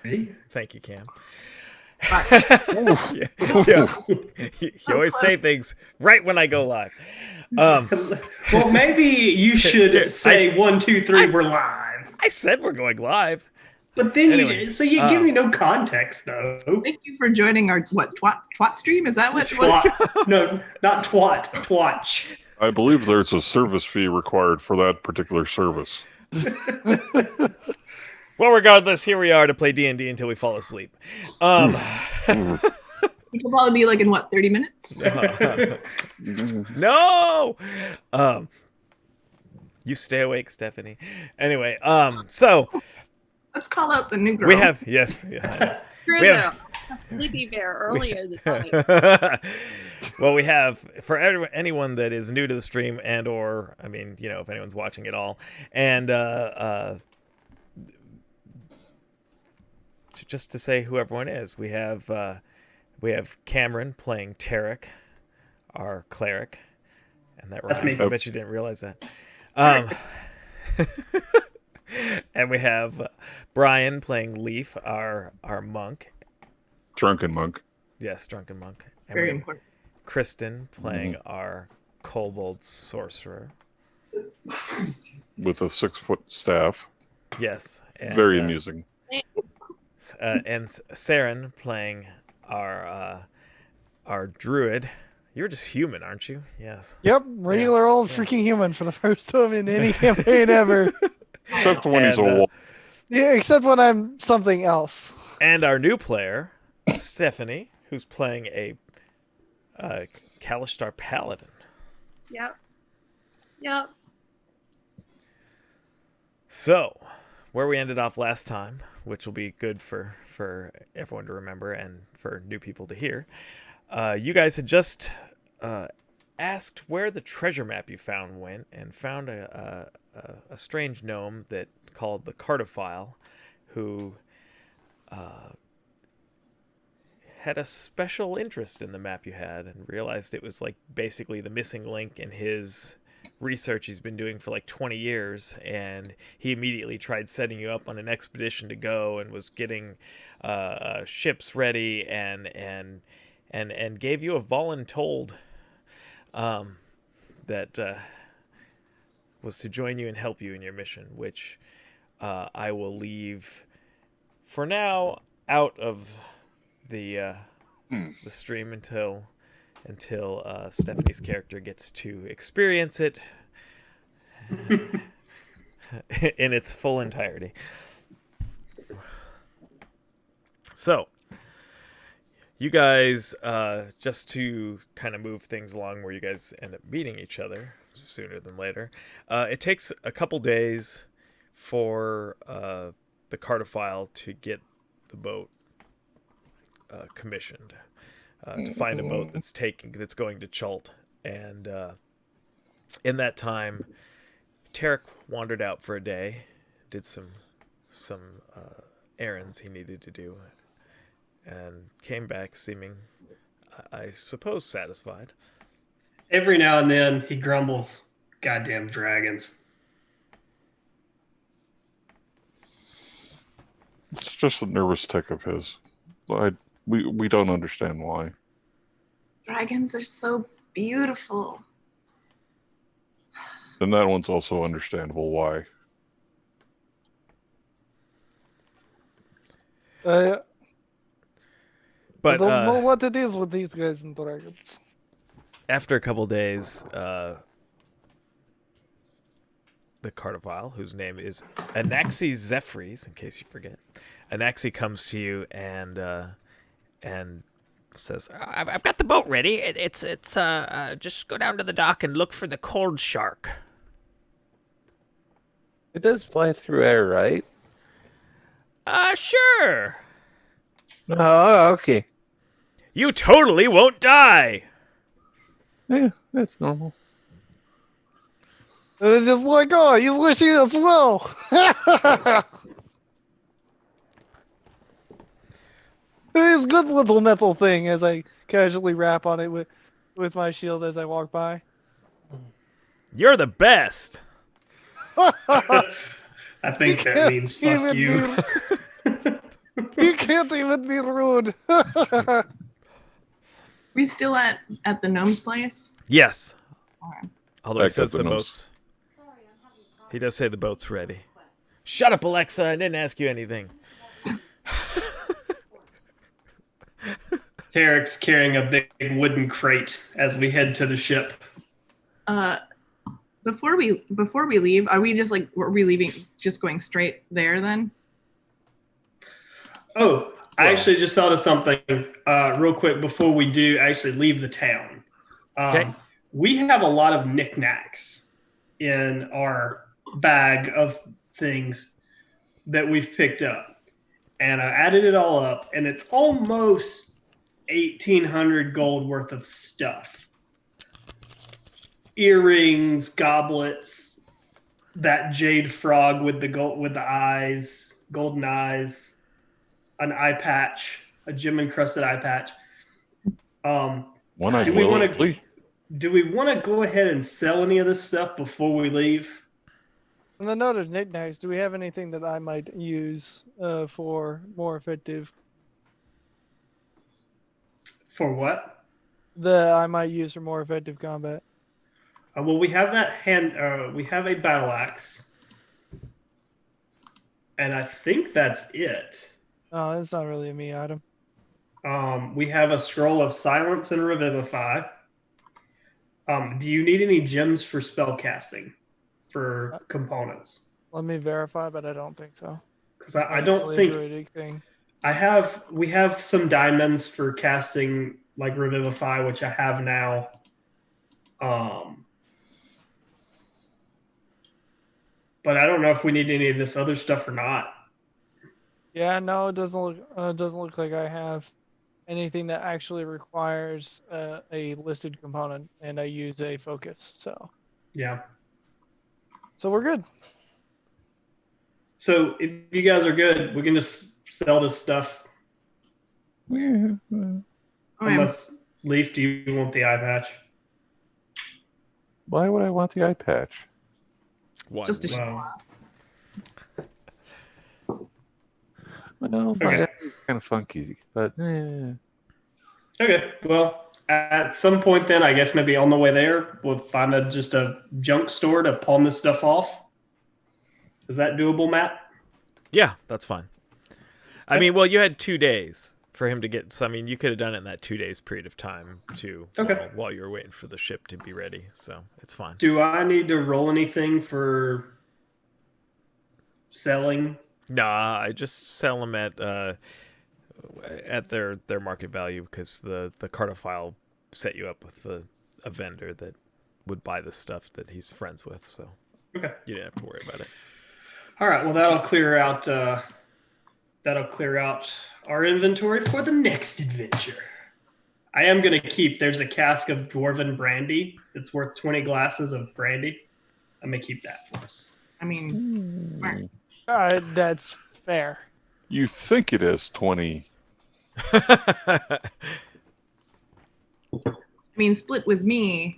Ready? Thank you, Cam. Watch. Oof. Yeah, yeah. Oof. You always say things right when I go live. Um, Well, maybe you Here, should say one, two, three. We're live. I said we're going live. But then Anyway, you give me no context though. Thank you for joining our twat stream. Is that what? Twat. No, not twat. Twatch. I believe there's a service fee required for that particular service. Well, regardless, here we are to play D&D until we fall asleep. Which will probably be like in what 30 minutes. No. You stay awake, Stephanie. Anyway, so Let's call out the new girl. we have yeah. Screw We have- them. A sleepy bear earlier this night. Well, we have for anyone that is new to the stream and or I mean, if anyone's watching it all, and just to say who everyone is, we have Cameron playing Tarek, our cleric, and that That's rhymes. me. I bet you didn't realize that. And we have Brian playing Leaf, our monk. Drunken monk. Yes, drunken monk. And Very we have important. Kristen playing our kobold sorcerer. With a 6-foot staff. Yes. And, Very amusing. And Saren playing our druid. You're just human, aren't you? Yes. Yep, regular old freaking human for the first time in any campaign ever. Except when he's a And, wolf. Yeah, except when I'm something else. And our new player, Stephanie, who's playing a Kalishtar paladin. Yep. Yep. So, where we ended off last time, which will be good for everyone to remember and for new people to hear, you guys had just asked where the treasure map you found went, and found a strange gnome that called the Cartophile, who had a special interest in the map you had, and realized it was like basically the missing link in his research he's been doing for like 20 years, and he immediately tried setting you up on an expedition to go, and was getting ships ready, and gave you a voluntold that was to join you and help you in your mission, which I will leave for now out of the stream until Stephanie's character gets to experience it in its full entirety. So, you guys, just to kind of move things along where you guys end up meeting each other sooner than later, it takes a couple days for the Cartophile to get the boat commissioned, to find a boat that's going to Chult, and in that time, Tarek wandered out for a day, did some errands he needed to do, and came back seeming, I suppose, satisfied. Every now and then he grumbles, "Goddamn dragons." It's just a nervous tick of his. We don't understand why. Dragons are so beautiful. And that one's also understandable why. I But don't know what it is with these guys and dragons. after a couple days, the Cartophile, whose name is Anaxi Zephyrs, in case you forget, Anaxi comes to you and says, "I've got the boat ready. It's just go down to the dock and look for the cold shark." It does fly through air, right? Sure. Oh, okay. You totally won't die. Yeah, that's normal. It's just like, oh, he's wishing us well. This good little metal thing as I casually rap on it with my shield as I walk by. You're the best. I think that means fuck you. can't even be rude. We still at the gnome's place? Yes. Okay. Although he Back says at the the boat's. He does say the boat's ready. Shut up, Alexa! I didn't ask you anything. Tarek's carrying a big wooden crate as we head to the ship. Before we leave, are we leaving just going straight there then? Oh, I Well- actually just thought of something real quick before we do actually leave the town. Okay. We have a lot of knickknacks in our bag of things that we've picked up. And I added it all up, and it's almost 1,800 gold worth of stuff. Earrings, goblets, that jade frog with the gold with the eyes, golden eyes, an eye patch, a gem encrusted eye patch. One-eyed Do we wanna- Willie. Do we want to go ahead and sell any of this stuff before we leave? On the note of knickknacks, do we have anything that I might use for more effective? For what? That I might use for more effective combat. Well, we have that we have a battle axe, and I think that's it. Oh, that's not really a me item. We have a scroll of silence and revivify. Do you need any gems for spell casting for components? Let me verify, but I don't think so. Because It's I not don't actually a think druidic thing. we have some diamonds for casting like revivify, which I have now. But I don't know if we need any of this other stuff or not. Yeah, no, it doesn't look like I have anything that actually requires a listed component, and I use a focus, so Yeah. we're good. So if you guys are good, we can just sell this stuff. Yeah. Okay. Unless Leaf, do you want the eye patch? Why would I want the eye patch? One. Just to show Wow. off. Well, my Okay. eye is kind of funky, but Okay. Well, at some point then, I guess maybe on the way there, we'll find just a junk store to pawn this stuff off. Is that doable, Matt? Yeah, that's fine. I mean, well, you had 2 days for him to get. So, I mean, you could have done it in that 2 days period of time too. Okay. While you were waiting for the ship to be ready, so it's fine. Do I need to roll anything for selling? Nah, I just sell them at their market value because the Cartophile set you up with a vendor that would buy the stuff that he's friends with, so Okay. you didn't have to worry about it. All right. Well, that'll clear out our inventory for the next adventure. I am going to keep. There's a cask of dwarven brandy that's worth 20 glasses of brandy. I'm going to keep that for us. I mean, That's fair. you think it is 20. split with me,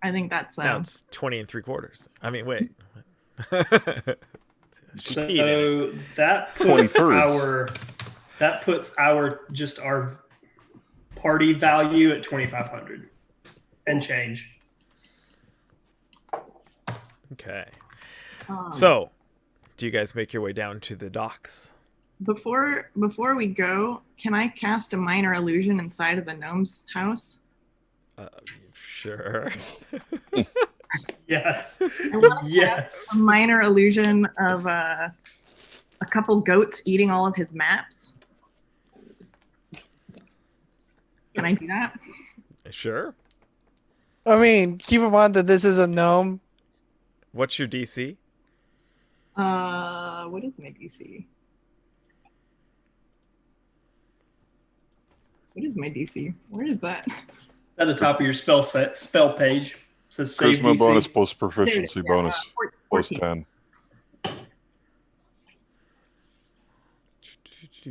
I think that's Now it's 20 3/4. I mean, wait. She's So peeing in it. that 20 puts our party value at 2,500 and change. Okay. um, So, do you guys make your way down to the docks? before we go, can I cast a minor illusion inside of the gnome's house? Sure. Yes. I want to Yes. cast a minor illusion of a couple goats eating all of his maps. Can I do that? Sure. I mean, keep in mind that this is a gnome. What's your DC? What is my DC? What is my DC? Where is that? At the top of your spell page, it says save Charisma DC. bonus plus There it is, proficiency yeah, bonus plus 14.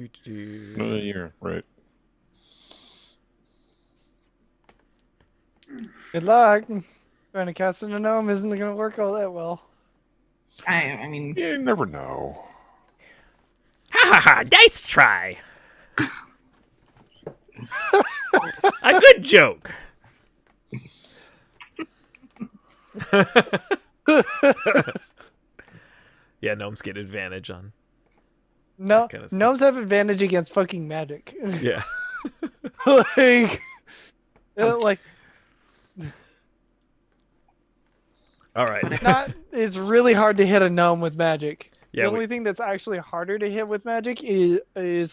10. You're right. Good luck. Trying to cast in a gnome isn't going to work all that well. I mean, You never know. Ha ha ha! Nice try. A good joke. Yeah, gnomes get advantage on. No, Kinda stuff. gnomes have advantage against fucking magic. Yeah. like, like All right. it's really hard to hit a gnome with magic. Yeah, The only thing that's actually harder to hit with magic is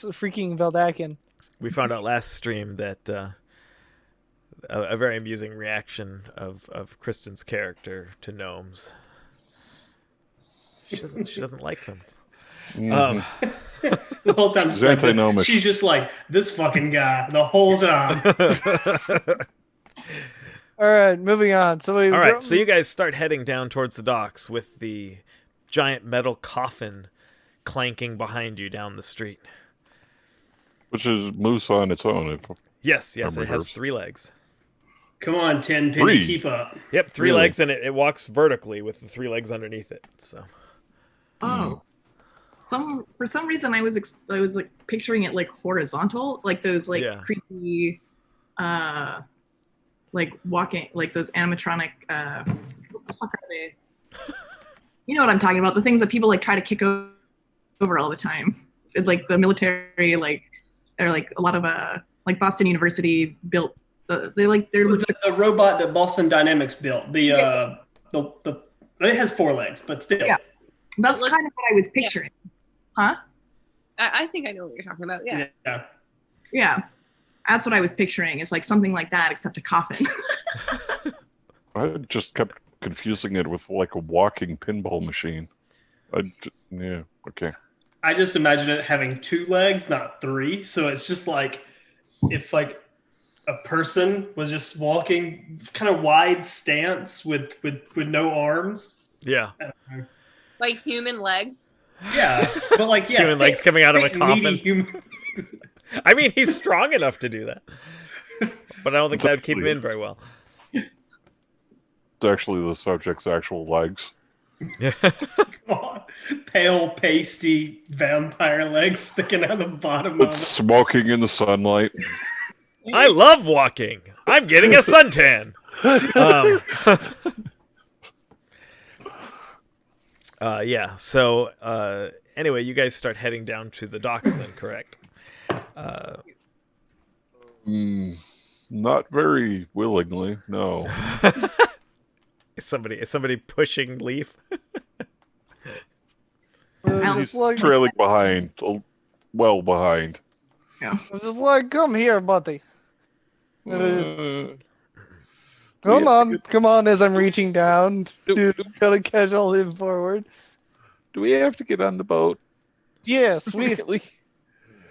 freaking Veldakin. we found out last stream that a very amusing reaction of Kristen's character to gnomes. She doesn't like them. Mhm. The whole time She's antinomish. she's just like, this fucking guy the whole time. All right, moving on. So All right, so you guys start heading down towards the docks with the giant metal coffin clanking behind you down the street. Which is moose on its own. Yes, it Memory has verse. 3 legs. Come on, 10 Penny, Three. keep up. Yep, 3 Really? legs, and it walks vertically with the 3 legs underneath it. So Oh. For some reason I was like picturing it like horizontal, like those like Yeah. creepy like walking, like those animatronic what the fuck are they? You know what I'm talking about, the things that people like try to kick over all the time. It's like the military, like, or like a lot of like Boston University built they're The robot that Boston Dynamics built, Yeah. it has 4 legs, but still. Yeah. That's It looks- kind of what I was picturing. Huh? I think I know what you're talking about. Yeah. Yeah. Yeah. That's what I was picturing. It's like something like that, except a coffin. I just kept confusing it with like a walking pinball machine. Yeah, okay. I just imagine it having 2 legs, not 3. So it's just like if like a person was just walking kind of wide stance with no arms. yeah, Like human legs. Yeah, but like human legs coming out of a big, meaty coffin. human- I mean, he's strong enough to do that, but I don't think It's that would keep him actually- in very well. It's actually the subject's actual legs. Yeah. pale, pasty vampire legs sticking out the bottom of It's it. smoking in the sunlight. I love walking. I'm getting a suntan. Yeah. So anyway, you guys start heading down to the docks then, correct? Not very willingly, no. Is somebody pushing Leaf? He's like, trailing behind, well behind. I'm just like, come here, buddy. Uh, Come Yeah. on, come on, as I'm reaching down Do- to kind of casual him forward. do we have to get on the boat? Yes, we. Really?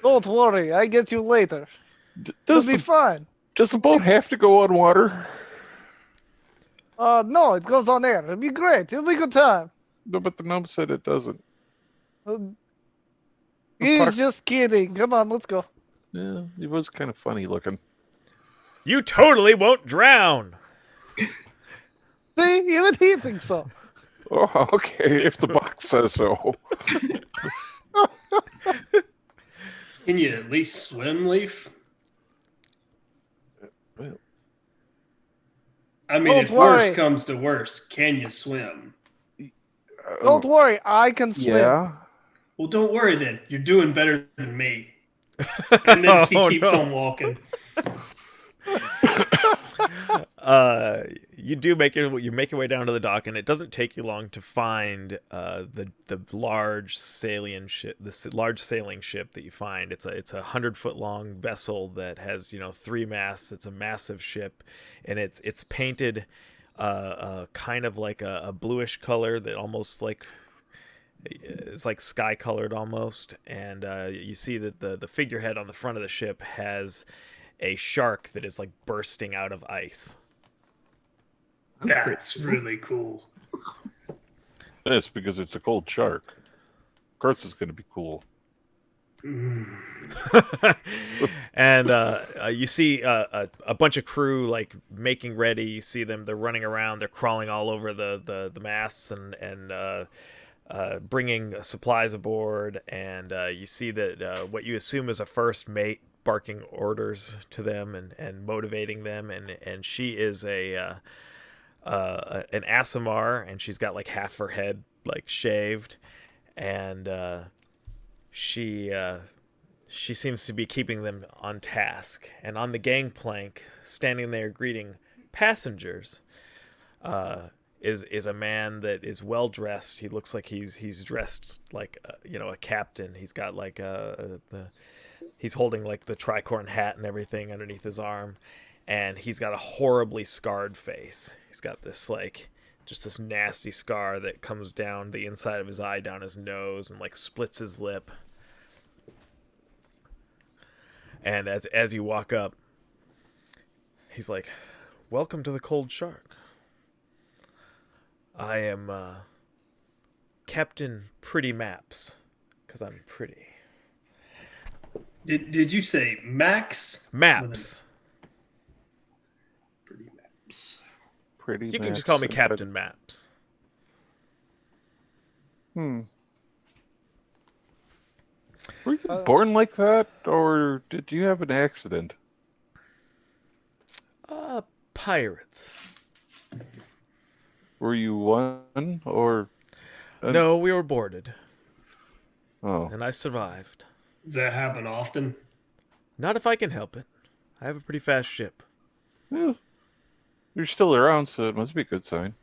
Don't worry, I get you later. Does It'll be the, fine. does the boat have to go on water? No, it goes on air. It'll be great. It'll be a good time. No, but the gnome said it doesn't. Um, The He's park- just kidding. Come on, let's go. Yeah, he was kind of funny looking. You totally won't drown. See, even he thinks so. Oh, okay, if the box says so. Can you at least swim, Leaf? Well, I mean, Don't if worry. worst comes to worst, can you swim? Don't worry, I can swim. Yeah. Well, don't worry then. You're doing better than me. And then he Oh, keeps no. on walking. You make your way down to the dock, and it doesn't take you long to find the large sailing ship. Large sailing ship that you find. It's a 100-foot long vessel that has 3 masts. It's a massive ship, and it's painted kind of like a bluish color that almost like is like sky colored almost. And you see that the figurehead on the front of the ship has a shark that is like bursting out of ice. That's really cool. It's because it's a cold shark. Of course it's going to be cool. Mm. And you see a bunch of crew like making ready. You see them; they're running around, they're crawling all over the masts, and bringing supplies aboard, and you see that what you assume is a first mate barking orders to them and motivating them, and she is an Aasimar, and she's got like half her head like shaved, and she seems to be keeping them on task. And on the gangplank, standing there greeting passengers, is a man that is well dressed. He looks like he's dressed like a captain. He's got like he's holding like the tricorn hat and everything underneath his arm, and he's got a horribly scarred face. He's got this like just this nasty scar that comes down the inside of his eye, down his nose, and like splits his lip. And as you walk up, he's like, "Welcome to the Cold Shark. I am Captain Pretty Maps, because I'm pretty." Did you say Max? Maps. Pretty Maps. Pretty. You can Maps just call me and- Captain Maps. Were you born like that, or did you have an accident? Pirates. Were you one, or No, we were boarded, oh? and I survived. Does that happen often? Not if I can help it. I have a pretty fast ship. Well, you're still around, so it must be a good sign.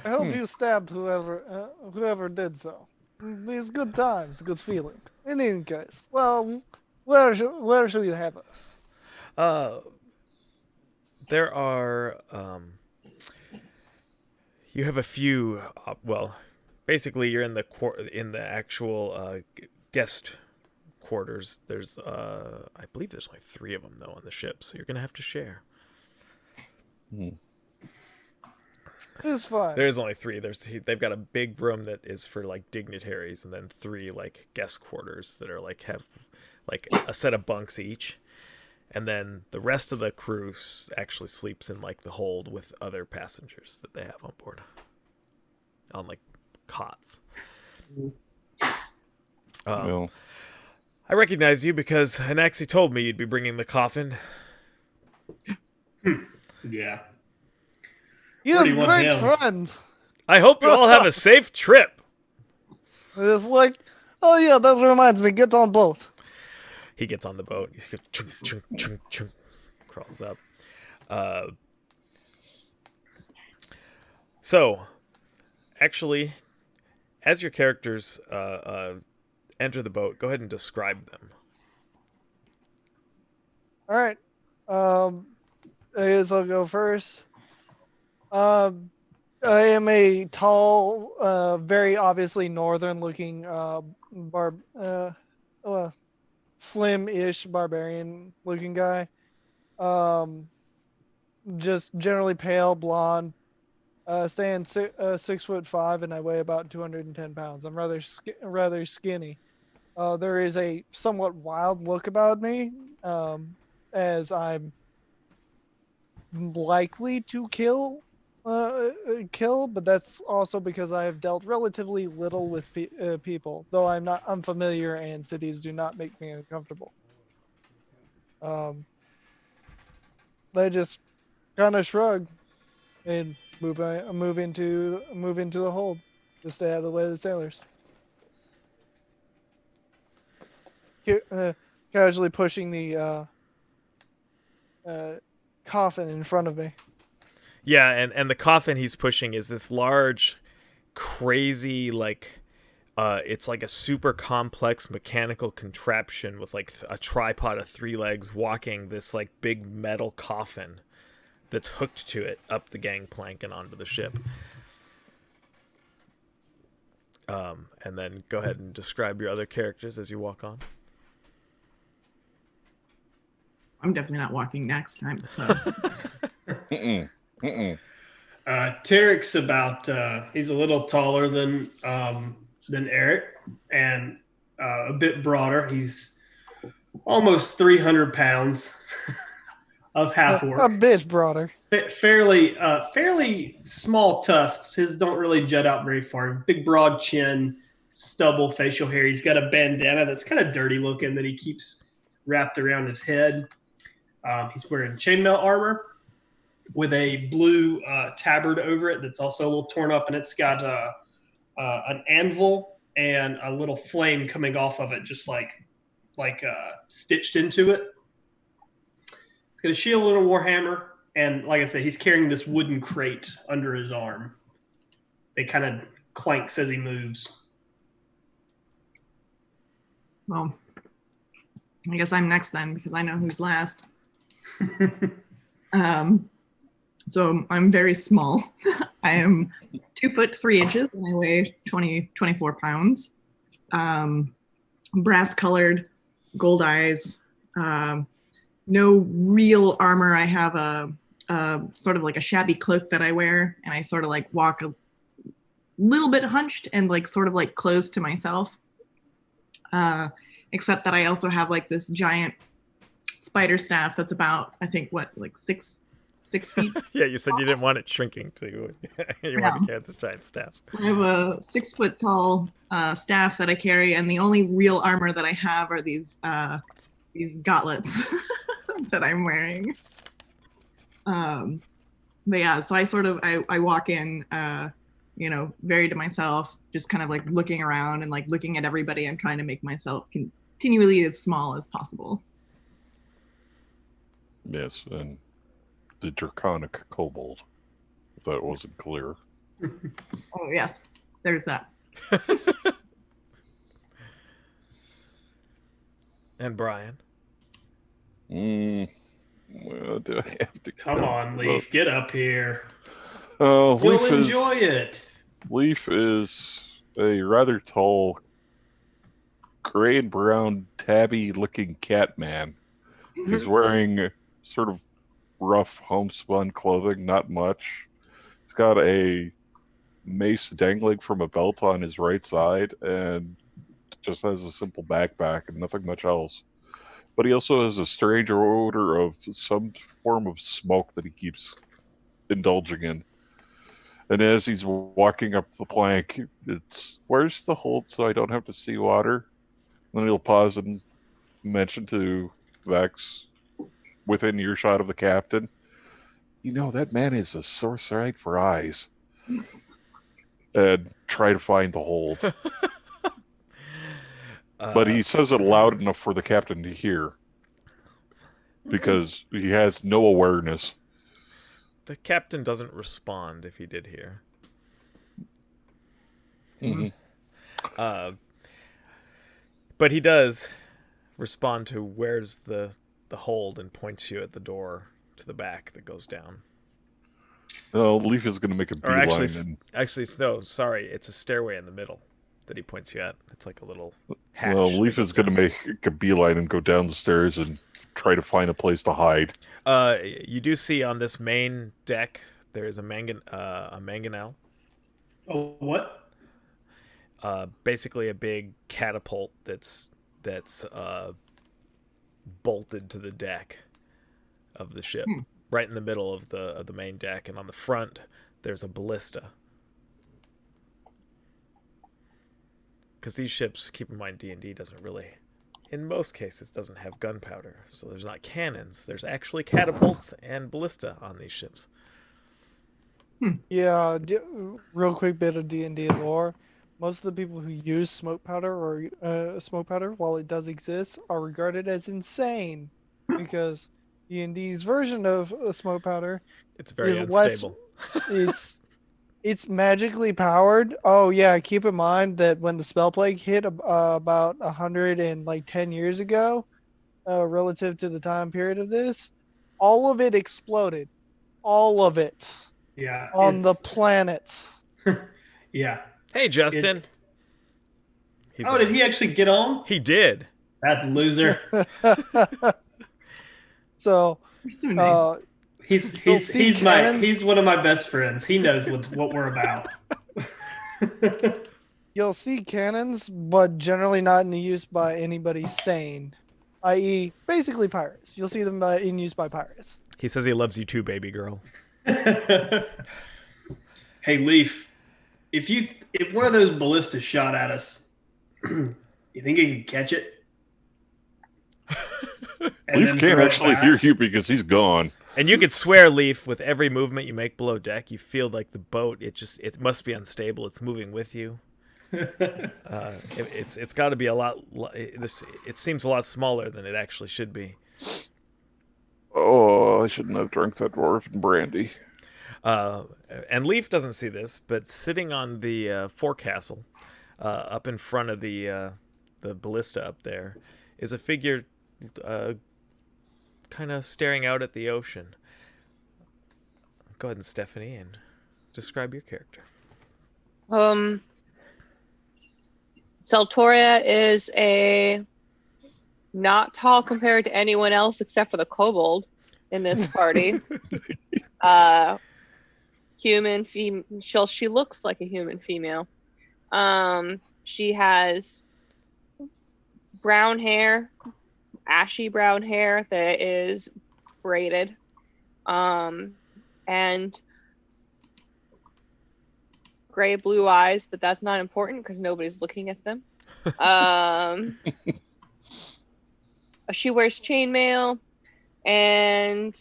I hope you stabbed whoever did so. These good times, good feelings. In any case, well, where should you have us? There are you have a few. Well, basically, you're in the actual guest quarters. There's I believe there's only 3 of them though on the ship, so you're gonna have to share. It's fine. There's only 3. They've got a big room that is for like dignitaries, and then 3 like guest quarters that are like have like a set of bunks each, and then the rest of the crew actually sleeps in like the hold with other passengers that they have on board on like cots. Well, I recognize you because Anaxi told me you'd be bringing the coffin. Yeah. You Where do have you want great him? friends. I hope you all have a safe trip. It's like, oh yeah, that reminds me. Get on boat. He gets on the boat. He goes, chunk, chunk, chunk, chunk, crawls up. So, actually, as your characters enter the boat, go ahead and describe them. All right. I guess I'll go first. I am a tall, very obviously northern-looking, slim-ish barbarian-looking guy. Just generally pale, blonde. Stand 6'5", and I weigh about 210 pounds. I'm rather skinny. There is a somewhat wild look about me, as I'm likely to kill, but that's also because I have dealt relatively little with people, though I'm not unfamiliar and cities do not make me uncomfortable. They just kind of shrug and move into the hold to stay out of the way of the sailors. Casually pushing the coffin in front of me. Yeah, and the coffin he's pushing is this large, crazy, like, it's like a super complex mechanical contraption with like a tripod of 3 legs walking this like big metal coffin that's hooked to it up the gangplank and onto the ship. And then go ahead and describe your other characters as you walk on. I'm definitely not walking next time. So. Tarek's about he's a little taller than Eric and a bit broader. He's almost 300 pounds. of half A orc. bit broader. Fairly small tusks. His don't really jut out very far. Big broad chin, stubble, facial hair. He's got a bandana that's kind of dirty looking that he keeps wrapped around his head. He's wearing chainmail armor with a blue tabard over it that's also a little torn up, and it's got an anvil and a little flame coming off of it, just like stitched into it. He's got a shield and a warhammer, and like I said, he's carrying this wooden crate under his arm. It kind of clanks as he moves. Well, I guess I'm next then because I know who's last. So I'm very small. I am 2 foot 3 inches and I weigh 24 pounds. Brass colored, gold eyes. No real armor. I have a sort of like a shabby cloak that I wear, and I sort of like walk a little bit hunched and like sort of like close to myself. Except that I also have like this giant spider staff that's about, I think, what, like 6 feet. Yeah, you said you didn't want it shrinking to you. You want to carry this giant staff. I have a 6 foot tall staff that I carry, and the only real armor that I have are these gauntlets that I'm wearing. But yeah, so I walk in, very to myself, just kind of like looking around and like looking at everybody and trying to make myself continually as small as possible. Yes, and the draconic kobold. If that wasn't clear. Oh yes, there's that. And Brian. Well, do I have to Come on, Leaf, get up here. Leaf You'll enjoy it. Leaf is a rather tall, gray and brown, tabby-looking cat man. He's wearing sort of rough homespun clothing, not much. He's got a mace dangling from a belt on his right side and just has a simple backpack and nothing much else. But he also has a strange odor of some form of smoke that he keeps indulging in. And as he's walking up the plank, it's, where's the hold so I don't have to see water? Then he'll pause and mention to Vex, within earshot of the captain, that man is a sore sight for eyes. And try to find the hold. But he says it loud enough for the captain to hear. Because he has no awareness. The captain doesn't respond if he did hear. Mm-hmm. But he does respond to where's the hold and points you at the door to the back that goes down. No, Leaf is going to make a Or beeline. actually, no, sorry. It's a stairway in the middle that he points you at. It's like a little hatch. Well, Leaf is going to make a beeline and go down the stairs and try to find a place to hide. You do see on this main deck there is a mangonel. Oh, what? Basically a big catapult that's bolted to the deck of the ship, right in the middle of the main deck, and on the front there's a ballista. Because these ships, keep in mind, D&D doesn't really, in most cases, doesn't have gunpowder, so there's not cannons. There's actually catapults and ballista on these ships. Yeah, real quick bit of D&D lore. Most of the people who use smoke powder while it does exist, are regarded as insane because D&D's version of smoke powder It's very is unstable. It's magically powered. Oh yeah, keep in mind that when the spell plague hit about 110 years ago, relative to the time period of this, all of it exploded. All of it. Yeah. On the planet. Yeah. Hey, Justin. Did he actually get on? He did. That loser. So, You're so nice. He's one of my best friends. He knows what we're about. You'll see cannons, but generally not in use by anybody sane, i.e., basically pirates. You'll see them in use by pirates. He says he loves you too, baby girl. Hey, Leaf, if one of those ballistas shot at us, you think he could catch it? And Leaf then can't throw it actually back? hear you because he's gone. And you could swear, Leaf, with every movement you make below deck, you feel like the boat. It must be unstable. It's moving with you. It's got to be a lot. It seems a lot smaller than it actually should be. Oh, I shouldn't have drunk that dwarven brandy. And Leaf doesn't see this, but sitting on the forecastle, up in front of the ballista up there, is a figure, kind of staring out at the ocean. Go ahead and Stephanie, and describe your character. Saltoria is a not tall compared to anyone else except for the kobold in this party. Human female. She looks like a human female. She has brown hair, ashy brown hair that is braided, and gray blue eyes, but that's not important because nobody's looking at them. She wears chainmail, and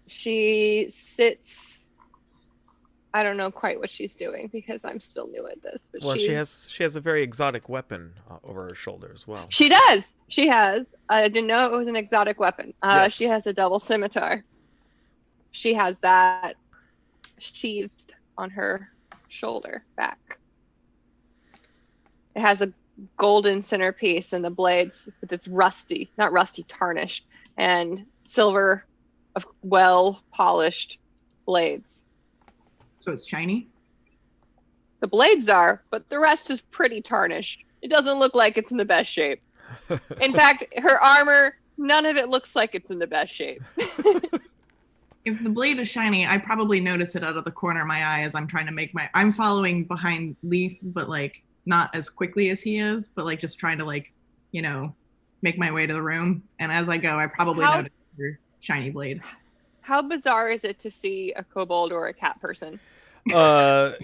she sits. I don't know quite what she's doing because I'm still new at this. But Well, she has a very exotic weapon over her shoulder as well. She does. She has. I didn't know it was an exotic weapon. Yes. She has a double scimitar. She has that sheathed on her shoulder back. It has a golden centerpiece and the blades with its not rusty, tarnished, and silver of well polished blades. So it's shiny. The blades are, but the rest is pretty tarnished. It doesn't look like it's in the best shape. In fact, her armor, none of it looks like it's in the best shape. If the blade is shiny, I probably notice it out of the corner of my eye as I'm trying to I'm following behind Leaf, but like not as quickly as he is, but like just trying to like, make my way to the room. And as I go, I probably notice your shiny blade. How bizarre is it to see a kobold or a cat person? They're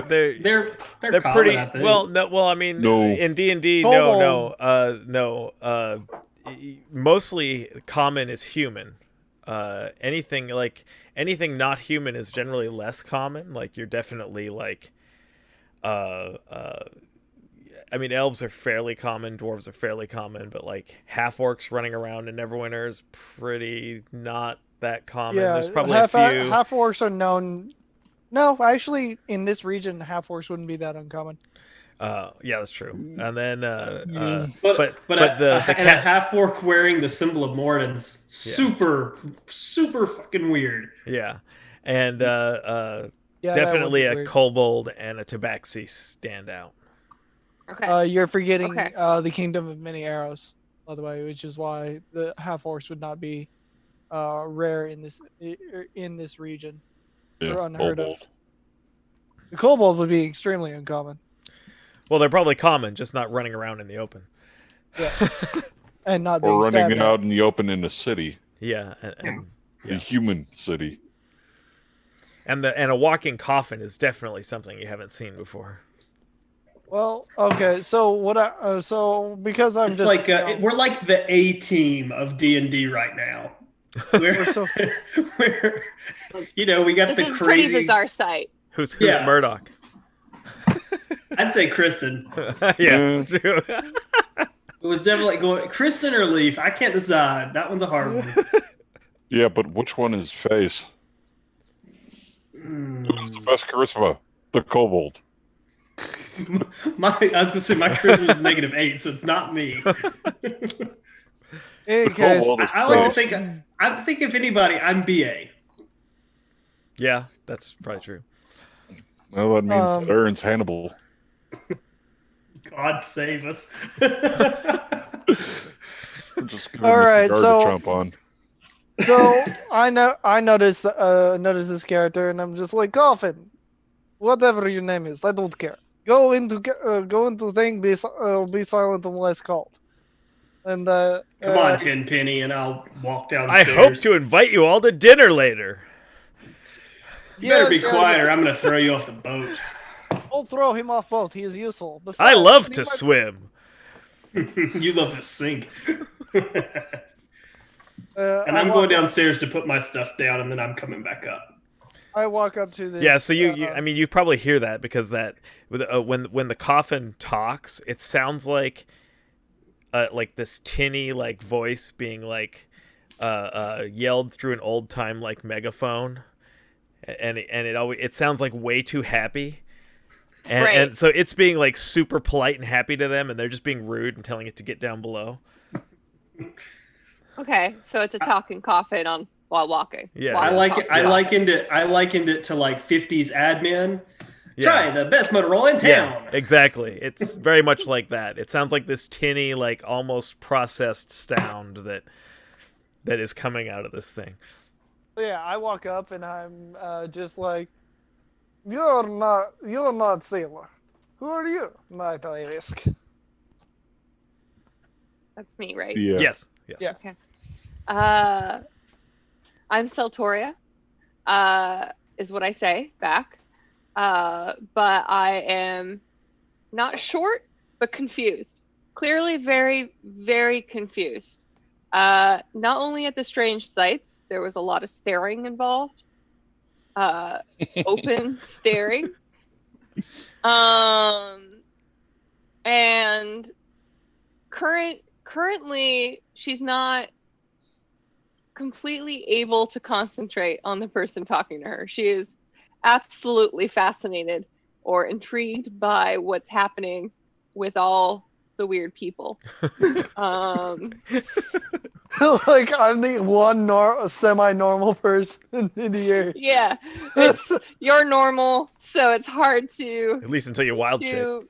They're common, pretty I think. well. No, well, I mean, No. in D&D, Kobold. no. Mostly common is human. Anything not human is generally less common. Like you're definitely like, I mean, elves are fairly common, dwarves are fairly common, but like half orcs running around in Neverwinter is pretty not that common. Yeah, There's probably half a few. half orcs are known. No, actually, in this region, half orcs wouldn't be that uncommon. Yeah, that's true. And then, But the a cat. half orc wearing the symbol of Morden's Yeah. super fucking weird. Yeah, and Yeah, that would definitely be a weird. kobold and a tabaxi stand out. Okay. You're forgetting Okay. the Kingdom of Many Arrows, by the way, which is why the half orcs would not be rare in this region. Yeah, Or unheard kobold. of. The kobold would be extremely uncommon, Well, they're probably common, just not running around in the open. and not being Or running stabbed. out in the open in a city, Yeah, and a Yeah. human city. and a walking coffin is definitely something you haven't seen before. Well, okay, so because I'm It's just like we're like the A team of D&D right now. We're so we're we got This the is a pretty crazy. bizarre sight. Who's Yeah. Murdoch? I'd say Kristen. Yeah, that's true. It was definitely going Kristen or Leaf. I can't decide. That one's a hard one. Yeah, but which one is face? Who's the best charisma? The kobold. I was gonna say my charisma is -8, so it's not me. hey The guys, kobold is I like to face. think I think if anybody, I'm BA. Yeah, that's probably true. Well, that means Um, Aaron's Hannibal. God save us. I'm just giving All him a right, cigar so- to chomp on. so I noticed this character, and I'm just like, Coffin, whatever your name is, I don't care. Go into thing, be silent unless called. And Come on, Tenpenny, and I'll walk I downstairs. hope to invite you all to dinner later. You better be yeah, quiet, or I'm gonna throw you off the boat. I'll throw him off boat. He is useful. I Besides, love he to might- swim. You love to sink. And I I'm walk going up- downstairs to put my stuff down, and then I'm coming back up. I walk up to this. Yeah, so I mean, you probably hear that because that when the coffin talks, it sounds like this tinny like voice being like yelled through an old time like megaphone, and it sounds like way too happy. And, Right. and so it's being like super polite and happy to them, and they're just being rude and telling it to get down below. Okay, so it's a talking coffin on while walking. Yeah. While I you're like it. talking. I likened it to like 50s admin. Yeah. Try the best Motorola in town. Yeah, exactly. It's very much like that. It sounds like this tinny, like almost processed sound that is coming out of this thing. Yeah, I walk up and I'm just like, you're not sailor. Who are you, might I ask? That's me, right? Yeah. Yes. Yeah. I'm Seltoria, is what I say back. But I am not short, but confused. Clearly very, very confused. Not only at the strange sights, there was a lot of staring involved. Open staring. And currently she's not completely able to concentrate on the person talking to her. She is absolutely fascinated or intrigued by what's happening with all the weird people. Like I'm the one semi-normal person in here. Yeah, it's you're normal, so it's hard to At least until you wild shape.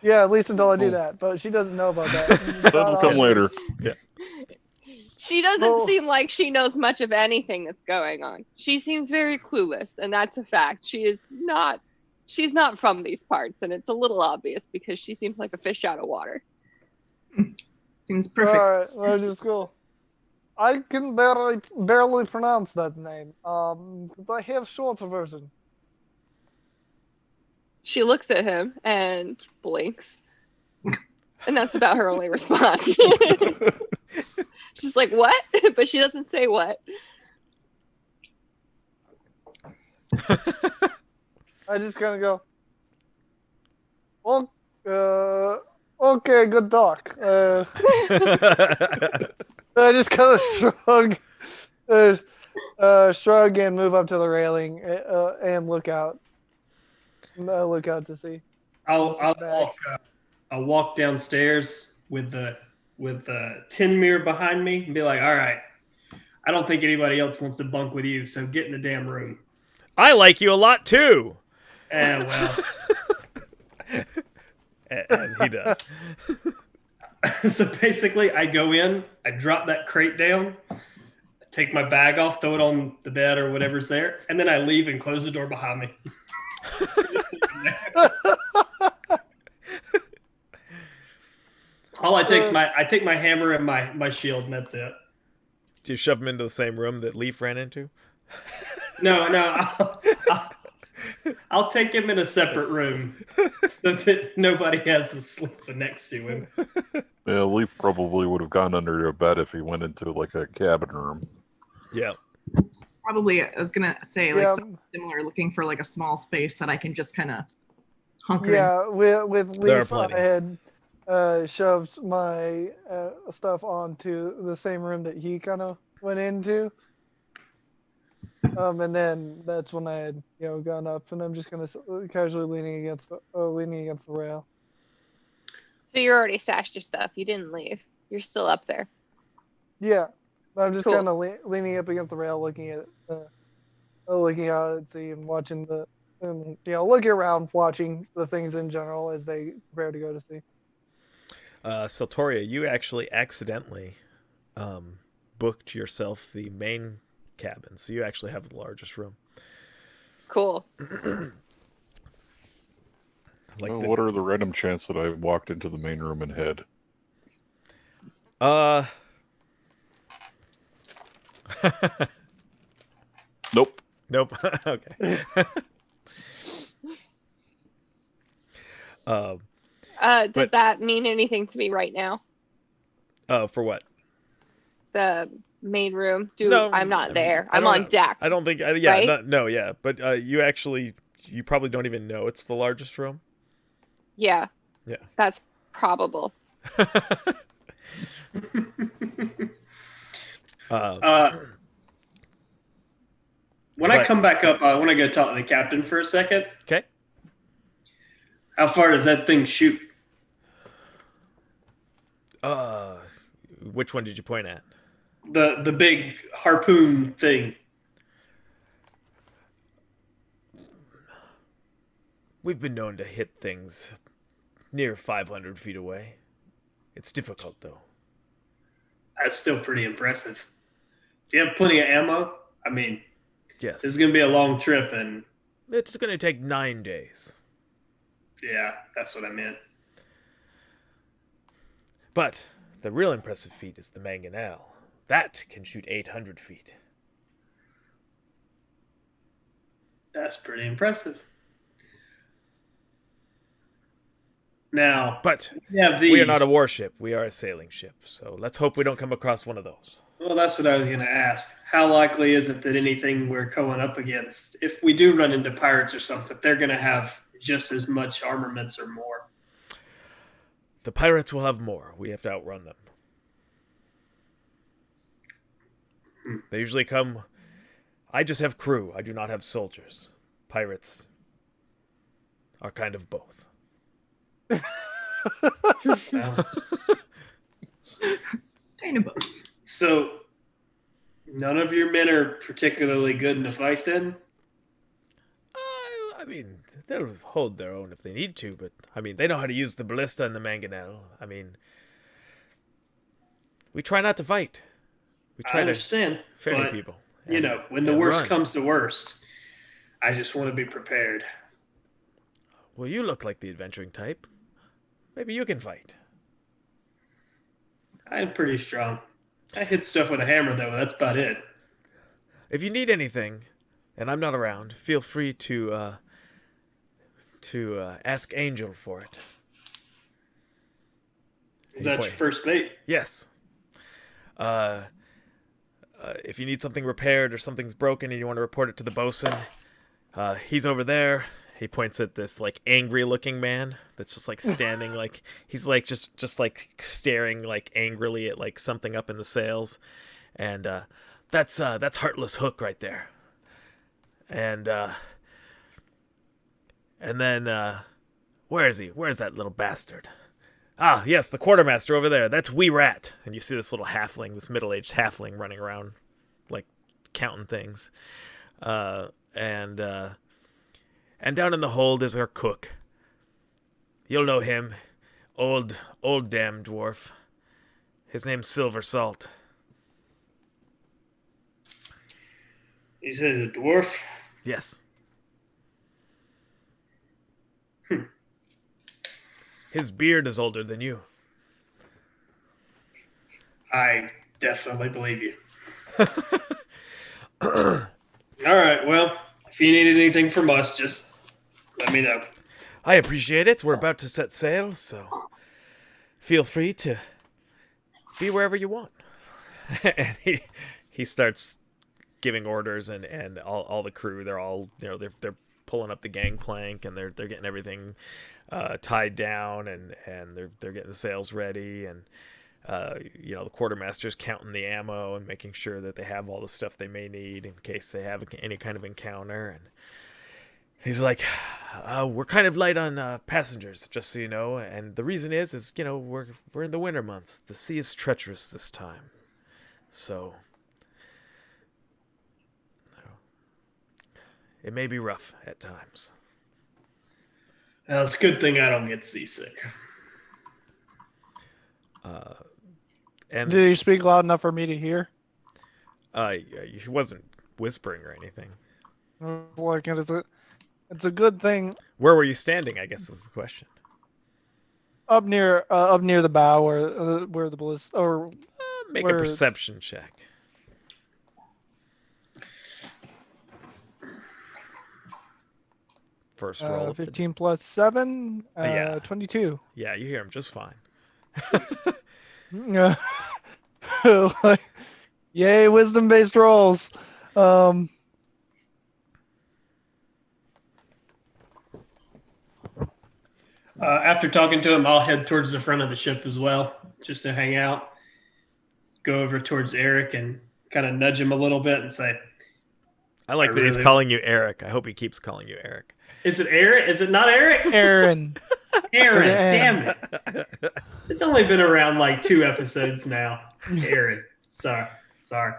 Yeah, at least until I do Oh. that. But she doesn't know about that. That'll come later. She doesn't Well- seem like she knows much of anything that's going on. She seems very clueless, and that's a fact. She's not from these parts, and it's a little obvious because she seems like a fish out of water. Seems perfect. Alright, well, just cool. I can barely pronounce that name. 'Cause I have short version. She looks at him and blinks. And that's about her only response. She's like, what? But she doesn't say what. I just kind of go, well, okay, good talk. I just kind of shrug and move up to the railing and look out. Look out to see. I'll walk downstairs with the tin mirror behind me and be like, all right, I don't think anybody else wants to bunk with you, so get in the damn room. I like you a lot too. Well, And he does. so basically I go in, I drop that crate down, take my bag off, throw it on the bed or whatever's there, and then I leave and close the door behind me. All I take is I take my hammer and my shield, and that's it. Do you shove him into the same room that Leaf ran into? No, I'll take him in a separate room so that nobody has to sleep next to him. Yeah, Leaf probably would have gone under a bed if he went into like a cabin room. Yeah. Probably, I was gonna say like Yeah. something similar, looking for like a small space that I can just kind of hunker in. Yeah, with There are Leaf, I plenty. had shoved my stuff onto the same room that he kind of went into. And then that's when I had, gone up, and I'm just kind of casually leaning against the rail. So you already stashed your stuff. You didn't leave. You're still up there. Yeah, I'm just Cool. kind of leaning up against the rail, looking at looking out at sea and watching looking around, watching the things in general as they prepare to go to sea. Seltoria, you actually accidentally booked yourself the main cabin, so you actually have the largest room. Cool. Like Well, the- what are the random chance that I walked into the main room and hid? Uh. Nope. Nope. Okay. Um. Does But- that mean anything to me right now? For what? The main room. No, I'm not I mean, there. I I'm don't on know. deck. I don't think. Yeah. Right? No. Yeah. But you probably don't even know it's the largest room. Yeah. Yeah. That's probable. uh, When I But- come back up, I want to go talk to the captain for a second. okay. How far does that thing shoot? Which one did you point at? The big harpoon thing. We've been known to hit things near 500 feet away. It's difficult, though. That's still pretty impressive. Do you have plenty of ammo? I mean, Yes. this is going to be a long trip, and It's going to take 9 days. yeah, that's what I meant. But the real impressive feat is the mangonel. That can shoot 800 feet. That's pretty impressive. Now, But we have these. we are not a warship. We are a sailing ship. So let's hope we don't come across one of those. Well, that's what I was going to ask. How likely is it that anything we're going up against, if we do run into pirates or something, they're going to have just as much armaments or more? The pirates will have more. We have to outrun them. They usually come. I just have crew. I do not have soldiers. Pirates are kind of both. Kind of both. So, none of your men are particularly good in a fight then? I mean, they'll hold their own if they need to, but I mean, they know how to use the ballista and the mangonel. I mean, we try not to fight. We I try to understand. ferry but, people. You and- know, when the and worst run. comes to worst, I just want to be prepared. Well, you look like the adventuring type. Maybe you can fight. I'm pretty strong. I hit stuff with a hammer, though. That's about it. If you need anything, and I'm not around, feel free to ask Angel for it. Is that your first bait? Yes. If you need something repaired or something's broken and you want to report it to the bosun, he's over there. He points at this like angry looking man that's just like standing like he's like just like staring like angrily at like something up in the sails, and that's Heartless Hook right there. And then where is he? Where's that little bastard? Ah, yes, the quartermaster over there. That's Wee Rat. And you see this little halfling, this middle-aged halfling running around, like, counting things. And down in the hold is our cook. You'll know him. Old damn dwarf. His name's Silver Salt. He says a dwarf. Yes. His beard is older than you. I definitely believe you. All right. Well, if you need anything from us, just let me know. I appreciate it. We're about to set sail, so feel free to be wherever you want. And he starts giving orders, and all the crew, they're all, you know, they're pulling up the gangplank, and they're getting everything tied down, and they're getting the sails ready, and you know, the quartermaster's counting the ammo and making sure that they have all the stuff they may need in case they have any kind of encounter. And he's like, we're kind of light on passengers, just so you know, and the reason is you know, we're in the winter months. The sea is treacherous this time, so it may be rough at times. Well, it's a good thing I don't get seasick. And Did you speak loud enough for me to hear? he wasn't whispering or anything. Like it's a good thing. Where were you standing, I guess is the question. up near the bow where the bliss or Make a Where's- perception check. First roll of the 15 plus 7, yeah. 22. Yeah, you hear him just fine. Like, yay, wisdom-based rolls. After talking to him, I'll head towards the front of the ship as well, just to hang out. Go over towards Eric and kind of nudge him a little bit and say, I like I that he's really- calling you Eric. I hope he keeps calling you Eric. "Is it Eric? Is it not Eric? Aaron. Aaron, Yeah. damn it! It's only been around like 2 episodes now. Aaron, sorry.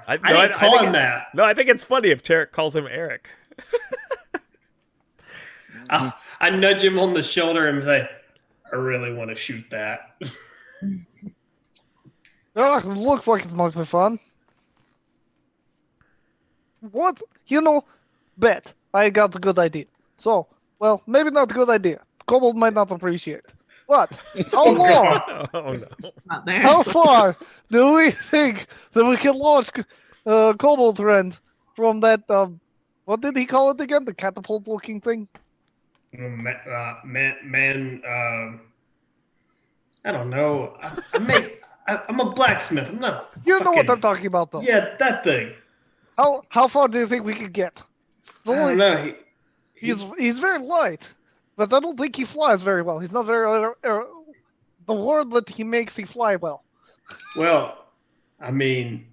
I no, didn't call think him it- that. No, I think it's funny if Tarek calls him Eric. I nudge him on the shoulder and say, I really want to shoot that. Oh, it looks like it might be fun. What? You know, bet. I got a good idea. So, well, maybe not a good idea. Kobold might not appreciate. But, how Oh, long? God. Oh no. Not there. How so- far do we think that we can launch Kobold Friend from that, what did he call it again? The catapult looking thing? I don't know. I'm a blacksmith. I'm not. You know what I'm fucking- talking about, though. Yeah, that thing. How far do you think we could get? It's I only- don't know. He's very light, but I don't think he flies very well. He's not very. The word that he makes, he fly well. Well, I mean,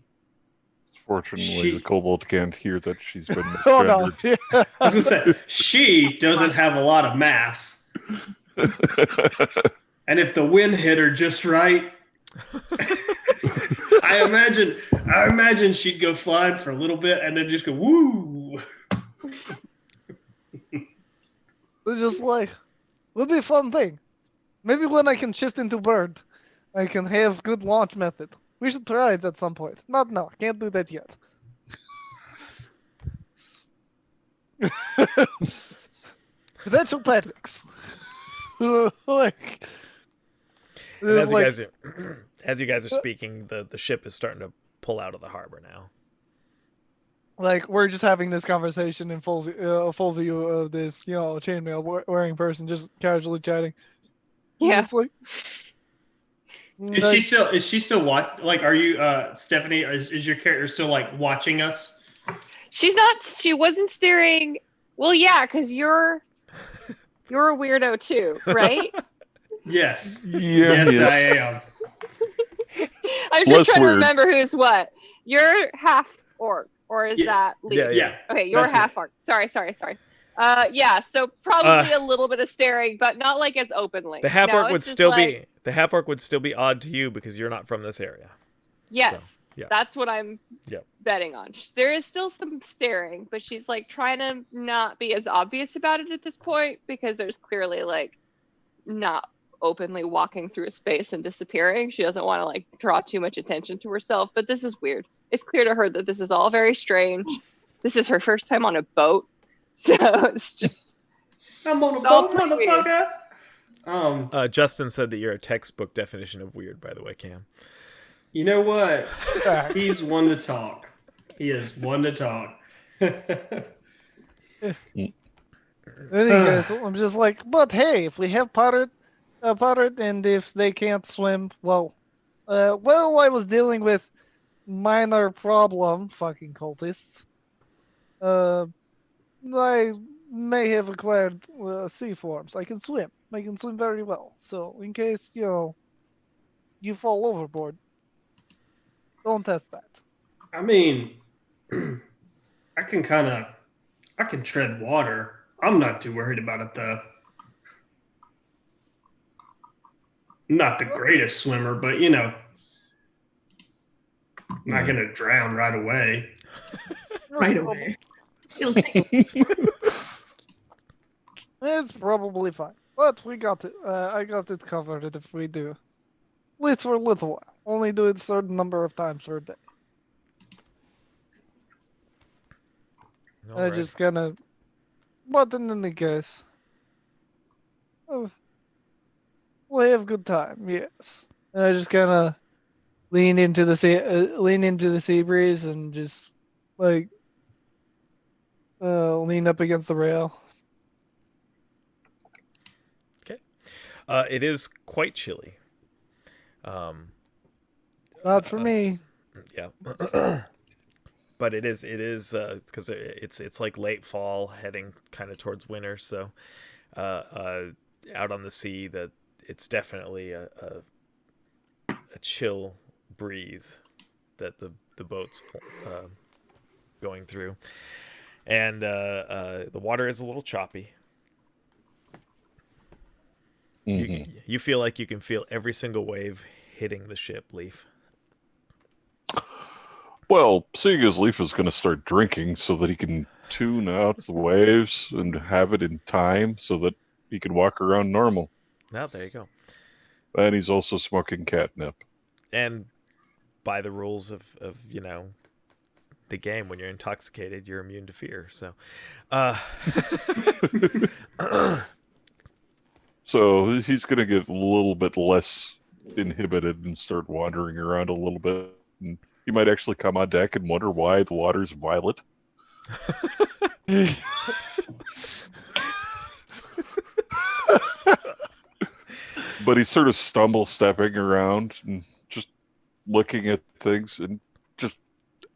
Fortunately, She- the kobold can't hear that she's been Oh no! misgendered. I was gonna say she doesn't have a lot of mass, and if the wind hit her just right, I imagine she'd go flying for a little bit and then just go woo. It's just like, would be a fun thing. Maybe when I can shift into bird, I can have good launch method. We should try it at some point. Not now. Can't do that yet. Potential tactics. Like, And there's like, as you guys are speaking, the ship is starting to pull out of the harbor now. like we're just having this conversation in full view of this, chainmail wearing person just casually chatting. And Yeah. It's like, Is she still like, are you Stephanie, is your character still like watching us? She wasn't staring. Well, yeah, because you're a weirdo too, right? Yes. Yeah, Yes, I am. I'm Less just trying weird. to remember who's what. You're half orc, or is Yeah. that Lee? Yeah, Yeah. Okay, you're That's me. half orc. Sorry. Yeah, so probably a little bit of staring, but not like as openly. The half orc No, would it's just still like, be odd to you because you're not from this area. Yes. So, yeah. That's what I'm Yep. betting on. There is still some staring, but she's like trying to not be as obvious about it at this point because there's clearly like not openly walking through space and disappearing. She doesn't want to like draw too much attention to herself, but this is weird. It's clear to her that this is all very strange. This is her first time on a boat. So it's just I'm on a It's all boat, pretty weird. motherfucker. Justin said that you're a textbook definition of weird, by the way, Cam. You know what? fact. He's one to talk. He is one to talk. Anyways, I'm just like, but hey, if we have pirate, and if they can't swim, well, I was dealing with minor problem, fucking cultists. I may have acquired sea forms. I can swim. I can swim very well. So in case you fall overboard, don't test that. I mean, I can tread water. I'm not too worried about it though. Not the greatest swimmer, but I'm not gonna drown right away. right away. It'll take It's probably fine. But we got it. I got it covered if we do. At least for a little while. Only do it a certain number of times per day. I Alright. just gonna. But in any case, we have a good time. Yes. And I just kind of lean into the sea breeze and just like lean up against the rail. It is quite chilly. Not for me. Yeah. But it is because it's like late fall heading kind of towards winter, so out on the sea that it's definitely a chill breeze that the boat's going through, and the water is a little choppy. You feel like you can feel every single wave hitting the ship, Leaf. Well, seeing as Leaf is going to start drinking so that he can tune out the waves and have it in time so that he can walk around normal. Now, there you go. And he's also smoking catnip. And by the rules of the game, when you're intoxicated, you're immune to fear. So, so he's going to get a little bit less inhibited and start wandering around a little bit. And you might actually come on deck and wonder why the water's violet. But he's sort of stepping around and just looking at things and just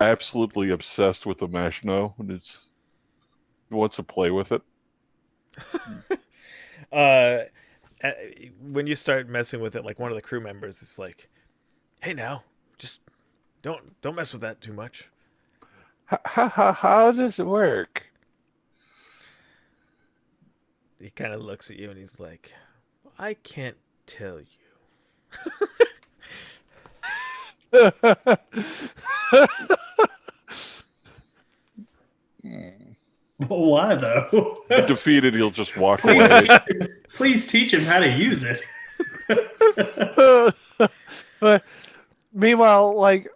absolutely obsessed with the Mashno, and he wants to play with it. When you start messing with it, like one of the crew members is like, "Hey, now, just don't mess with that too much." How does it work? He kind of looks at you and he's like, "I can't tell you." Well, why though? Defeated, he'll just walk away. Please teach him how to use it. But meanwhile, like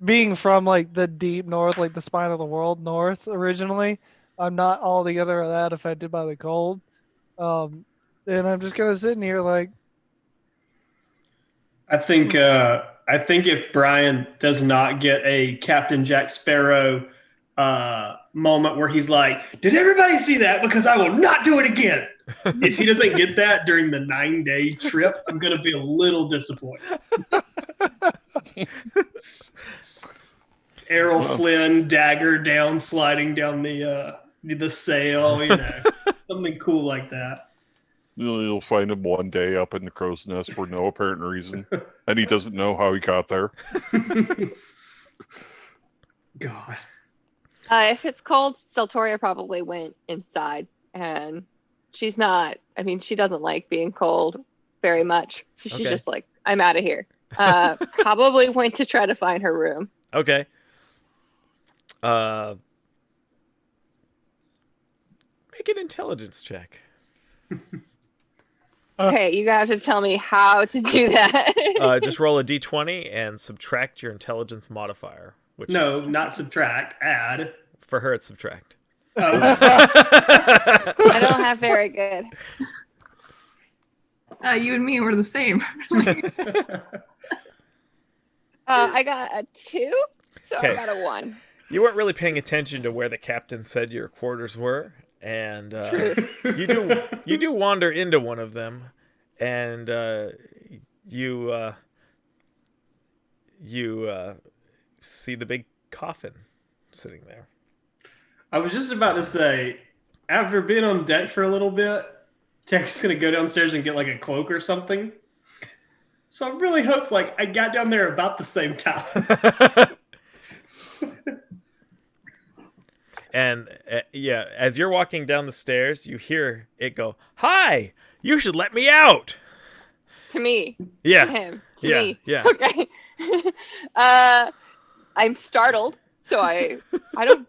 being from like the deep north, like the spine of the world north originally, I'm not altogether that affected by the cold. And I'm just kind of sitting here like, I think if Brian does not get a Captain Jack Sparrow moment where he's like, "Did everybody see that? Because I will not do it again." If he doesn't get that during the 9-day trip, I'm going to be a little disappointed. Errol Flynn dagger down, sliding down the sail, something cool like that. You'll find him one day up in the crow's nest for no apparent reason, and he doesn't know how he got there. God. If it's cold, Seltoria probably went inside, and she's not. I mean, she doesn't like being cold very much, so she's just like, "I'm out of here." Probably went to try to find her room. Okay. Make an intelligence check. Okay, you guys have to tell me how to do that. Just roll a d20 and subtract your intelligence modifier. Which No, is, not subtract, add. for her, it's subtract. Oh. I don't have very good. You and me were the same. I got a 2, so Okay. I got a 1. You weren't really paying attention to where the captain said your quarters were, and you do wander into one of them, and you see the big coffin sitting there. I was just about to say, after being on deck for a little bit, Tech's gonna go downstairs and get like a cloak or something. So I really hope like I got down there about the same time. And yeah, as you're walking down the stairs, you hear it go, "Hi, you should let me out." To me. Yeah. To him. To Yeah, me. yeah. Okay. I'm startled, so I don't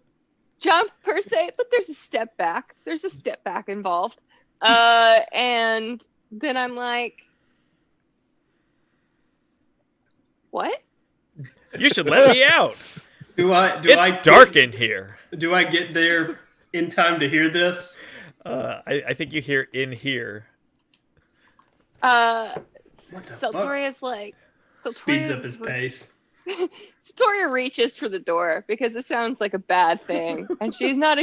jump per se, but there's a step back. There's a step back involved. And then I'm like, "What?" You should let me out. It's dark in here. Do I get there in time to hear this? I think you hear "in here." What the fuck? Saltoria's like, Speeds up his pace. Saltoria reaches for the door because it sounds like a bad thing, and she's not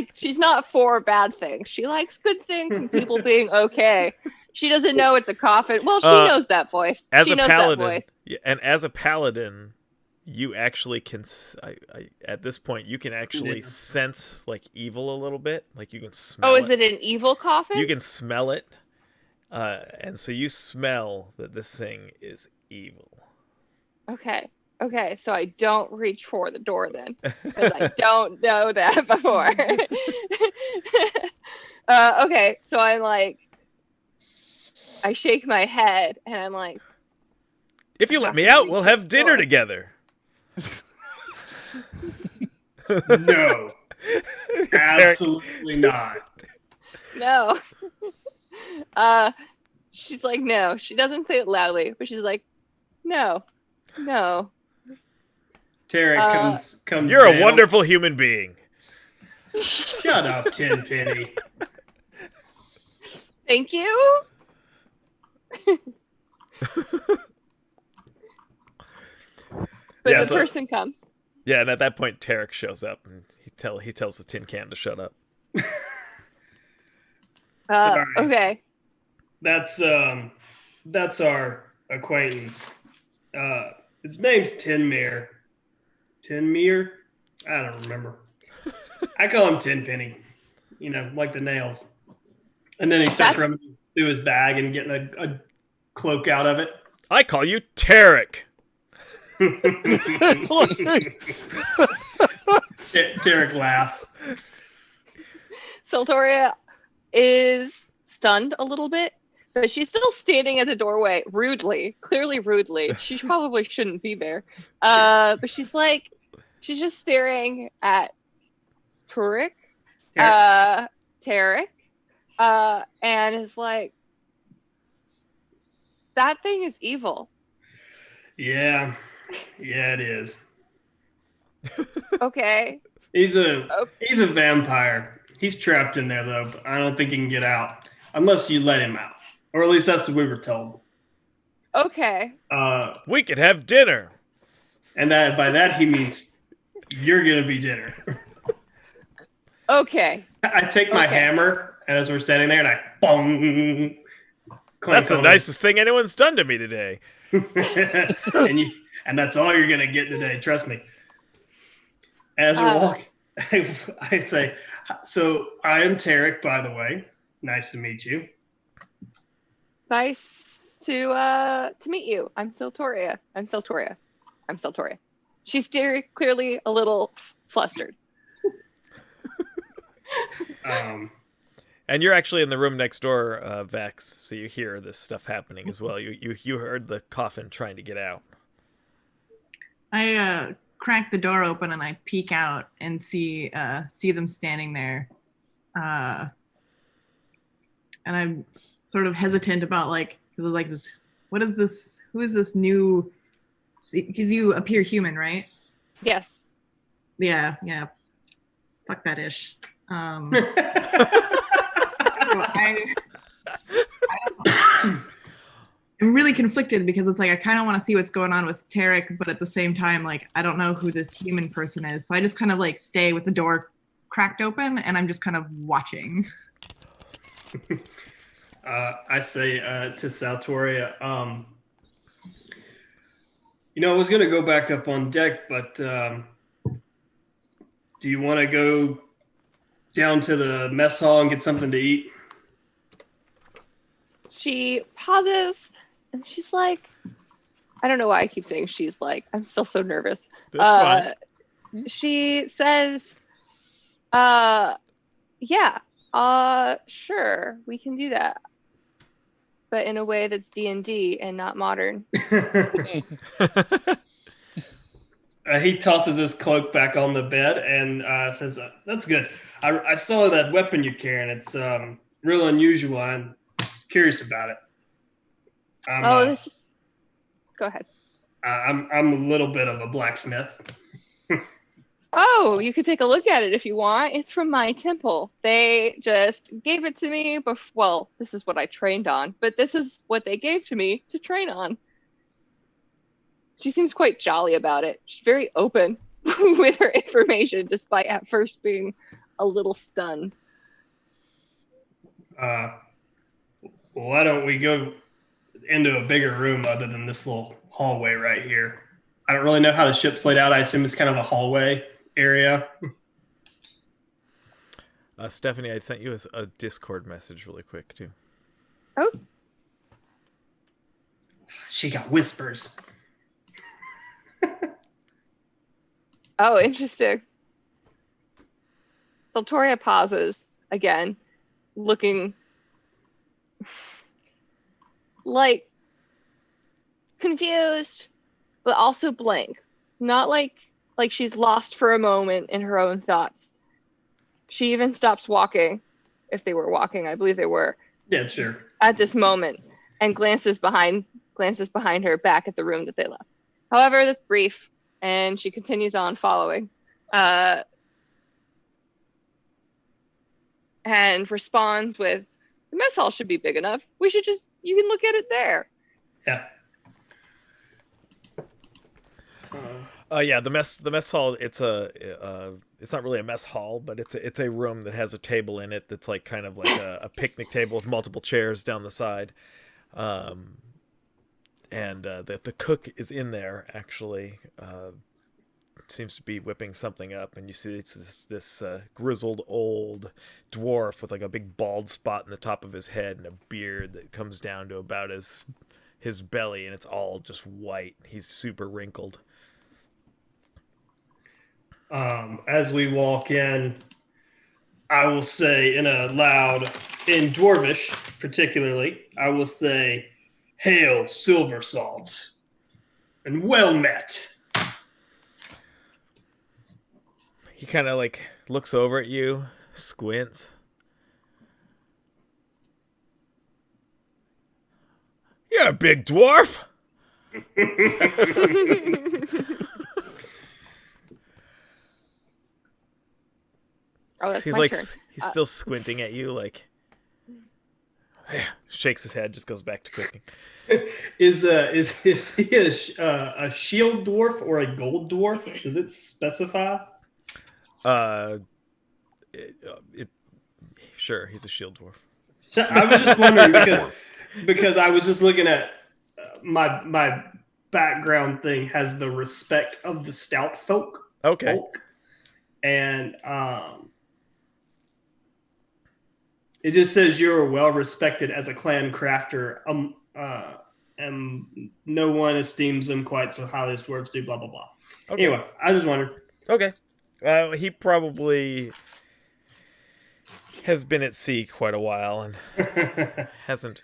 for bad things. She likes good things and people being okay. She doesn't know it's a coffin. Well, she knows that voice. As she a knows paladin, that voice. yeah, and as a paladin, you actually can. At this point, you can actually sense like evil a little bit. Like you can smell. Oh, is it an evil coffin? You can smell it, and so you smell that this thing is evil. Okay, so I don't reach for the door then, because I don't know that before. Okay, so I'm like, I shake my head, and I'm like, If you let me out, we'll have dinner together. No. Absolutely not. no. She's like, no. She doesn't say it loudly, but she's like, no. Tarek comes You're down. a wonderful human being. Shut up, Tenpenny. Thank you. But Yeah, the so- person comes. Yeah, and at that point, Tarek shows up and he tells the tin can to shut up. Sorry. Okay. That's our acquaintance. His name's Tinmere. Tinmere? I don't remember. I call him Tenpenny. You know, like the nails. And then he starts rummaging through his bag and getting a cloak out of it. I call you Tarek. Tarek laughs. Saltoria is stunned a little bit, but she's still standing at the doorway, clearly rudely. She probably shouldn't be there. But she's just staring at Tarek, and is like, that thing is evil. Yeah, it is. Okay. He's a vampire. He's trapped in there though, but I don't think he can get out unless you let him out, or at least that's what we were told. Okay. We could have dinner. And that by that he means you're gonna be dinner. Okay. I take my hammer as we're standing there and I bong. That's the nicest thing anyone's done to me today. and that's all you're gonna get today. Trust me. As we walk, I say, "So I am Tarek, by the way. Nice to meet you." Nice to meet you. I'm Saltoria. She's clearly a little flustered. And you're actually in the room next door, Vex, so you hear this stuff happening as well. You heard the coffin trying to get out. I crack the door open and I peek out and see them standing there, and I'm sort of hesitant about this. What is this? Who is this new? Because you appear human, right? Yes. Yeah. Fuck that ish. I'm really conflicted because it's like I kind of want to see what's going on with Tarek, but at the same time, like I don't know who this human person is, so I just kind of like stay with the door cracked open and I'm just kind of watching. I say to Saltoria, I was gonna go back up on deck, but do you want to go down to the mess hall and get something to eat? She pauses and she's like, I don't know why I keep saying she's like. I'm still so nervous. That's fine. She says, yeah, sure, we can do that, but in a way that's D&D and not modern. He tosses his cloak back on the bed and says, "That's good. I saw that weapon you're carrying. It's real unusual. I'm curious about it." This is. Go ahead. I'm a little bit of a blacksmith. Oh, you could take a look at it if you want. It's from my temple. They just gave it to me. Well, this is what I trained on, but this is what they gave to me to train on. She seems quite jolly about it. She's very open with her information, despite at first being a little stunned. Why don't we go into a bigger room other than this little hallway right here? I don't really know how the ship's laid out. I assume it's kind of a hallway area. Stephanie, I sent you a Discord message really quick too. Oh, She got whispers. oh, interesting. Saltoria pauses again, looking like confused, but also blank. Not like she's lost for a moment in her own thoughts. She even stops walking, if they were walking, I believe they were, Yeah, sure. at this moment, and glances behind her back at the room that they left. However, that's brief, and she continues on following. And responds with, the mess hall should be big enough. You can look at it there. Yeah. Yeah, the mess hall. It's not really a mess hall, but it's a room that has a table in it that's like kind of like a picnic table with multiple chairs down the side, and the cook is in there actually. Seems to be whipping something up, and you see it's this grizzled old dwarf with like a big bald spot in the top of his head and a beard that comes down to about his belly, and it's all just white. He's super wrinkled. As we walk in, I will say in Dwarvish particularly, I will say, "Hail, Silver Salt, and well met." He kind of like looks over at you, squints. You're a big dwarf. Oh, that's He's my like turn. he's still squinting at you, like shakes his head, just goes back to cooking. Is he a shield dwarf or a gold dwarf? Does it specify? Sure, he's a shield dwarf. I was just wondering because I was just looking at my background thing has the respect of the stout folk. Okay. And it just says you're well respected as a clan crafter. And no one esteems them quite so highly as dwarves do. Blah blah blah. Okay. Anyway, I just wondered. Okay. He probably has been at sea quite a while and hasn't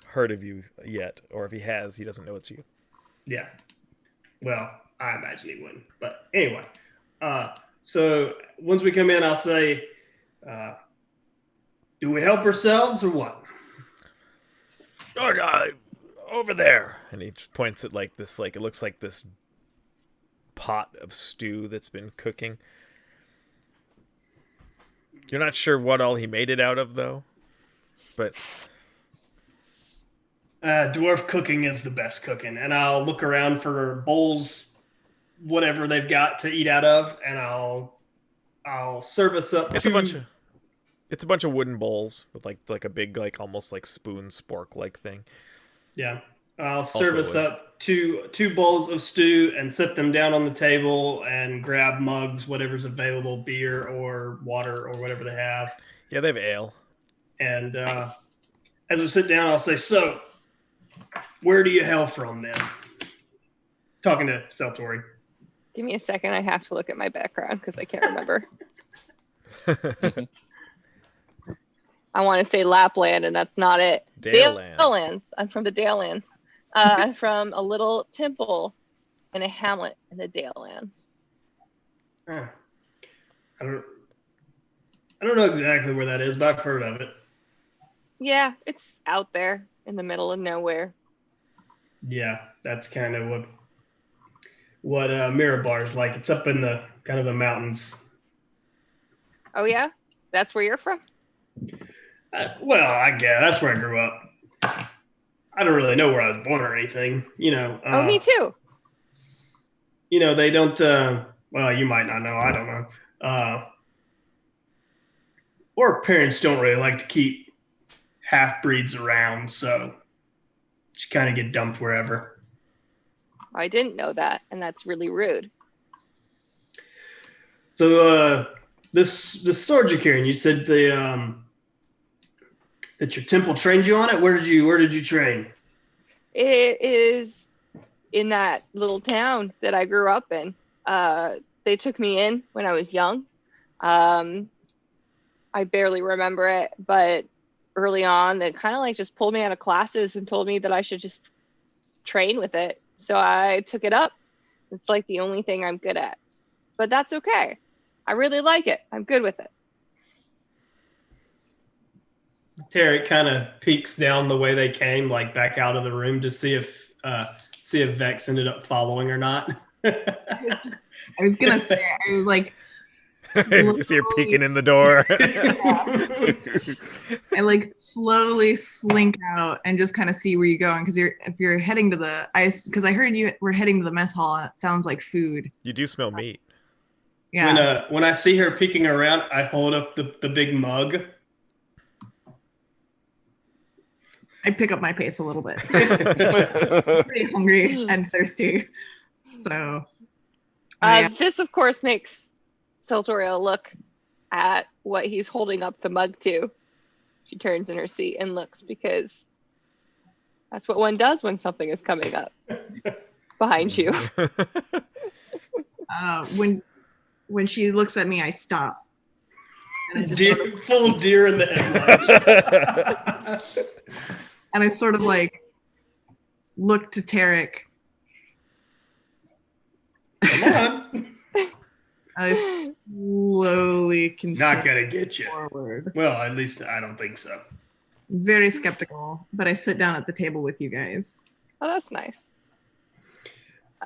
heard of you yet, or if he has, he doesn't know it's you. Yeah. Well, I imagine he wouldn't. But anyway, so once we come in, I'll say, do we help ourselves or what? Oh, over there. And he points at like this, like it looks like this pot of stew that's been cooking. You're not sure what all he made it out of, though. But dwarf cooking is the best cooking, and I'll look around for bowls, whatever they've got to eat out of, and I'll service up. It's a bunch of wooden bowls with like a big like almost like spoon spork like thing. Yeah, I'll service up two bowls of stew and set them down on the table and grab mugs, whatever's available, beer or water or whatever they have. Yeah, they have ale. And Nice. as we sit down, I'll say, "So, where do you hail from then?" Talking to Saltori. Give me a second. I have to look at my background because I can't remember. I want to say Lapland, and that's not it. Dalelands. Dalelands. I'm from the Dalelands. I'm from a little temple in a hamlet in the Dalelands. I don't know exactly where that is, but I've heard of it. Yeah, it's out there in the middle of nowhere. Yeah, that's kind of what Mirabar is like. It's up in the kind of the mountains. Oh yeah, that's where you're from. Well, I guess that's where I grew up. I don't really know where I was born or anything. Oh, me too. They don't. Well, you might not know. I don't know. Our parents don't really like to keep half breeds around, so you kind of get dumped wherever. I didn't know that, and that's really rude. So this sword you're carrying, you said that your temple trained you on it. Where did you train? It is in that little town that I grew up in. They took me in when I was young. I barely remember it, but early on, they kind of like just pulled me out of classes and told me that I should just train with it. So I took it up. It's like the only thing I'm good at, but that's okay. I really like it. I'm good with it. Tarek kind of peeks down the way they came, like back out of the room to see if Vex ended up following or not. I was gonna say, I was like, You see her peeking in the door. I like slowly slink out and just kind of see where you're going, because if you're heading to the ice, because I heard you were heading to the mess hall and it sounds like food. You do smell meat. Yeah. When I see her peeking around, I hold up the big mug. I pick up my pace a little bit. I'm pretty hungry and thirsty. So this of course makes Seltoria look at what he's holding up the mug to. She turns in her seat and looks, because that's what one does when something is coming up behind you. when she looks at me, I stop. And I just Full deer in the headlights. and I sort of like look to Tarek. Come on. I slowly continue Not gonna get you. forward. Well, at least I don't think so. Very skeptical, but I sit down at the table with you guys. Oh, that's nice.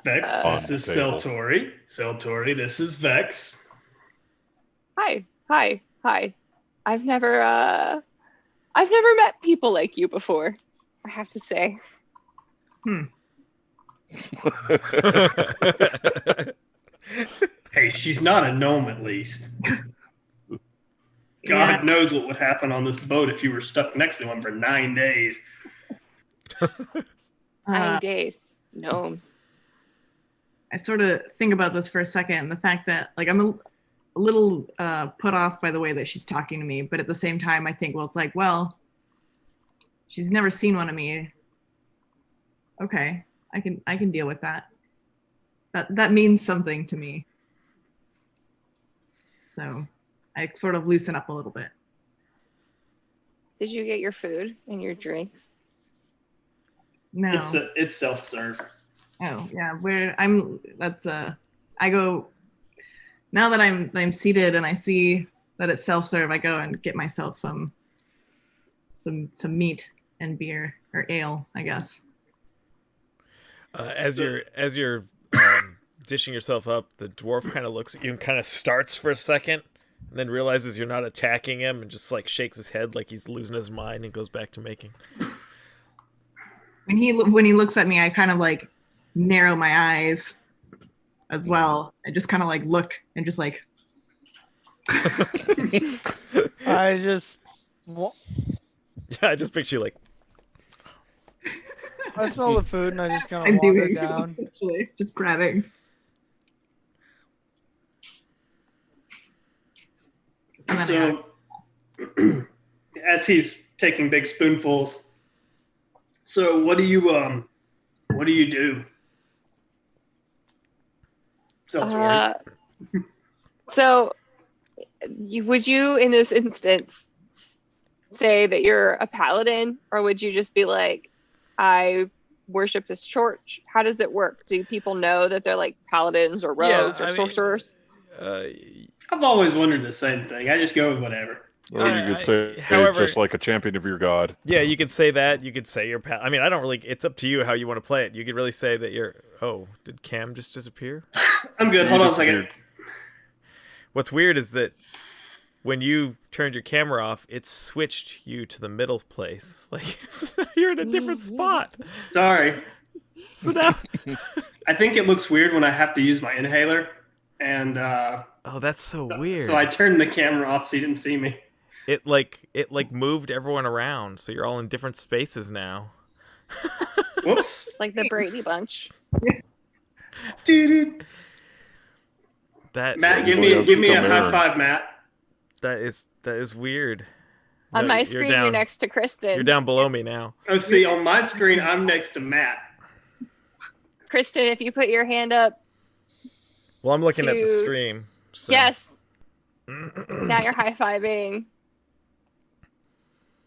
Vex, this is table. Seltori. Seltori, this is Vex. Hi. I've never met people like you before, I have to say. Hey, she's not a gnome, at least. God Yeah. knows what would happen on this boat if you were stuck next to him for 9 days. 9 days. Gnomes. I sort of think about this for a second, and the fact that like I'm a little put off by the way that she's talking to me, but at the same time I think, well, it's like, well, she's never seen one of me. Okay, I can deal with that. That means something to me. So I sort of loosen up a little bit. Did you get your food and your drinks? No. It's self-serve. Oh yeah, I go now that I'm seated and I see that it's self-serve, I go and get myself some meat and beer, or ale, I guess. As you're dishing yourself up, the dwarf kind of looks at you and kind of starts for a second, and then realizes you're not attacking him and just like shakes his head like he's losing his mind and goes back to making. When he looks at me, I kind of like narrow my eyes as well. I just kind of like look and just like. I just Yeah, I just picture you like. I smell the food and I just kind I'm of wander doing down. essentially just grabbing. And then So, as he's taking big spoonfuls, so what do you do? Seltori. So, would you, in this instance, say that you're a paladin, or would you just be like, I worship this church? How does it work? Do people know that they're like paladins or rogues or sorcerers? I've always wondered the same thing. I just go with whatever. Or you could say, however- just like a champion of your god. Yeah, you could say that. You could say you're. I mean, I don't really. It's up to you how you want to play it. You could really say that you're. Oh, did Cam just disappear? I'm good. You Hold on a second. disappeared. What's weird is that when you turned your camera off, it switched you to the middle place. Like you're in a different spot. Sorry. So now, I think it looks weird when I have to use my inhaler, and oh, that's so weird. so I turned the camera off so you didn't see me. It moved everyone around, so you're all in different spaces now. Whoops. Like the Brady Bunch. Dude. That Matt, give Well, me a come high Aaron. five, Matt. that is weird. On No, my you're screen, down, you're next to Kristen. You're down below me now. Oh, see, on my screen, I'm next to Matt. Kristen, if you put your hand up, Well, I'm looking at the To- stream. So. yes. Now you're high-fiving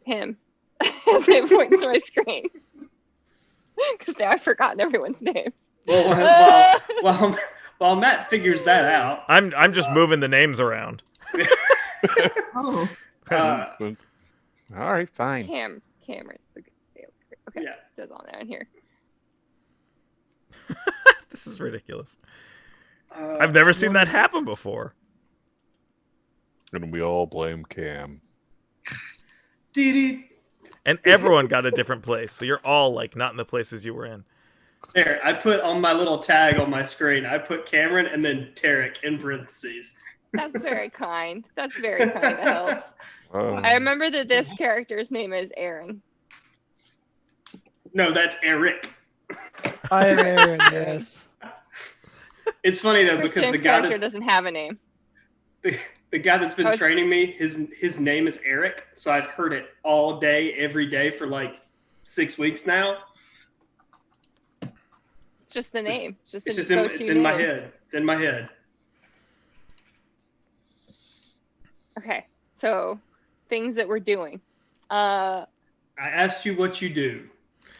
him as it points to my screen. Because now I've forgotten everyone's names. While Matt figures that out, I'm just moving the names around. Oh, All right, fine. Cameron. Okay, Yeah. it says on there in here. This is ridiculous. I've never seen that happen before. And we all blame Cam. Dee-dee. And everyone got a different place, so you're all like not in the places you were in. There, I put on my little tag on my screen, I put Cameron and then Tarek in parentheses. That's very kind. That's very kind. That helps. Oh, I remember that this character's name is Aaron. No, that's Eric. I am Aaron. Yes. It's funny though because Kristen's the guy character that's doesn't have a name. the guy that's been Oh, it's- training me, his name is Eric. So I've heard it all day, every day for like 6 weeks now. It's just the name. It's just It's the just in, go-to it's in my name. head. It's in my head. Okay, so things that we're doing. I asked you what you do.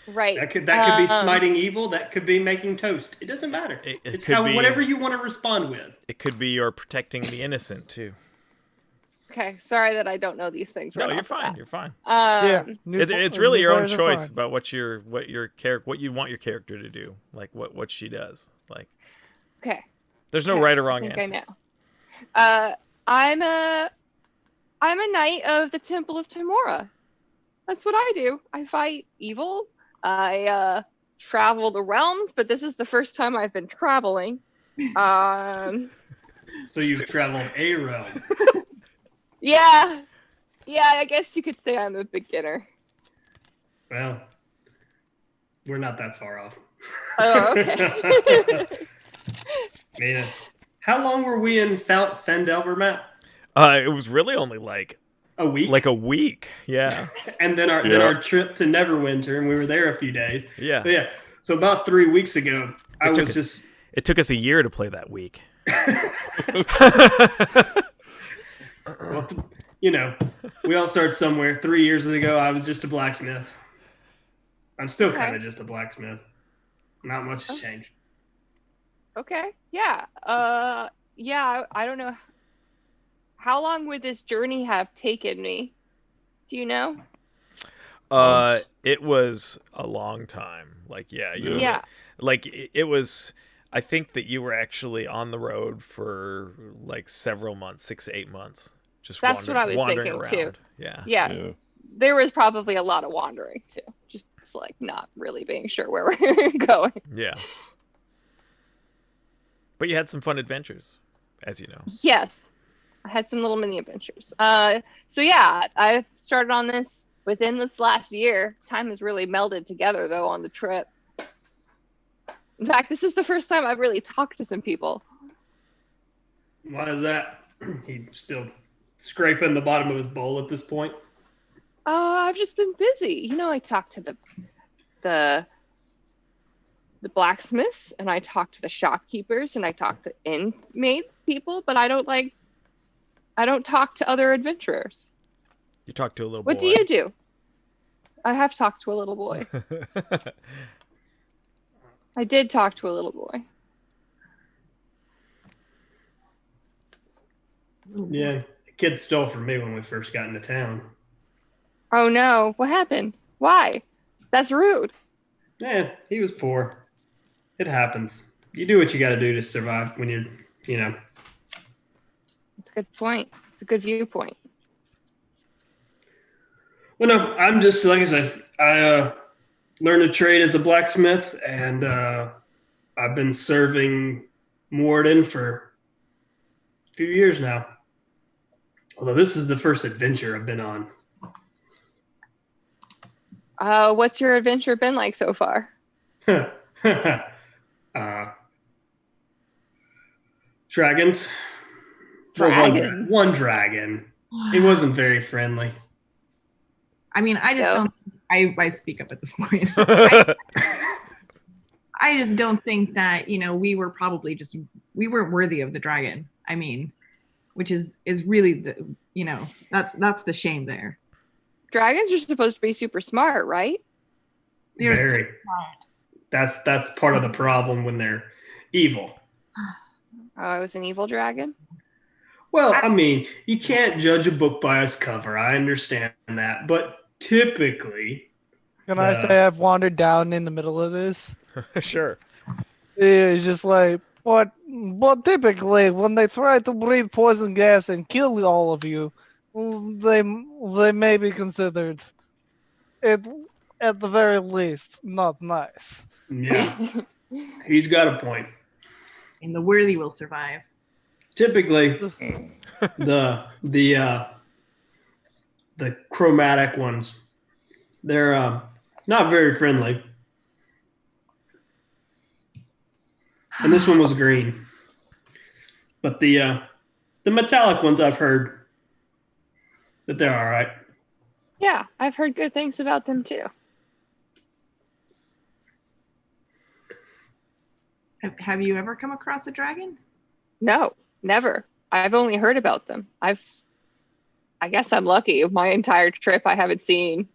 Right. That could be Um, smiting evil. That could be making toast. It doesn't matter. It It's could be- whatever you want to respond with. It could be you're protecting the innocent too. Okay, sorry that I don't know these things. No, right you're off the fine. bat. You're fine. Yeah. It's really your own players are choice fine. about what you want your character to do, like what she does. Like, Okay. there's no Okay, right or wrong I think answer. I know. I'm a knight of the Temple of Timora. That's what I do. I fight evil. I travel the realms, but this is the first time I've been traveling. So you've traveled a realm. Yeah, I guess you could say I'm a beginner. Well, we're not that far off. Oh, okay. Man, how long were we in Fendelver, Matt? It was really only like A week. a week. Yeah, and then our trip to Neverwinter, and we were there a few days. yeah. But yeah. So about 3 weeks ago, I took was it. just. It took us a year to play that week. Well, you know, we all start somewhere. 3 years ago, I was just a blacksmith. I'm still Okay. kind of just a blacksmith. Not much has changed. Okay. Yeah. Yeah. I don't know. How long would this journey have taken me? Do you know? It was a long time. Like, yeah, you Yeah. like it was. I think that you were actually on the road for like several months, 6 to 8 months, just That's what I was wandering thinking, too. around. Yeah. Yeah. yeah. There was probably a lot of wandering too. Just like not really being sure where we're going. Yeah. But you had some fun adventures, as you know. Yes. I had some little mini adventures. So yeah, I started on this within this last year. Time has really melded together though on the trip. In fact, this is the first time I've really talked to some people. Why is that? He's still scraping the bottom of his bowl at this point. I've just been busy. You know, I talked to the blacksmiths, and I talked to the shopkeepers, and I talked to inmate people, but I don't talk to other adventurers. You talked to a little boy. What do you do? I have talked to a little boy. I did talk to a little boy. Yeah, the kid stole from me when we first got into town. Oh no, what happened? Why? That's rude. Yeah, he was poor. It happens. You do what you got to do to survive when you're, It's a good point. It's a good viewpoint. Well, no, I'm just like I said. I learned a trade as a blacksmith, and I've been serving Morden for a few years now. Although this is the first adventure I've been on. What's your adventure been like so far? Dragons. Dragon. One dragon. He wasn't very friendly. I mean, I just No. don't. I speak up at this point. I just don't think that we were probably we weren't worthy of the dragon. I mean, which is really the that's the shame there. Dragons are supposed to be super smart, right? They're so Very. That's part of the problem when they're evil. Oh, I was an evil dragon. Well, I mean, you can't judge a book by its cover. I understand that, but typically, Can I say I've wandered down in the middle of this? Sure. It's just like, but typically when they try to breathe poison gas and kill all of you, they may be considered, at the very least, not nice. yeah, he's got a point. and the worthy will survive. Typically, the chromatic ones, they're not very friendly. And this one was green. But the metallic ones, I've heard that they're all right. Yeah, I've heard good things about them too. Have you ever come across a dragon? No, never. I've only heard about them. I guess I'm lucky. My entire trip, I haven't seen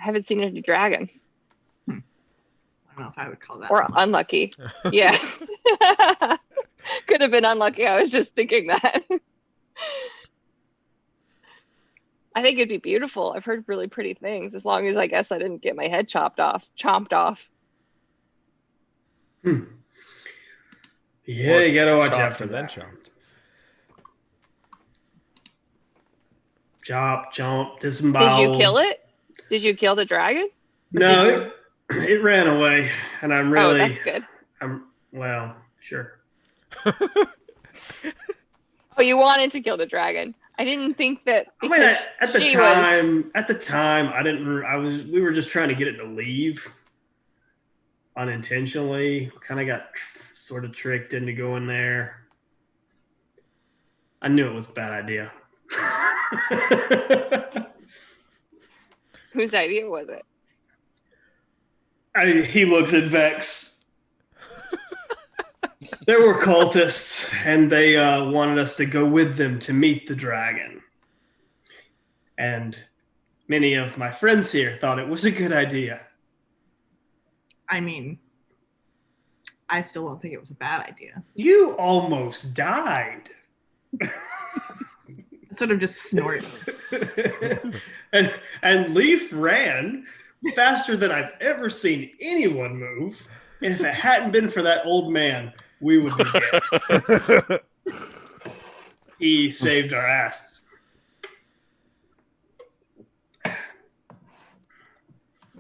any dragons. I don't know if I would call that. Or unlucky. Yeah. Could have been unlucky. I was just thinking that. I think it'd be beautiful. I've heard really pretty things, as long as I guess I didn't get my head chomped off. Yeah, you gotta watch Chopped out for and then that. chopped. Chomp, Did disembowel. you kill it? Did you kill the dragon? No, it ran away, and I'm Oh, really, that's good. well, sure. Oh, you wanted to kill the dragon. I didn't think that I because mean, at the she time, I didn't. We were just trying to get it to leave unintentionally. Kind of got sort of tricked into going there. I knew it was a bad idea. whose idea was it? He looks at Vex. There were cultists, and they wanted us to go with them to meet the dragon. And many of my friends here thought it was a good idea. I mean, I still don't think it was a bad idea. You almost died. Sort of just snort. and Leaf ran faster than I've ever seen anyone move. And if it hadn't been for that old man, we would be dead. He saved our asses.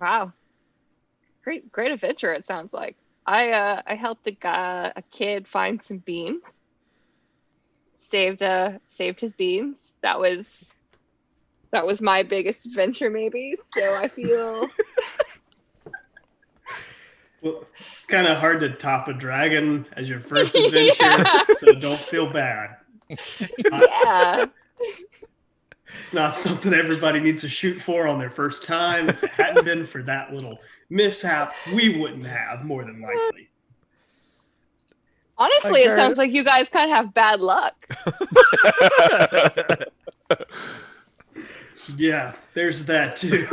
Wow. Great adventure, it sounds like. I helped a kid find some beans. Saved his beans. That was my biggest adventure, maybe. So I feel Well, it's kind of hard to top a dragon as your first adventure, Yeah. so don't feel bad. yeah. It's not something everybody needs to shoot for on their first time. If it hadn't been for that little mishap, we wouldn't have, more than likely. Honestly, it Okay. sounds like you guys kind of have bad luck. Yeah, there's that too.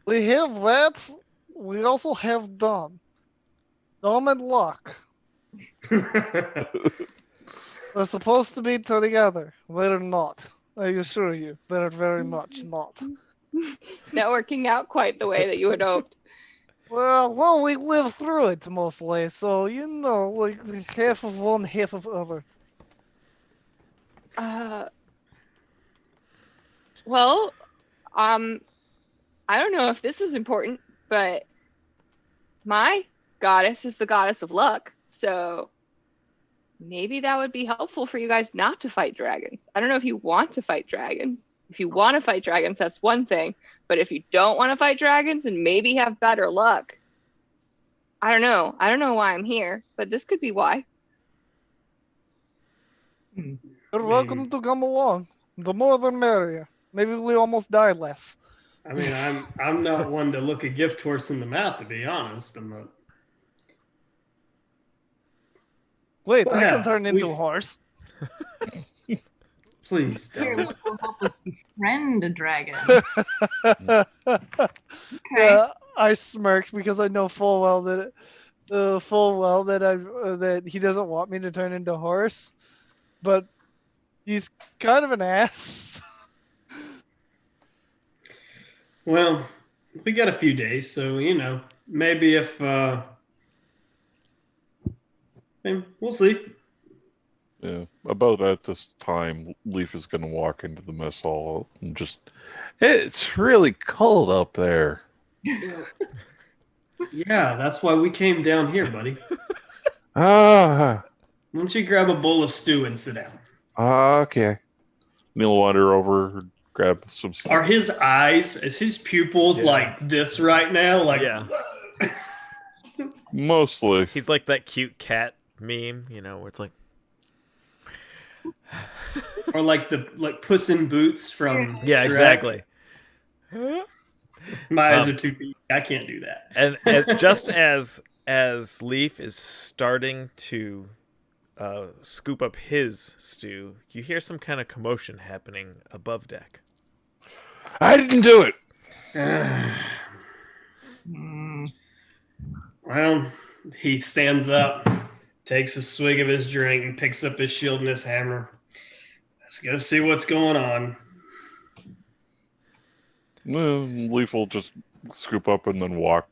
We have that. We also have dumb. Dumb and luck. They're supposed to be together. They're not. I assure you, they're very much not. Not working out quite the way that you had hoped. Well, we live through it mostly, so like half of one, half of other. Well, I don't know if this is important, but my goddess is the goddess of luck. So maybe that would be helpful for you guys not to fight dragons. I don't know if you want to fight dragons. If you want to fight dragons, that's one thing. But if you don't want to fight dragons and maybe have better luck, I don't know. I don't know why I'm here, but this could be why. You're welcome to come along. The more the merrier. Maybe we almost die less. I mean, I'm not one to look a gift horse in the mouth, to be honest. I'm not. Wait, Well, I yeah, can turn into we- a horse. Please Here, don't. look, we'll help us befriend a dragon. Yeah, Okay. I smirk because I know full well that that he doesn't want me to turn into a horse, but he's kind of an ass. Well, we got a few days, so maybe if we'll see. Yeah, about at this time, Leaf is going to walk into the mess hall and just, it's really cold up there. Yeah, that's why we came down here, buddy. Ah, Why don't you grab a bowl of stew and sit down? okay. Neil wander over, grab some. Are his eyes, is his pupils Yeah. like this right now? Like, Yeah. Mostly. He's like that cute cat meme, where it's like, or like Puss in Boots from yeah, Shrek. exactly. My eyes are too big. I can't do that. And just as Leaf is starting to scoop up his stew, you hear some kind of commotion happening above deck. I didn't do it. Mm, Well, he stands up, takes a swig of his drink, and picks up his shield and his hammer. Let's go see what's going on. Leaf will just scoop up and then walk.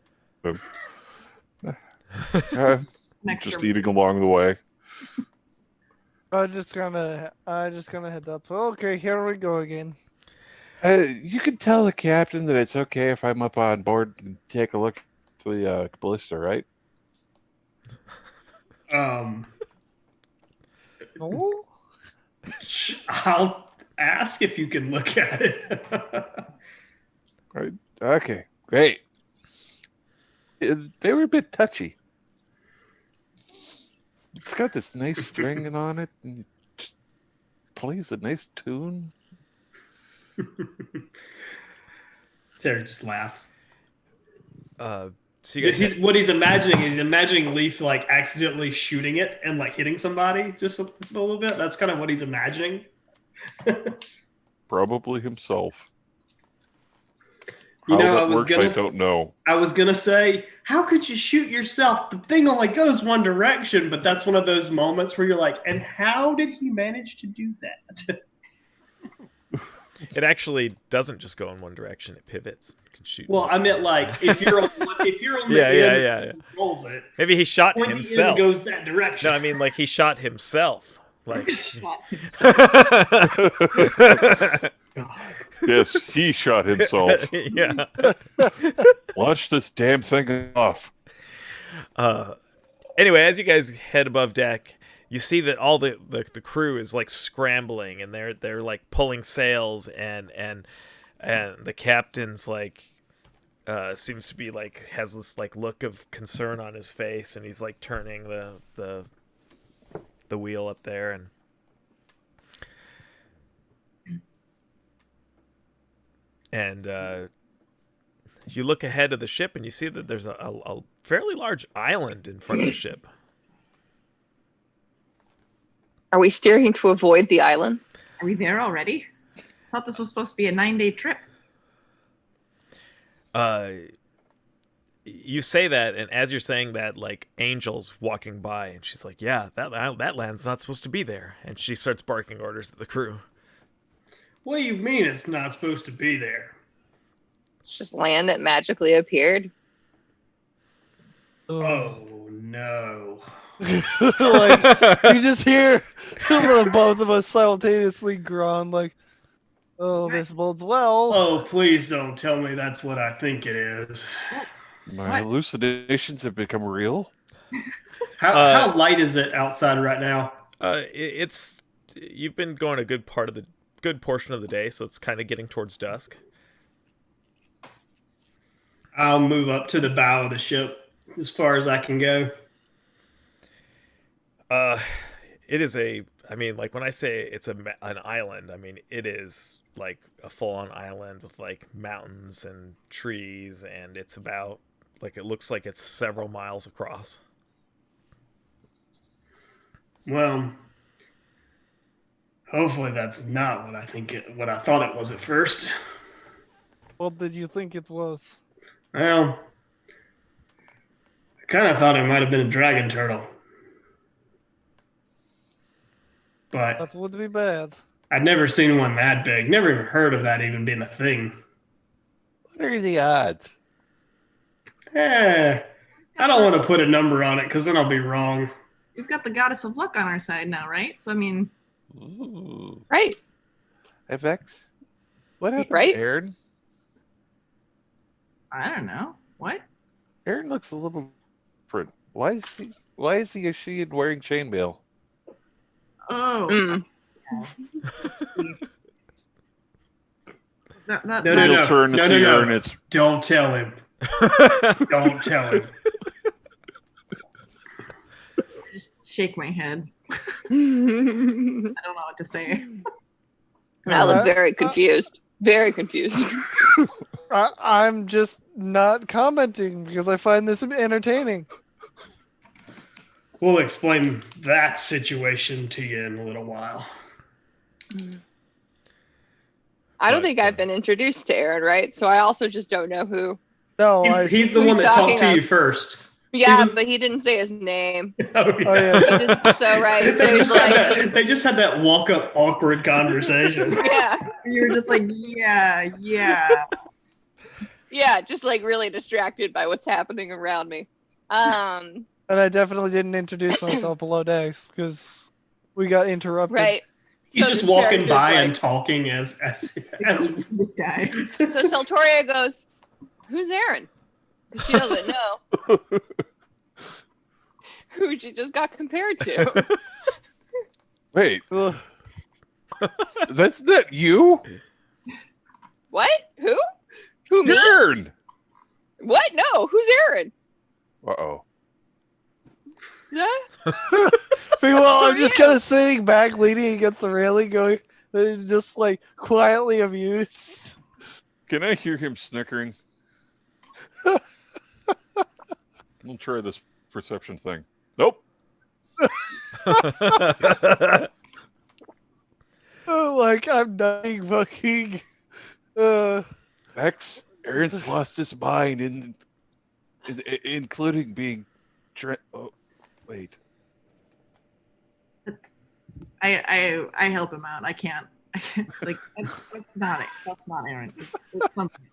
next Just to- eating along the way. I'm just gonna head up. Okay, here we go again. You can tell the captain that it's okay if I'm up on board and take a look at the ballista, right? Oh, I'll ask if you can look at it. Okay, great. They were a bit touchy. It's got this nice stringing on it, and it just plays a nice tune. Terry just laughs. So you guys, What he's imagining Leaf like accidentally shooting it and like hitting somebody just a little bit. That's kind of what he's imagining. Probably himself. You How know, that works, I don't know. I was gonna say, how could you shoot yourself? The thing only goes one direction, but that's one of those moments where you're like, and how did he manage to do that? it actually doesn't just go in one direction; it pivots. You can shoot. Well, I meant like if you're on the Yeah, end yeah. and controls it, Maybe he shot pointy himself. end goes that direction. No, I mean like he shot himself. Like. Shot. Yes, he shot himself. Yeah. Launch this damn thing off. Anyway, as you guys head above deck, you see that all the crew is like scrambling and they're like pulling sails and the captain's like seems to be like has this like look of concern on his face and he's like turning the wheel up there and you look ahead of the ship and you see that there's a fairly large island in front of the ship. Are we steering to avoid the island? Are we there already? I thought this was supposed to be a 9-day trip. You say that, and as you're saying that, like Angel's walking by, and she's like, "Yeah, that land's not supposed to be there," and she starts barking orders at the crew. What do you mean it's not supposed to be there? It's just land that magically appeared. Oh no. Like you just hear both of us simultaneously groan like, "Oh, this bodes well." Oh, please don't tell me that's what I think it is. My What? hallucinations have become real. How light is it outside right now? It's you've been going a good portion of the day, so it's kind of getting towards dusk. I'll move up to the bow of the ship as far as I can go. It is I mean, like when I say it's an island, I mean it is like a full-on island with like mountains and trees, and it's about like it looks like it's several miles across. Well, hopefully that's not what I thought it was at first. What did you think it was? Well, I kind of thought it might have been a dragon turtle. But That would be bad. I'd never seen one that big. Never even heard of that even being a thing. What are the odds? I don't want to put a number on it because then I'll be wrong. We've got the goddess of luck on our side now, right? So I mean, Ooh. Right. FX? What happened Right? to Aaron? I don't know. What? Aaron looks a little different. Why is he a she and wearing chainmail? Oh. Mm. That, No, Then no, he'll no. turn to No, see no, her no. and it's Don't tell him. Don't tell him. just shake my head. I don't know what to say. I look very confused. Very confused. I'm just not commenting because I find this entertaining. We'll explain that situation to you in a little while. I don't But, think I've been introduced to Aaron, right? So I also just don't know who. No, He's the Who's one that talked talking to of? you first. Yeah, was- but he didn't say his name. Oh, yeah. He just, so right. So They he's just, had like, that, they just had that walk-up awkward conversation. yeah, You were just like, yeah. yeah, just like really distracted by what's happening around me. And I definitely didn't introduce myself below decks because we got interrupted. Right. He's So just this walking character's by like- and talking as This guy. So Saltoria goes, "Who's Aaron?" 'Cause she doesn't know who she just got compared to. wait, Ugh. that's not you? What? Who? Who me? Aaron! What? No. Who's Aaron? Uh-oh. Huh? Meanwhile, Who I'm are just you? kind of sitting back, leaning against the railing, going, just like quietly amused. Can I hear him snickering? We'll try this perception thing. Nope. Like I'm dying, fucking. X, Aaron's lost his mind, including being. Oh, wait. I help him out. I can't. Like that's not it. That's not Aaron. It's something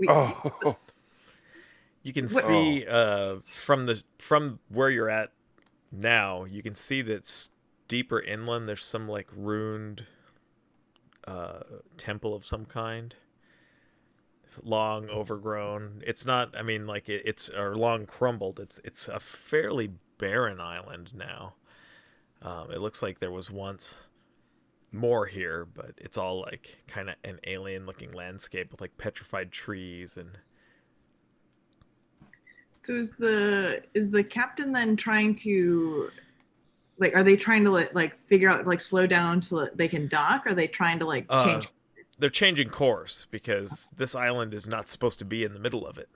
else. Oh, You can What- see from where you're at now, you can see that deeper inland there's some like ruined temple of some kind. Long overgrown. It's not, I mean, like it's or long crumbled. It's a fairly barren island now. It looks like there was once more here, but it's all like kind of an alien looking landscape with like petrified trees and So is the captain then trying to, like, are they trying to like figure out, like, slow down so that they can dock? Or are they trying to like change? they're changing course because this island is not supposed to be in the middle of it.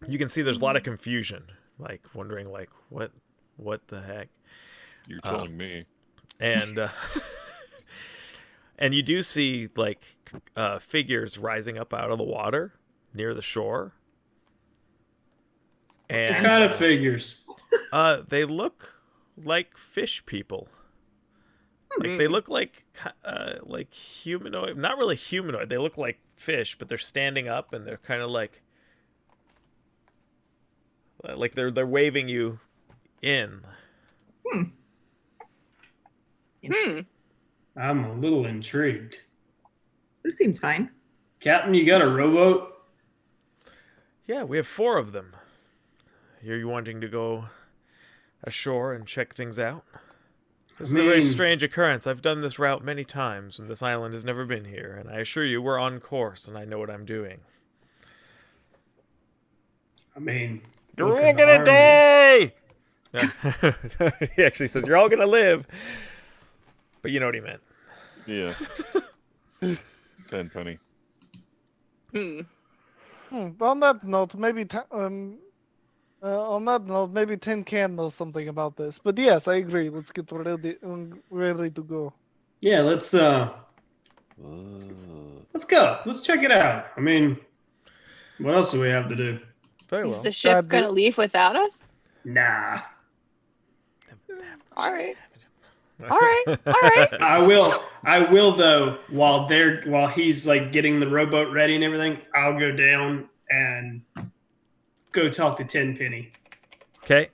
You can see there's a lot of confusion, like wondering like what the heck. you're telling me. And and you do see like figures rising up out of the water near the shore. What And kind of figures? they look like fish people. Like they look like humanoid, not really humanoid. They look like fish, but they're standing up and they're kind of like Like they're waving you in. Interesting. I'm a little intrigued. This seems fine. Captain, you got a rowboat? Yeah, we have 4 of them. Are you wanting to go ashore and check things out? This is a very mean- strange occurrence. I've done this route many times, and this island has never been here. And I assure you, we're on course, and I know what I'm doing. I mean, You're look all at the gonna army. die! No. He actually says, you're all gonna live. But you know what he meant. Yeah. Tenpenny. On that note, maybe maybe Tin Can knows something about this. But yes, I agree. Let's get ready to go. Yeah, let's go. Let's check it out. I mean, what else do we have to do? Very Is well. the ship gonna leave without us? Nah. All right. All right. All right. I will though, while he's like getting the rowboat ready and everything, I'll go down and go talk to Tenpenny. Okay.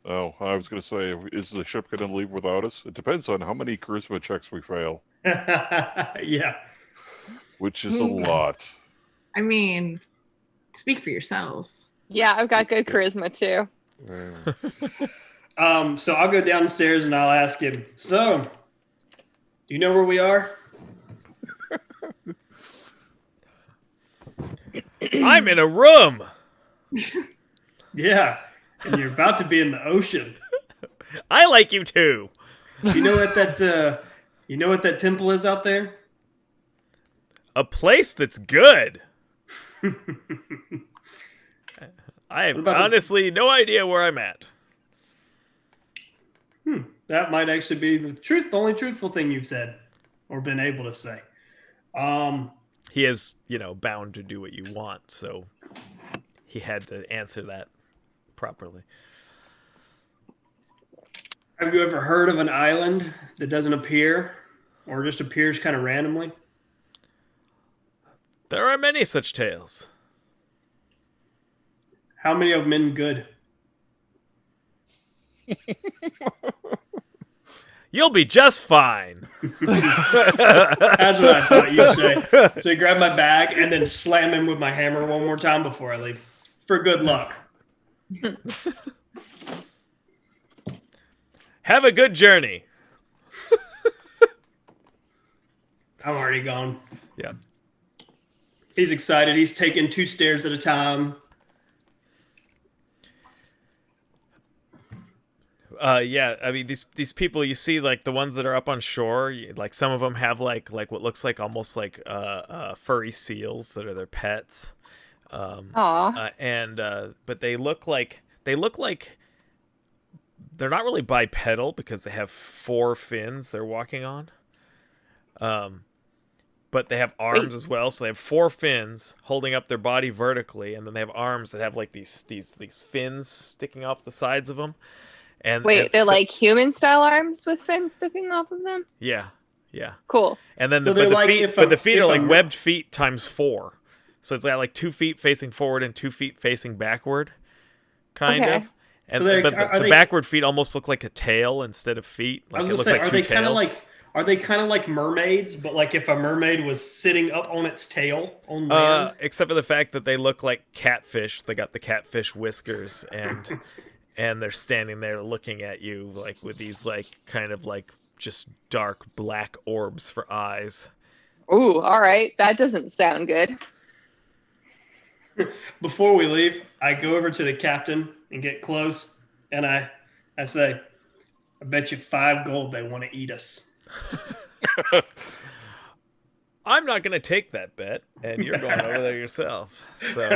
Oh, I was going to say, is the ship going to leave without us? It depends on how many charisma checks we fail, Yeah. which is a lot. I mean, speak for yourselves. Yeah, I've got good charisma too. So I'll go downstairs and I'll ask him, so, do you know where we are? I'm in a room! Yeah. And you're about to be in the ocean. I like you too! You know what that temple is out there? A place that's good! I have What about the- honestly no idea where I'm at. That might actually be the only truthful thing you've said or been able to say. He is, bound to do what you want, so he had to answer that properly. Have you ever heard of an island that doesn't appear or just appears kind of randomly? There are many such tales. How many of them in good? You'll be just fine. That's what I thought you'd say. So I grab my bag and then slam him with my hammer one more time before I leave. For good luck. Have a good journey. I'm already gone. Yeah. He's excited. He's taking 2 stairs at a time. Yeah, I mean these people you see, like the ones that are up on shore, like some of them have like what looks like almost like furry seals that are their pets. Aw. But they look like they're not really bipedal because they have 4 fins they're walking on. But they have arms as well, so they have 4 fins holding up their body vertically, and then they have arms that have like these fins sticking off the sides of them. They're like human style arms with fins sticking off of them? Yeah. Cool. And then So the they're like feet, if but a- the feet if are a like mer- webbed feet times 4. So it's got like 2 feet facing forward and 2 feet facing backward, kind Okay. of. And So they're- but are the they- backward feet almost look like a tail instead of feet. I Like was it gonna looks say, like are 2 they kind of tails. like mermaids, but like if a mermaid was sitting up on its tail on land? Except for the fact that they look like catfish. They got the catfish whiskers and and they're standing there looking at you like with these like kind of like just dark black orbs for eyes. Ooh, all right. That doesn't sound good. Before we leave, I go over to the captain and get close, and I say, I bet you 5 gold they want to eat us. I'm not going to take that bet, and you're going over there yourself. So,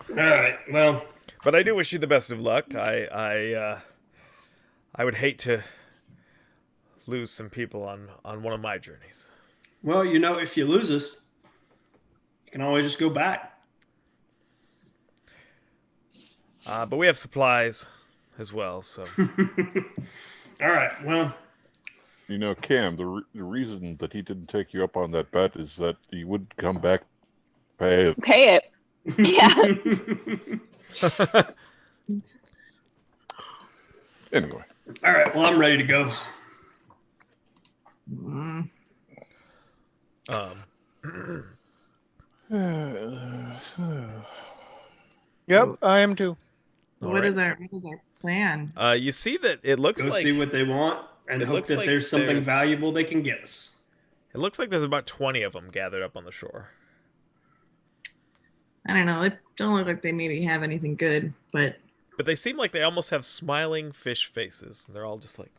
All right, well, but I do wish you the best of luck. I would hate to lose some people on one of my journeys. if you lose us, you can always just go back. But we have supplies as well, so All right, well, Cam, the reason that he didn't take you up on that bet is that he wouldn't come back pay it. Pay it. Yeah. Anyway, All right. Well, I'm ready to go. Mm. Yep, I am too. What is our plan? You see that it looks Go like see what they want and it hope looks that like there's something there's- valuable they can give us. it looks like there's about 20 of them gathered up on the shore. I don't know. They don't look like they maybe have anything good, but But they seem like they almost have smiling fish faces. They're all just like,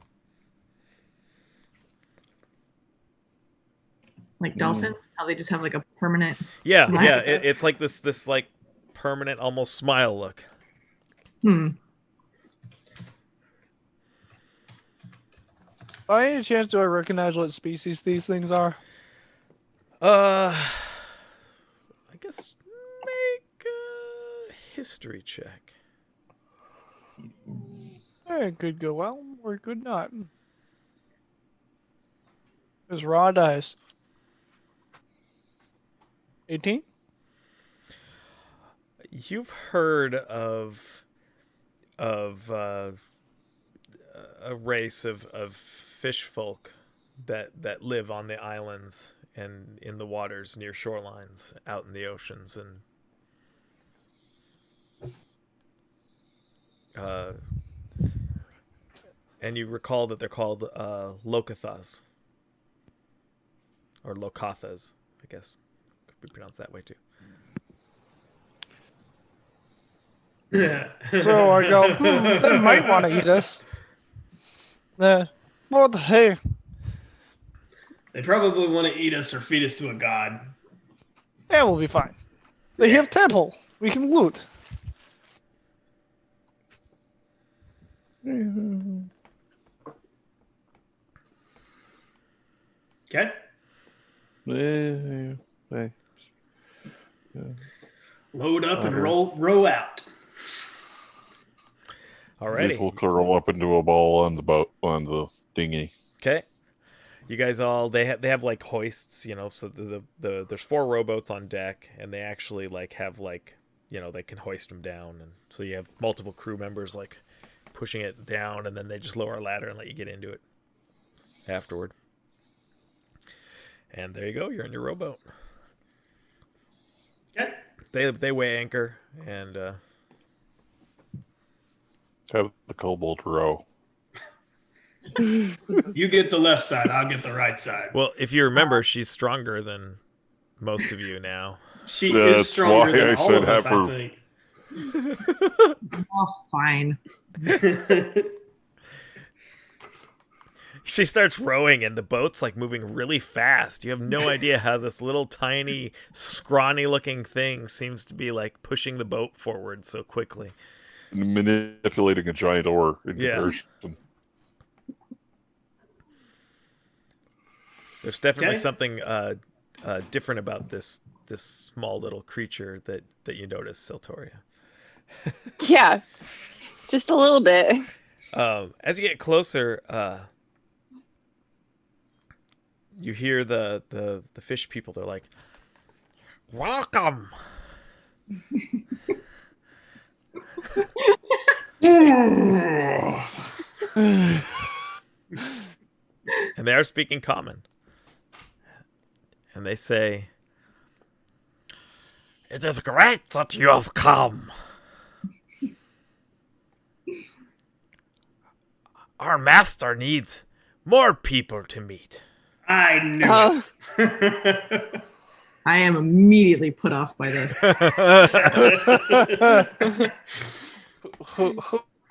like dolphins, how they just have like a permanent. yeah, Right. yeah. It's like this like permanent, almost smile look. By any chance, do I recognize what species these things are? I guess make a history check. It could go well, or it could not. There's raw dice. 18? You've heard of a race of fish folk that live on the islands and in the waters near shorelines out in the oceans, and you recall that they're called Locathas or Locathas, I guess could be pronounced that way too. So I go, they might want to eat us. But hey, They probably want to eat us or feed us to a god. that will be fine. They have temple. We can loot. Okay. Load up and row out. Alrighty. We'll curl up into a ball on the boat, on the dinghy. Okay. You guys all they have like hoists, you know, so the there's 4 rowboats on deck, and they actually like have like, you know, they can hoist them down, and so you have multiple crew members like pushing it down, and then they just lower a ladder and let you get into it afterward. And there you go, you're in your rowboat. Okay. They weigh anchor and Have the kobold row. You get the left side, I'll get the right side. well, if you remember, she's stronger than most of you now. She is That's stronger why than I all said of us, have her- I Oh, fine. think. She starts rowing and the boat's like moving really fast. You have no idea how this little tiny, scrawny looking thing seems to be like pushing the boat forward so quickly. Manipulating a giant oar in Yeah. comparison. There's definitely Okay. something different about this small little creature that you notice, Siltoria. Yeah. Just a little bit. As you get closer, you hear the fish people. They're like, "Welcome." And they are speaking common. And they say, "It is great that you have come. Our master needs more people to meet." I knew Oh, it. I am immediately put off by this.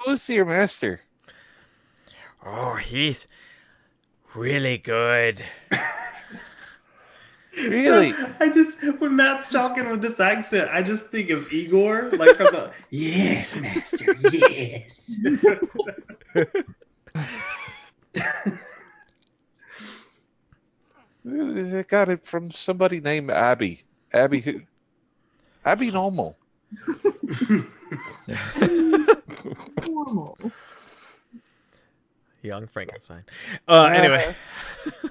Who's your master? Oh, he's really good. Really? I just, when Matt's talking with this accent, I just think of Igor, like from the, yes, master, yes. I got it from somebody named Abby. Abby who? Abby Normal. Normal. Young Frankenstein. Anyway.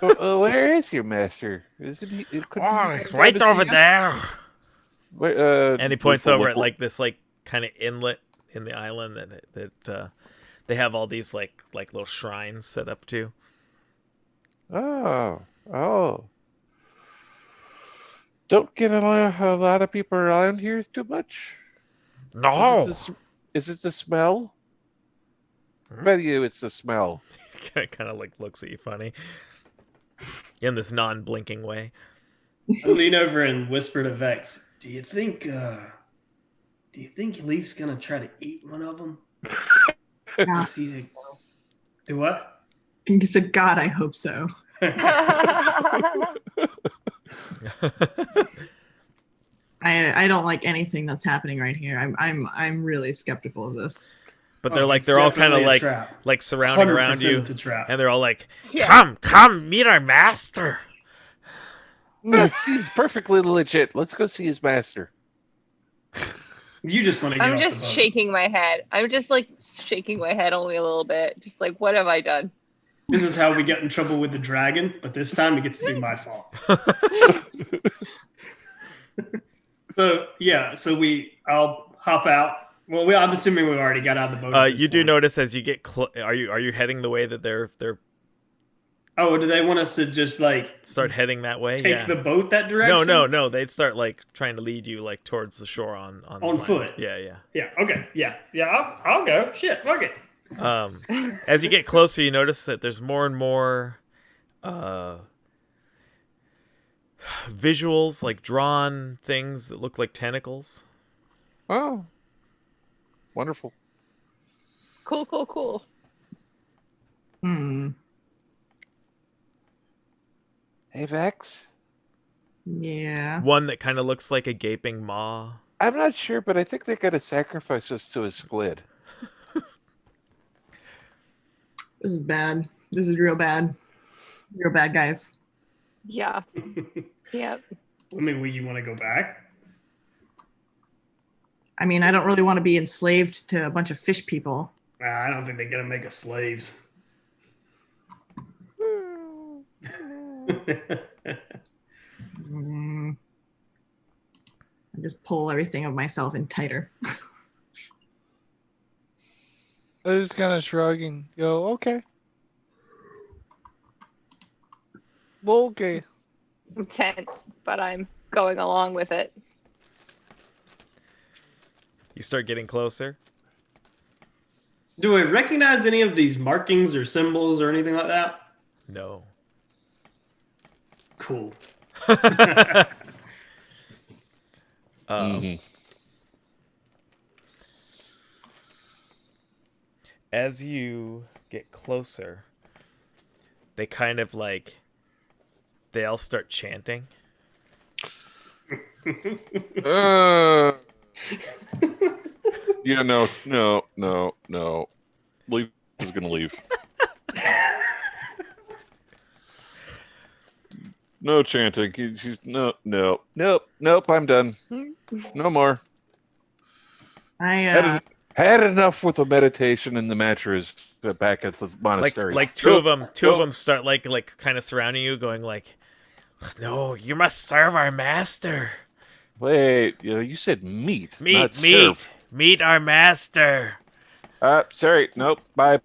Where is your master? Isn't he? Couldn't he Oh, come right down to over see us? there. Wait, And he points Leaf will over look- at like this like kind of inlet in the island that they have all these like little shrines set up to. Oh. Don't get a lot of people around here too much. No. Is it the smell? Hmm? Bet you it's the smell. Kind of like looks at you funny in this non-blinking way. I lean over and whisper to Vex, do you think Leaf's gonna try to eat one of them? Yeah. Do what? He said, God, I hope so. I don't like anything that's happening right here. I'm really skeptical of this. But It's they're all kind of definitely a trap. like surrounding 100% around you, it's a trap. and they're all like, Yeah. come, meet our master. That seems perfectly legit. Let's go see his master. You just want to get I'm off just the boat. shaking my head. I'm just like shaking my head only a little bit. Just like, what have I done? This is how we get in trouble with the dragon, but this time it gets to be my fault. So I'll hop out. Well, I'm assuming we already got out of the boat. at this You do point. notice as you get are you heading the way that they're Oh, do they want us to just like start heading that way? take Yeah. the boat that direction? No. They'd start like trying to lead you like towards the shore on land. foot. Yeah. Yeah. Okay. Yeah. I'll go. Shit. Fuck it. As you get closer, you notice that there's more and more visuals, like drawn things that look like tentacles. Oh, wonderful. Cool. Hmm. Hey, Vex. Yeah. One that kind of looks like a gaping maw. I'm not sure, but I think they're going to sacrifice us to a squid. This is bad. This is real bad. Real bad, guys. Yeah. Yeah. I mean, you want to go back? I mean, I don't really want to be enslaved to a bunch of fish people. Nah, I don't think they're gonna make us slaves. Mm. I just pull everything of myself in tighter. I just kind of shrug and go, okay. Well, okay. I'm tense, but I'm going along with it. You start getting closer. Do I recognize any of these markings or symbols or anything like that? No. Cool. Mhm. As you get closer, they kind of like they all start chanting. Yeah, no. Leaf is going to leave. No chanting. She's nope. I'm done. No more. I Had enough with the meditation and the mattress back at the monastery. Like two of them start like kind of surrounding you, going like, "No, you must serve our master. Wait, you said meat, not serve. Meet our master." Sorry, nope. Bye.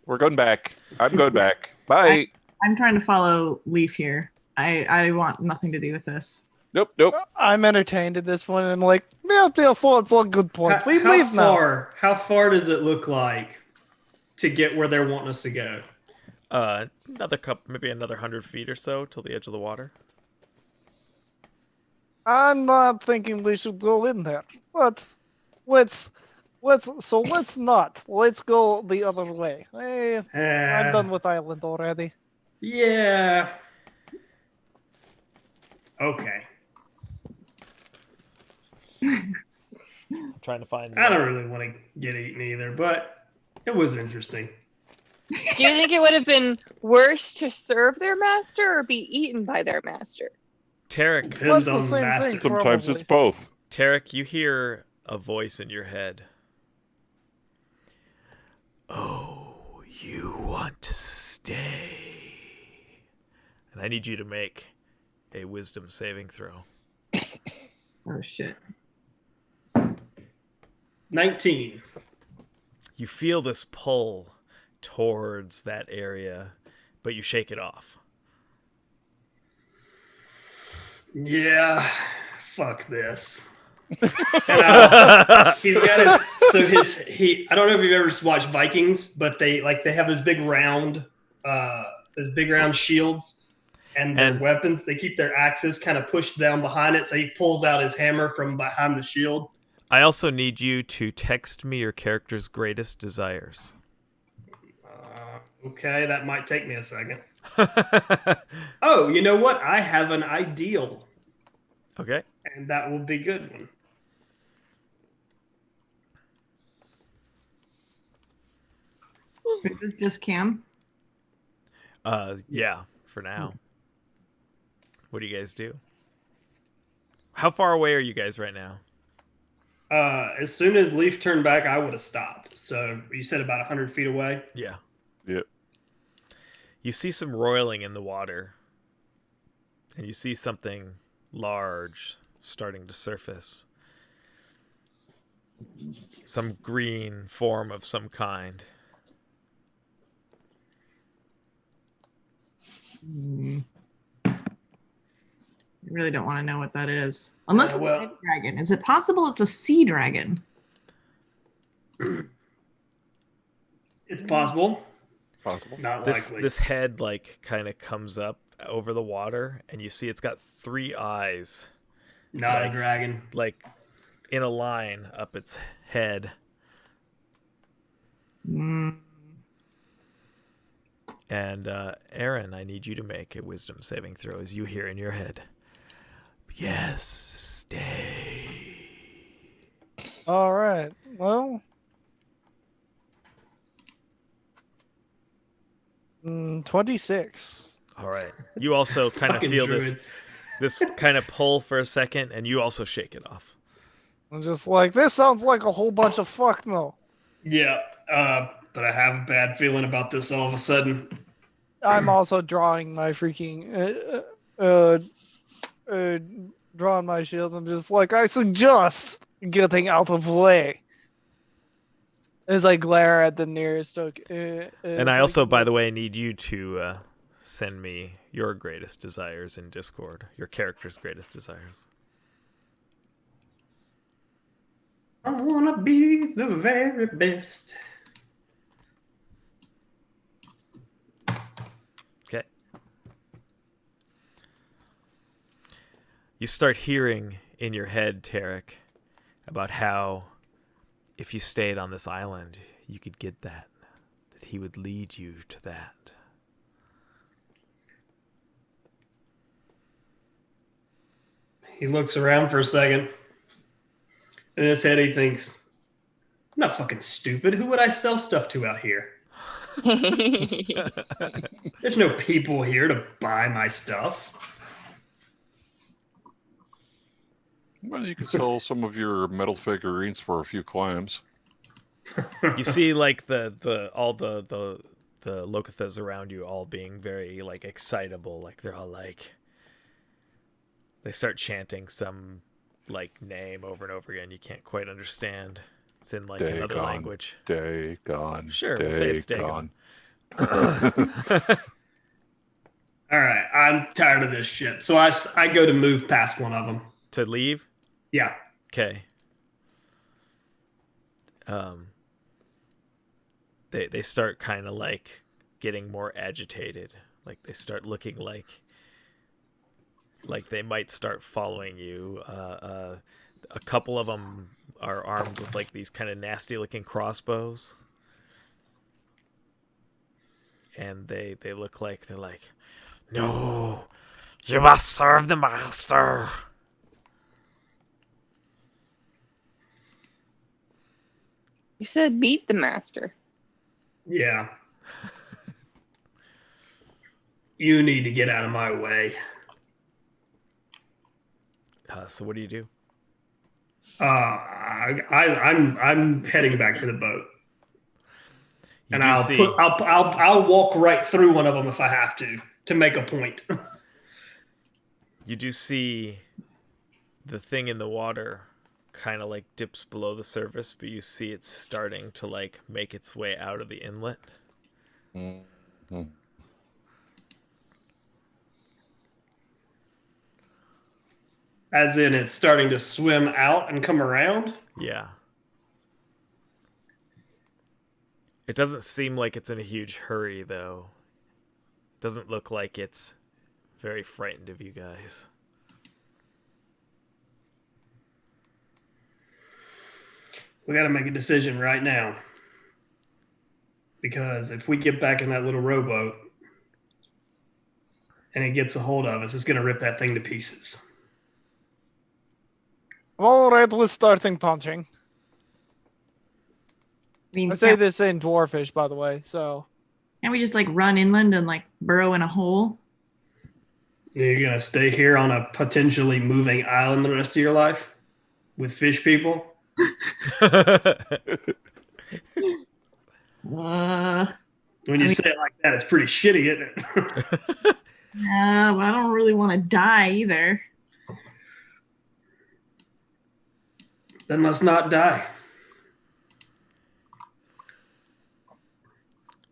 We're going back. I'm going back. Bye. I'm trying to follow Leaf here. I want nothing to do with this. Nope. I'm entertained at this point, and I'm like, yeah, it's a good point. We leave now. How far does it look like to get where they're wanting us to go? Maybe another 100 feet or so till the edge of the water. I'm not thinking we should go in there. Let's not. Let's go the other way. I'm done with Island already. Yeah. Okay. I'm trying to find. I don't really want to get eaten either, but it was interesting. Do you think it would have been worse to serve their master or be eaten by their master? Tarek, Depends the on the same master. thing. Sometimes Probably. it's both. Tarek, you hear a voice in your head. Oh, you want to stay? And I need you to make a wisdom saving throw. Oh shit. 19. You feel this pull towards that area, but you shake it off. Yeah, fuck this. And, he's got it. So I don't know if you've ever watched Vikings, but they have those big round shields, and their weapons. They keep their axes kind of pushed down behind it. So he pulls out his hammer from behind the shield. I also need you to text me your character's greatest desires. Okay, that might take me a second. Oh, you know what? I have an ideal. Okay. And that will be a good one. Is this just Cam? Yeah, for now. What do you guys do? How far away are you guys right now? As soon as Leaf turned back, I would have stopped. So you said about 100 feet away? Yeah. Yep. You see some roiling in the water, and you see something large starting to surface. Some green form of some kind. I really don't want to know what that is. Unless it's a dragon. Is it possible it's a sea dragon? It's possible. Possible. Not This likely. this head like kind of comes up over the water, and you see it's got 3 eyes, Not like- a dragon. like in a line up its head. Mm. And Aaron, I need you to make a wisdom saving throw as you hear in your head. Yes, stay. All right. Well. 26. All right. You also kind of Fucking feel druid. this kind of pull for a second, and you also shake it off. I'm just like, this sounds like a whole bunch of fuck no. Yeah, but I have a bad feeling about this all of a sudden. I'm also drawing my freaking drawing my shield. I'm just like, I suggest getting out of the way. As I glare at the nearest. And I also, by the way, need you to send me your greatest desires in Discord. Your character's greatest desires. I want to be the very best. Okay. You start hearing in your head, Tarek, about how if you stayed on this island, you could get that he would lead you to that. He looks around for a second. In his head, he thinks, I'm not fucking stupid. Who would I sell stuff to out here? There's no people here to buy my stuff. Well, you could sell some of your metal figurines for a few clams. You see, like all the Locathas around you all being very like excitable, like they're all like they start chanting some like name over and over again. You can't quite understand. It's in like another Dagon. language. Dagon. Sure, we'll say it's Dagon. All right, I'm tired of this shit. So I go to move past one of them. To leave? Yeah. Okay. They start kind of like getting more agitated. Like they start looking like they might start following you. A couple of them are armed with like these kind of nasty looking crossbows. And they look like they're like, no, you must serve the master. You said meet the master. Yeah. You need to get out of my way. So what do you do? I'm heading back to the boat, You and do I'll see. I'll walk right through one of them if I have to make a point. You do see the thing in the water kind of like dips below the surface, but you see it's starting to like make its way out of the inlet. Mm-hmm. As in, it's starting to swim out and come around. Yeah. It doesn't seem like it's in a huge hurry, though. It doesn't look like it's very frightened of you guys. We got to make a decision right now. Because if we get back in that little rowboat and it gets a hold of us, it's going to rip that thing to pieces. I'm all right with starting punching. I mean, I say this in Dwarfish, by the way, so. can't we just like run inland and like burrow in a hole? You're going to stay here on a potentially moving island the rest of your life with fish people? When you say it like that, it's pretty shitty, isn't it? Yeah, but I don't really want to die either. Then let's not die.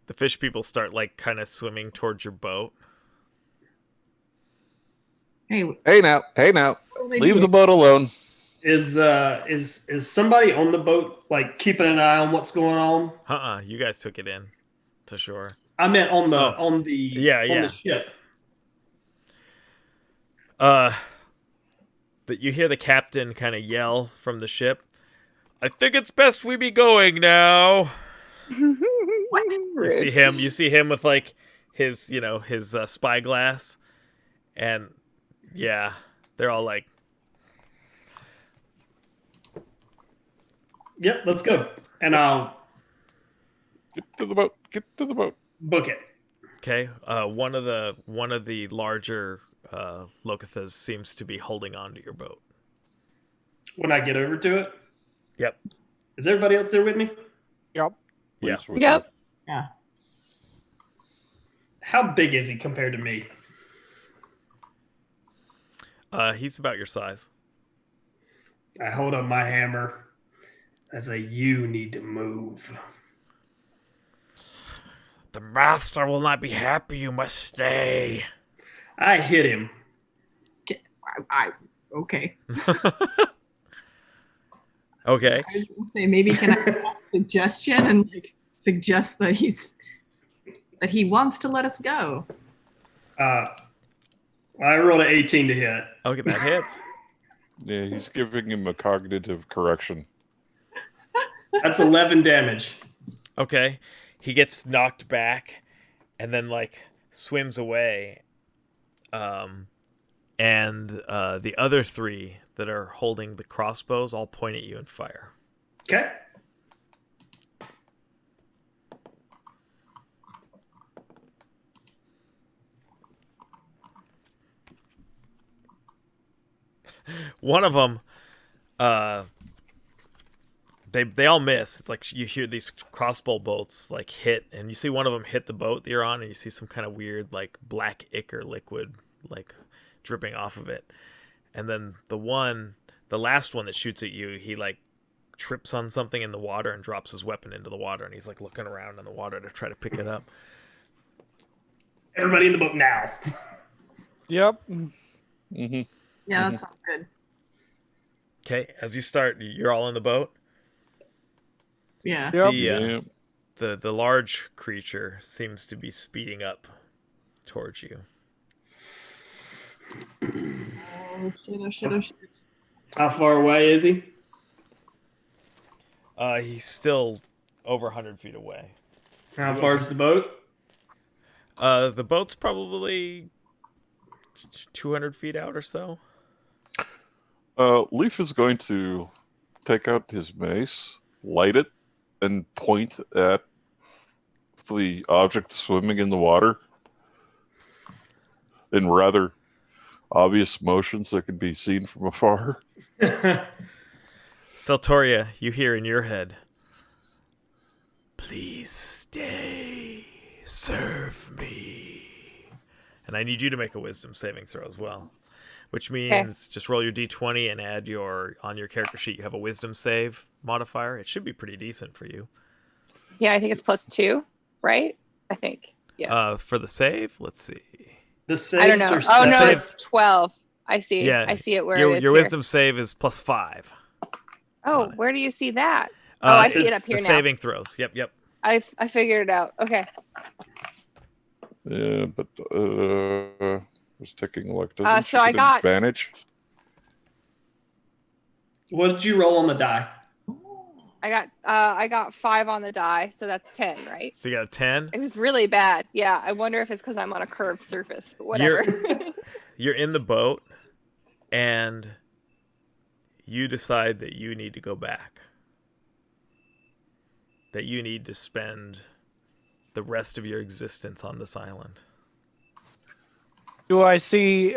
The fish people start like kind of swimming towards your boat. Hey, Hey now, what are they leave doing? the boat alone. Is somebody on the boat like keeping an eye on what's going on? You guys took it in to shore. I meant on the Oh. on the Yeah, on yeah. the ship. That you hear the captain kind of yell from the ship. I think it's best we be going now. What? You see him with like his, his spyglass, and yeah, they're all like, Yep, let's go. And I'll Get to the boat. Get to the boat. book it. okay. One of the larger Locathas seems to be holding on to your boat. When I get over to it. Yep. Is everybody else there with me? Yep. Yeah. Please, with Yep. Yeah. How big is he compared to me? He's about your size. I hold up my hammer. I say, you need to move. The master will not be happy. You must stay. I hit him. Okay. Okay. I was gonna say maybe can I have a suggestion and like suggest that he wants to let us go. I rolled an 18 to hit. Okay, that hits. Yeah, he's giving him a cognitive correction. That's 11 damage. Okay. He gets knocked back and then like swims away. And the other three that are holding the crossbows all point at you and fire. Okay. One of them, they all miss. It's like you hear these crossbow bolts like hit, and you see one of them hit the boat that you're on, and you see some kind of weird like black ichor liquid like dripping off of it. And then the last one that shoots at you, he like trips on something in the water and drops his weapon into the water, and he's like looking around in the water to try to pick it up. Everybody in the boat now. Yep. Mm-hmm. Yeah, that sounds good. Okay, as you start, you're all in the boat. Yeah. Yep. Yeah. The large creature seems to be speeding up towards you. Oh shit! Oh shit! Oh shit! How far away is he? He's still over 100 feet away. How far is the boat? The boat's probably 200 feet out or so. Leaf is going to take out his mace, light it, and point at the object swimming in the water in rather obvious motions that can be seen from afar. Seltoria, you hear in your head, "Please stay. Serve me." And I need you to make a wisdom saving throw as well. which means just roll your d20 and add on your character sheet you have a wisdom save modifier. It should be pretty decent for you. Yeah, I think it's +2, right? I think. Yes. For the save, let's see. The saves I don't know. are Oh no, set. it's 12. I see. Yeah, I see it where your it is your here. wisdom save is +5. Oh, on it. where do you see that? I see it up it's here The now. saving throws. Yep. I figured it out. Okay. Yeah, but I was taking a look. Doesn't she So I get got- advantage? What did you roll on the die? I got 5 on the die, so that's 10, right? So you got a 10. It was really bad. Yeah, I wonder if it's because I'm on a curved surface, but whatever. You're in the boat, and you decide that you need to go back. That you need to spend the rest of your existence on this island. Do I see?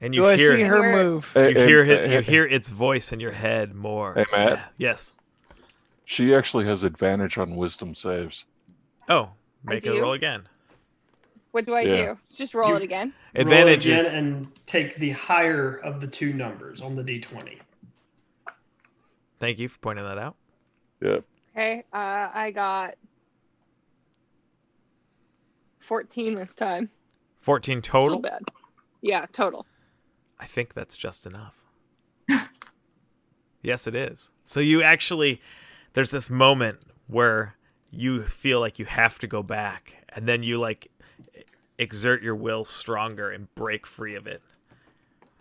And Do you I hear see her Where- move? you hear its voice in your head more. Hey, Matt. Yes. She actually has advantage on wisdom saves. Oh, make it do? roll again. What do I Yeah. do? Just roll it again? Advantage roll again is and take the higher of the two numbers on the d20. Thank you for pointing that out. Yeah. Okay. I got 14 this time. 14 Still total. bad. Yeah, total. I think that's just enough. Yes, it is. So you actually, there's this moment where you feel like you have to go back, and then you like exert your will stronger and break free of it,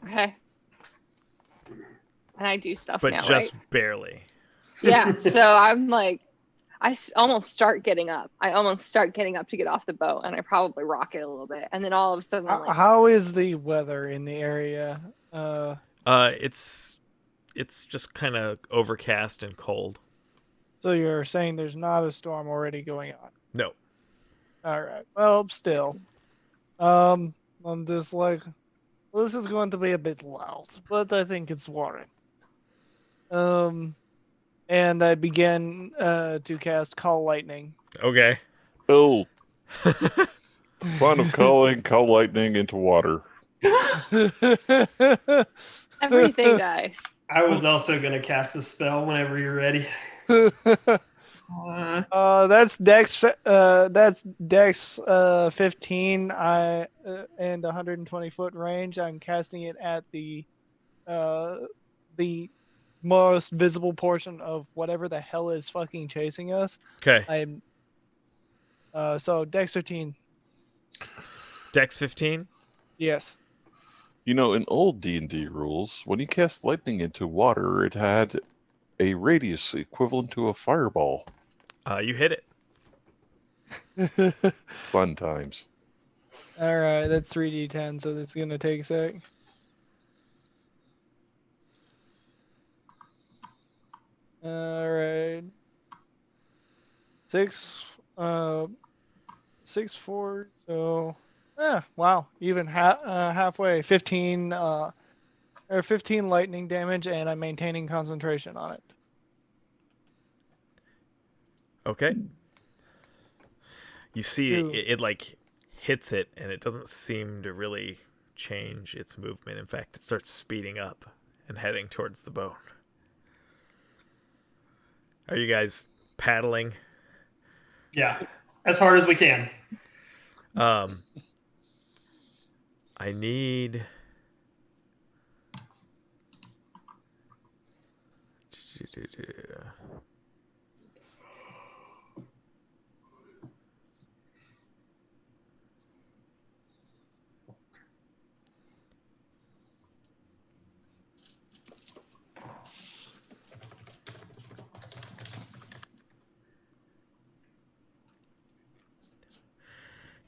Okay. And I do stuff but now, just right? barely. Yeah. So I'm like, almost start getting up. I almost start getting up to get off the boat, and I probably rock it a little bit, and then all of a sudden, I'm like, How is the weather in the area? It's just kind of overcast and cold. So you're saying there's not a storm already going on? No. All right. Well, still, I'm just like, well, this is going to be a bit loud, but I think it's warranted. And I began to cast Call Lightning. Okay. Oh, fun of call lightning into water. everything dies. I was also going to cast a spell whenever you're ready. That's Dex 15 and 120 foot range. I'm casting it at the most visible portion of whatever the hell is fucking chasing us. Okay. I'm so Dex 15. Dex 15. Yes. You know, in old D&D rules, when you cast lightning into water, it had a radius equivalent to a fireball. You hit it. Fun times. All right, that's 3d10, so that's gonna take a sec. All right. 6, 6, 4. So, wow, even halfway. 15, or 15 lightning damage, and I'm maintaining concentration on it. Okay. You see Ew. it like hits it, and it doesn't seem to really change its movement. In fact, it starts speeding up and heading towards the boat. Are you guys paddling? Yeah, as hard as we can. I need.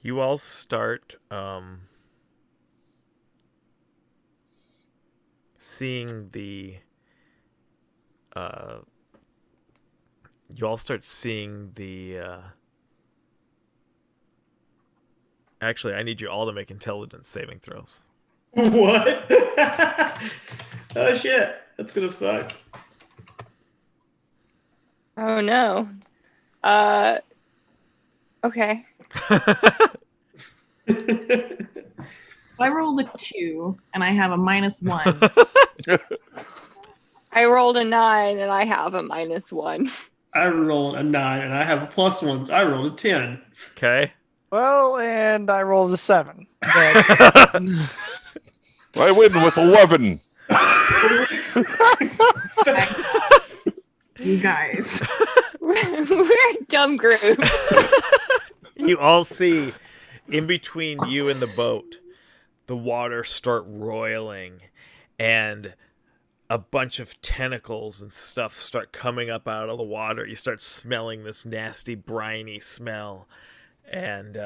You all start seeing the actually, I need you all to make intelligence saving throws. What? Oh shit, that's gonna suck. Oh no. Okay. I rolled a 2 and I have a -1. I rolled a 9 and I have a -1. I rolled a 9 and I have a +1. I rolled a 10. Okay. Well, and I rolled a 7. But I win with 11. You guys. We're a dumb group. You all see in between you and the boat, the water start roiling and a bunch of tentacles and stuff start coming up out of the water. You start smelling this nasty, briny smell. And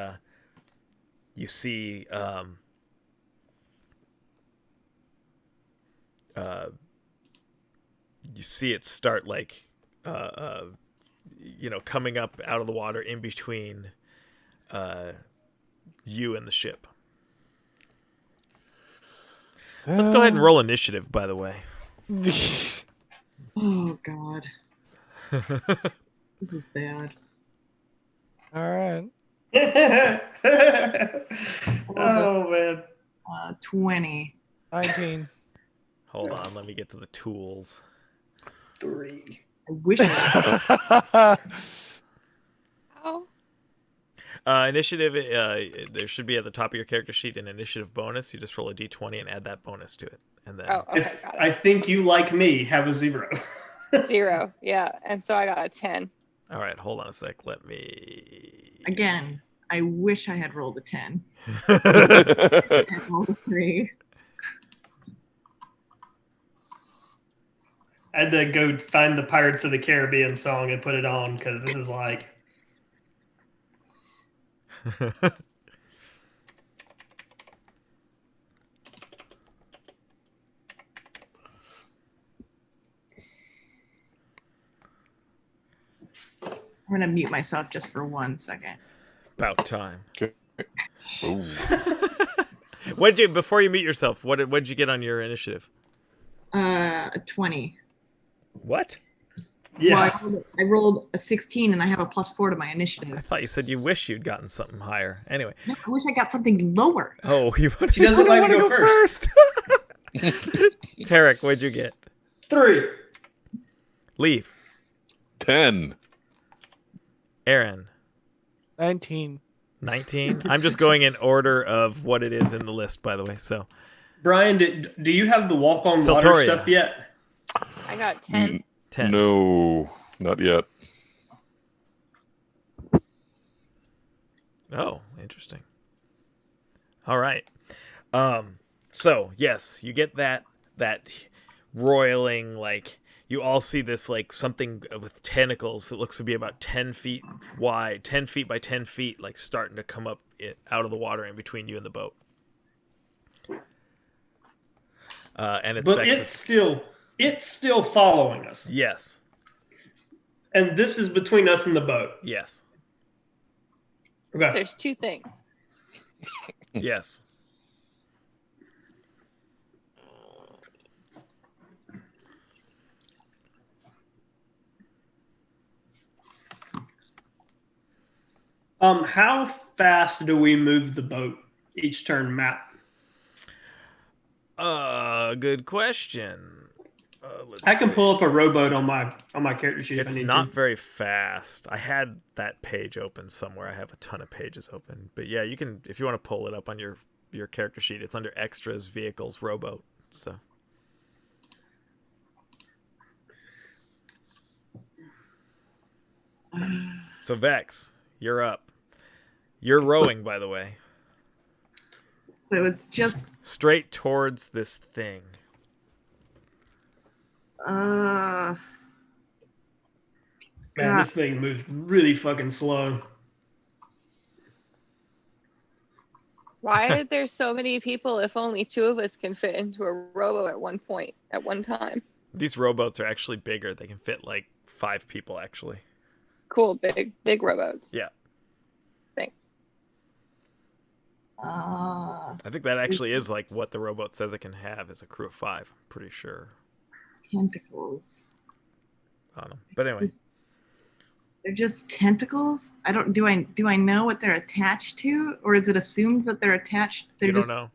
you see it start like coming up out of the water in between you and the ship. Let's go ahead and roll initiative, by the way. Oh God. This is bad. all right. Oh man. 20. 19. Hold on, let me get to the tools. 3. I wish I Oh. Initiative, there should be at the top of your character sheet an initiative bonus. You just roll a d20 and add that bonus to it. And then Oh, okay, got I think you, like me, have a 0. it. 0. Yeah, and so I got a 10. all right, hold on a sec. Let me Again, I wish I had rolled a 10. I rolled a 3. I had to go find the Pirates of the Caribbean song and put it on because this is like. I'm gonna mute myself just for 1 second. About time. Ooh. Before you meet yourself, what'd you get on your initiative? A 20. What? Yeah. Well, I rolled a 16 and I have a +4 to my I initiative. thought you said you wish you'd gotten something higher. Anyway. No, I wish I got something lower. Oh, you want She doesn't like to go first. Tarek, what'd you get? 3. Leaf. 10. Aaron. 19. 19. I'm just going in order of what it is in the list, by the way. So, Brian, do you have the walk on water Saltoria. stuff yet? I got 10. 10. No, not yet. Oh, interesting. All right. So yes, you get that roiling, like you all see this like something with tentacles that looks to be about 10 feet wide, 10 feet by 10 feet, like starting to come up out of the water in between you and the boat. And it's But Vexus. it's still following us. Yes. And this is between us and the boat. Yes. Okay. There's 2 things. Yes. How fast do we move the boat each turn, Matt? Good question. I can pull up a rowboat on my character sheet if It's I need not to. very fast. I had that page open somewhere. I have a ton of pages open. But yeah, you can, if you want to pull it up on your character sheet, it's under extras, vehicles, rowboat. So Vex, you're up. You're rowing, by the way. So it's just Straight towards this thing. uh Man, this thing moves really fucking slow. Why are there so many people if only 2 of us can fit into a rowboat at one time? These rowboats are actually bigger. They can fit like 5 people, actually. Cool, big rowboats. Yeah. Thanks. I think that actually is like what the rowboat says it can have is a crew of 5. I'm pretty sure. tentacles. I don't know. But anyway. They're just tentacles? Do I know what they're attached to? Or is it assumed that they're attached? They're You just don't know.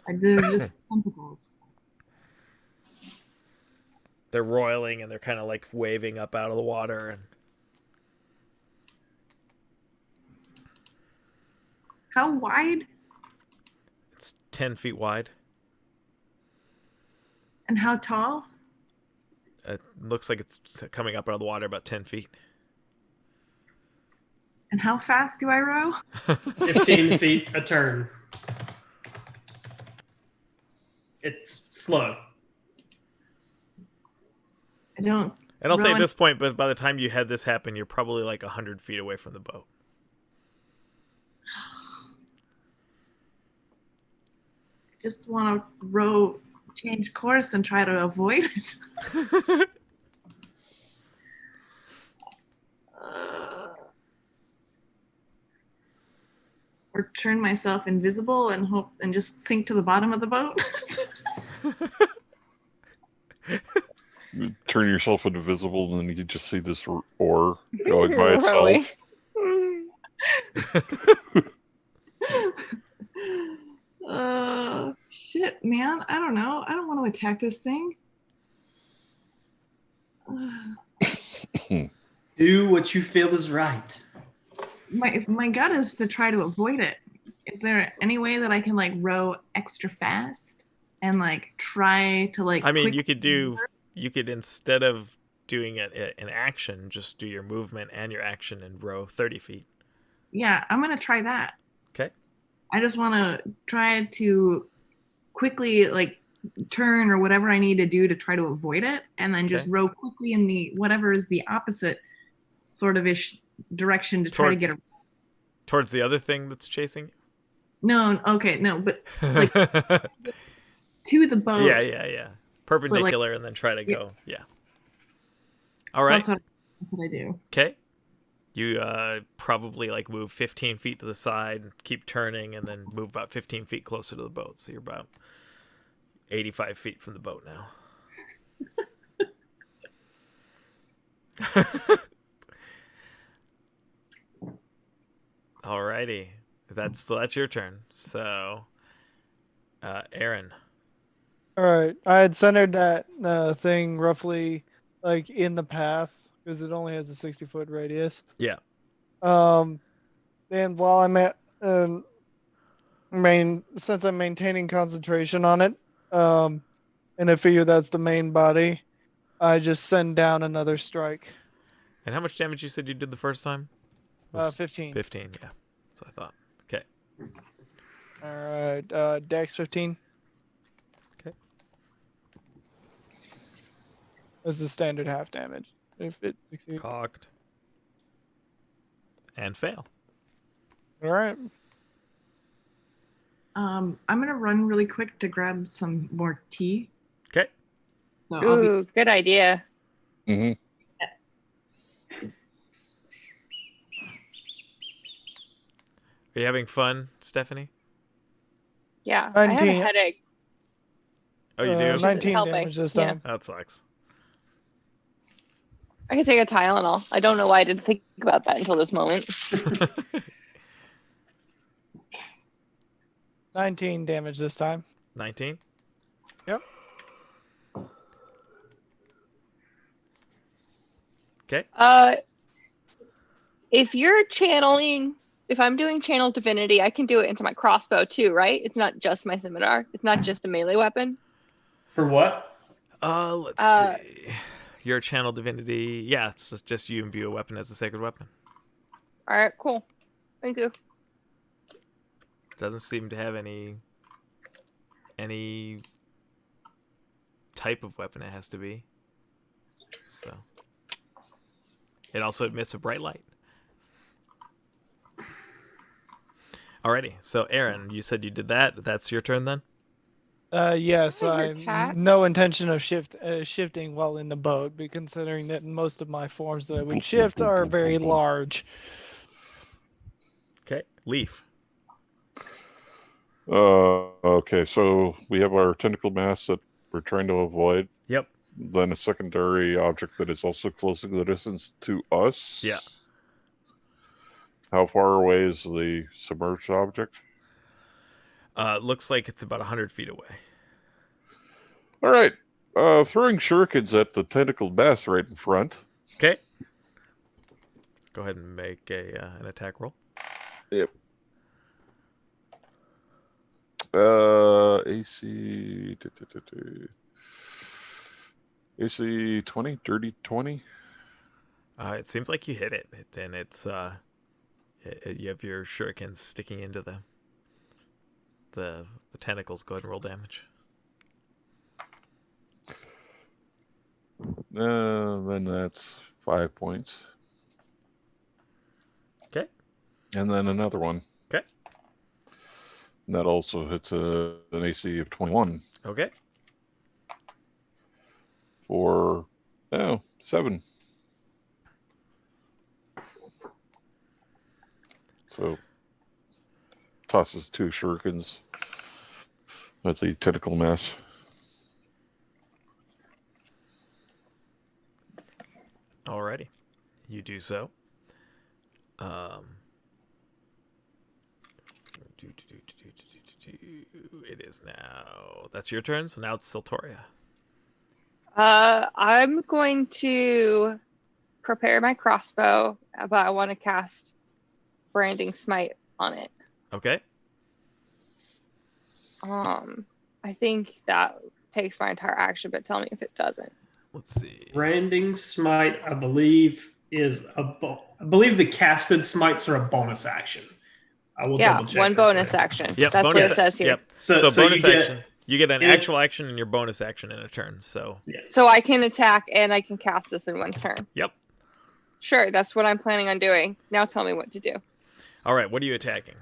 They're just tentacles. They're roiling and they're kind of like waving up out of the water. And How wide it's 10 feet wide. and how tall? It looks like it's coming up out of the water about 10 feet. And how fast do I row? 15 feet a turn. It's slow. I don't. And I'll say at Rowan- this point, but by the time you had this happen, you're probably like 100 feet away from the boat. Just want to row, change course, and try to avoid it. Or turn myself invisible and hope and just sink to the bottom of the boat. You turn yourself invisible, and then you just see this oar going by Rowing. itself. Shit, man. I don't know. I don't want to attack this thing. Do what you feel is right. My gut is to try to avoid it. Is there any way that I can like row extra fast and like try to like? I mean, quickly- you could instead of doing an action, just do your movement and your action and row 30 feet. Yeah, I'm gonna try that. Okay. I just want to try to quickly like turn or whatever I need to do to try to avoid it, and then just Okay. row quickly in the whatever is the opposite sort of ish direction to try to get. Towards the other thing that's chasing No, okay, no, but you. to the boat. Yeah. Perpendicular and then try to go. Yeah. All So right. That's what I do. Okay. You probably like move 15 feet to the side, keep turning, and then move about 15 feet closer to the boat. So you're about 85 feet from the boat now. Alrighty. That's your turn. So, Aaron. All right, I had centered that thing roughly like in the path because it only has a 60-foot radius. Yeah. And while I'm at since I'm maintaining concentration on it, and I figure that's the main body, I just send down another strike. And how much damage you said you did the first time? Was 15. 15, yeah. That's what I thought. Okay. All right, Dex 15. Okay. That's the standard half damage. If it succeeds. Cocked. And fail. All right. I'm gonna run really quick to grab some more tea. Okay. So Ooh, good idea. Hmm. Are you having fun, Stephanie? Yeah, I have a 19. headache. Oh, you do? 19 helping. damage this Yeah. time. That sucks. I can take a Tylenol. I don't know why I didn't think about that until this moment. 19 damage this time. 19? Yep. Okay. If you're channeling, if I'm doing channel divinity, I can do it into my crossbow too, right? It's not just my scimitar. It's not just a melee weapon. For what? Let's see. Your channel divinity. Yeah, it's just you imbue a weapon as a sacred weapon. All right, cool. Thank you. Doesn't seem to have any type of weapon it has to be. So it also emits a bright light. Alrighty, so Aaron, you said you did that. That's your turn then? Yes, Your I cat? no intention of shifting while in the boat, but considering that most of my forms that I would shift are very large. Okay, Leaf. Okay, so we have our tentacle mass that we're trying to avoid. Yep. Then a secondary object that is also closing the distance to us. Yeah. How far away is the submerged object? Looks like it's about 100 feet away. All right. Throwing shurikens at the tentacled mass right in front. Okay. Go ahead and make an attack roll. Yep. AC. AC 20, dirty 20. It seems like you hit it, and it's you have your shurikens sticking into the tentacles. Go ahead and roll damage. Then that's 5 points. Okay. And then another one. Okay. And that also hits an AC of 21 Okay. for 7. So tosses 2 shurikens at the tentacle mass. Alrighty. You do so. It is now. That's your turn. So now it's Siltoria. I'm going to prepare my crossbow, but I want to cast Branding Smite on it. Okay. I think that takes my entire action, but tell me if it doesn't. Let's see. Branding Smite, I believe, is I believe the casted smites are a bonus action. I will Yeah, double check. one real bonus quick. action. Yep. That's bonus what it says here. Yep. So bonus you get- action. You get an in a- actual action and your bonus action in a turn. So Yes. So I can attack and I can cast this in one turn. Yep. Sure, that's what I'm planning on doing. Now tell me what to do. All right. What are you attacking?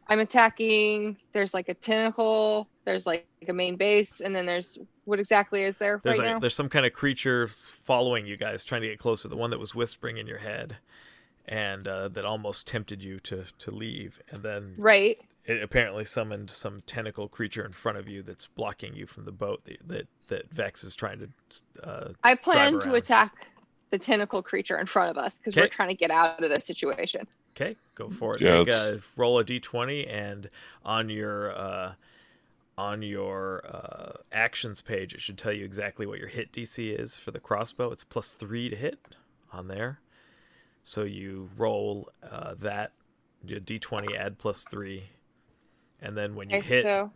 I'm attacking. There's like a tentacle. There's like a main base, and then there's what exactly is there There's right now? there's some kind of creature following you guys, trying to get closer. The one that was whispering in your head, and that almost tempted you to leave, and then Right. it apparently summoned some tentacle creature in front of you that's blocking you from the boat that Vex is trying to. I plan to around. attack the tentacle creature in front of us because we're Okay. trying to get out of this situation. Okay, go for it. Yeah, Roll a d20, and on your actions page, it should tell you exactly what your hit DC is for the crossbow. It's +3 to hit on there. So you roll that your d20, add +3, and then when you Okay, hit, so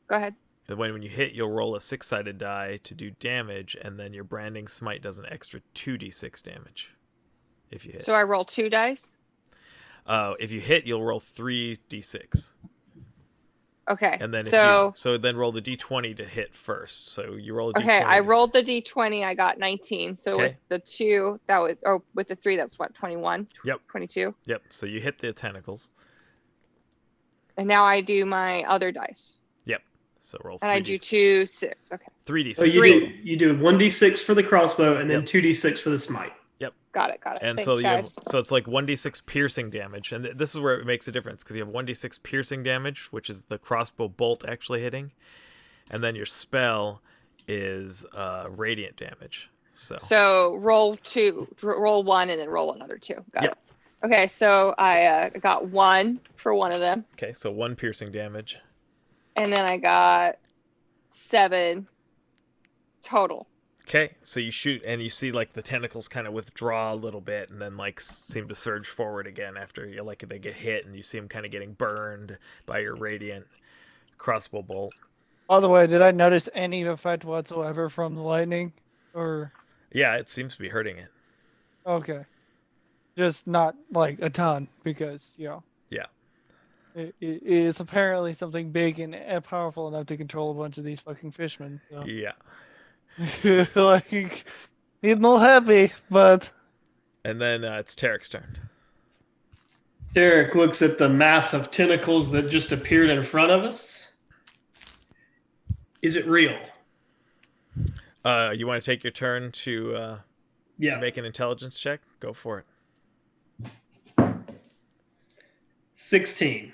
go ahead. when you hit, you'll roll a 6-sided die to do damage, and then your branding smite does an extra 2d6 damage if you hit. So I roll 2 dice. If you hit, you'll roll 3d6. Okay. And then so then roll the d20 to hit first. So you roll a d20. okay, I rolled the d20. I got 19. So Okay. with the 2, that was, or with the 3, that's what, 21. Yep. 22. Yep. So you hit the tentacles. And now I do my other dice, Yep. So roll and I do 3d6. 2, 6. Okay, 3d6. So you do 1d6 for the crossbow and then Yep. 2d6 for the smite. got it. And Thanks, so guys. so it's like 1d6 piercing damage, and this is where it makes a difference because you have 1d6 piercing damage, which is the crossbow bolt actually hitting, and then your spell is radiant damage. So roll 1, and then roll another 2. Got Yep. it. Okay, so I got 1 for one of them, Okay, so 1 piercing damage. and then I got 7 total. Okay, so you shoot and you see like the tentacles kind of withdraw a little bit and then like seem to surge forward again after you like they get hit, and you see them kind of getting burned by your radiant crossbow bolt. By the way, did I notice any effect whatsoever from the lightning? Or Yeah, it seems to be hurting it. okay, just not like a ton because Yeah. it is apparently something big and powerful enough to control a bunch of these fucking fishmen. So. Yeah. Like he's not happy, but And then it's Tarek's turn. Derek looks at the mass of tentacles that just appeared in front of us. Is it real? You want to take your turn to Yeah. make an intelligence check? Go for it. 16.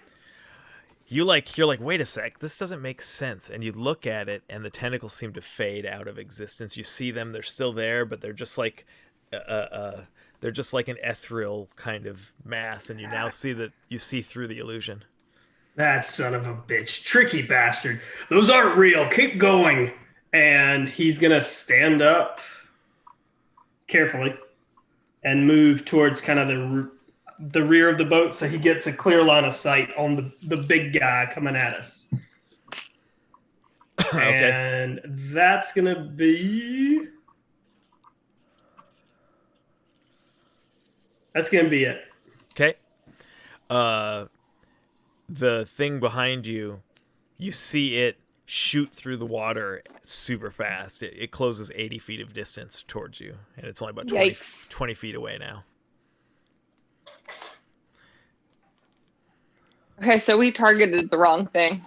You're like, wait a sec, this doesn't make sense. And you look at it, and the tentacles seem to fade out of existence. You see them; they're still there, but they're just like an ethereal kind of mass. And you now see that you see through the illusion. That son of a bitch. Tricky bastard. Those aren't real. Keep going. And he's going to stand up carefully and move towards kind of the rear of the boat so he gets a clear line of sight on the big guy coming at us. Okay. And that's going to be... That's going to be it. Okay. The thing behind you, you see it shoot through the water super fast. It closes 80 feet of distance towards you, and it's only about Yikes. 20 feet away now. Okay, so we targeted the wrong thing.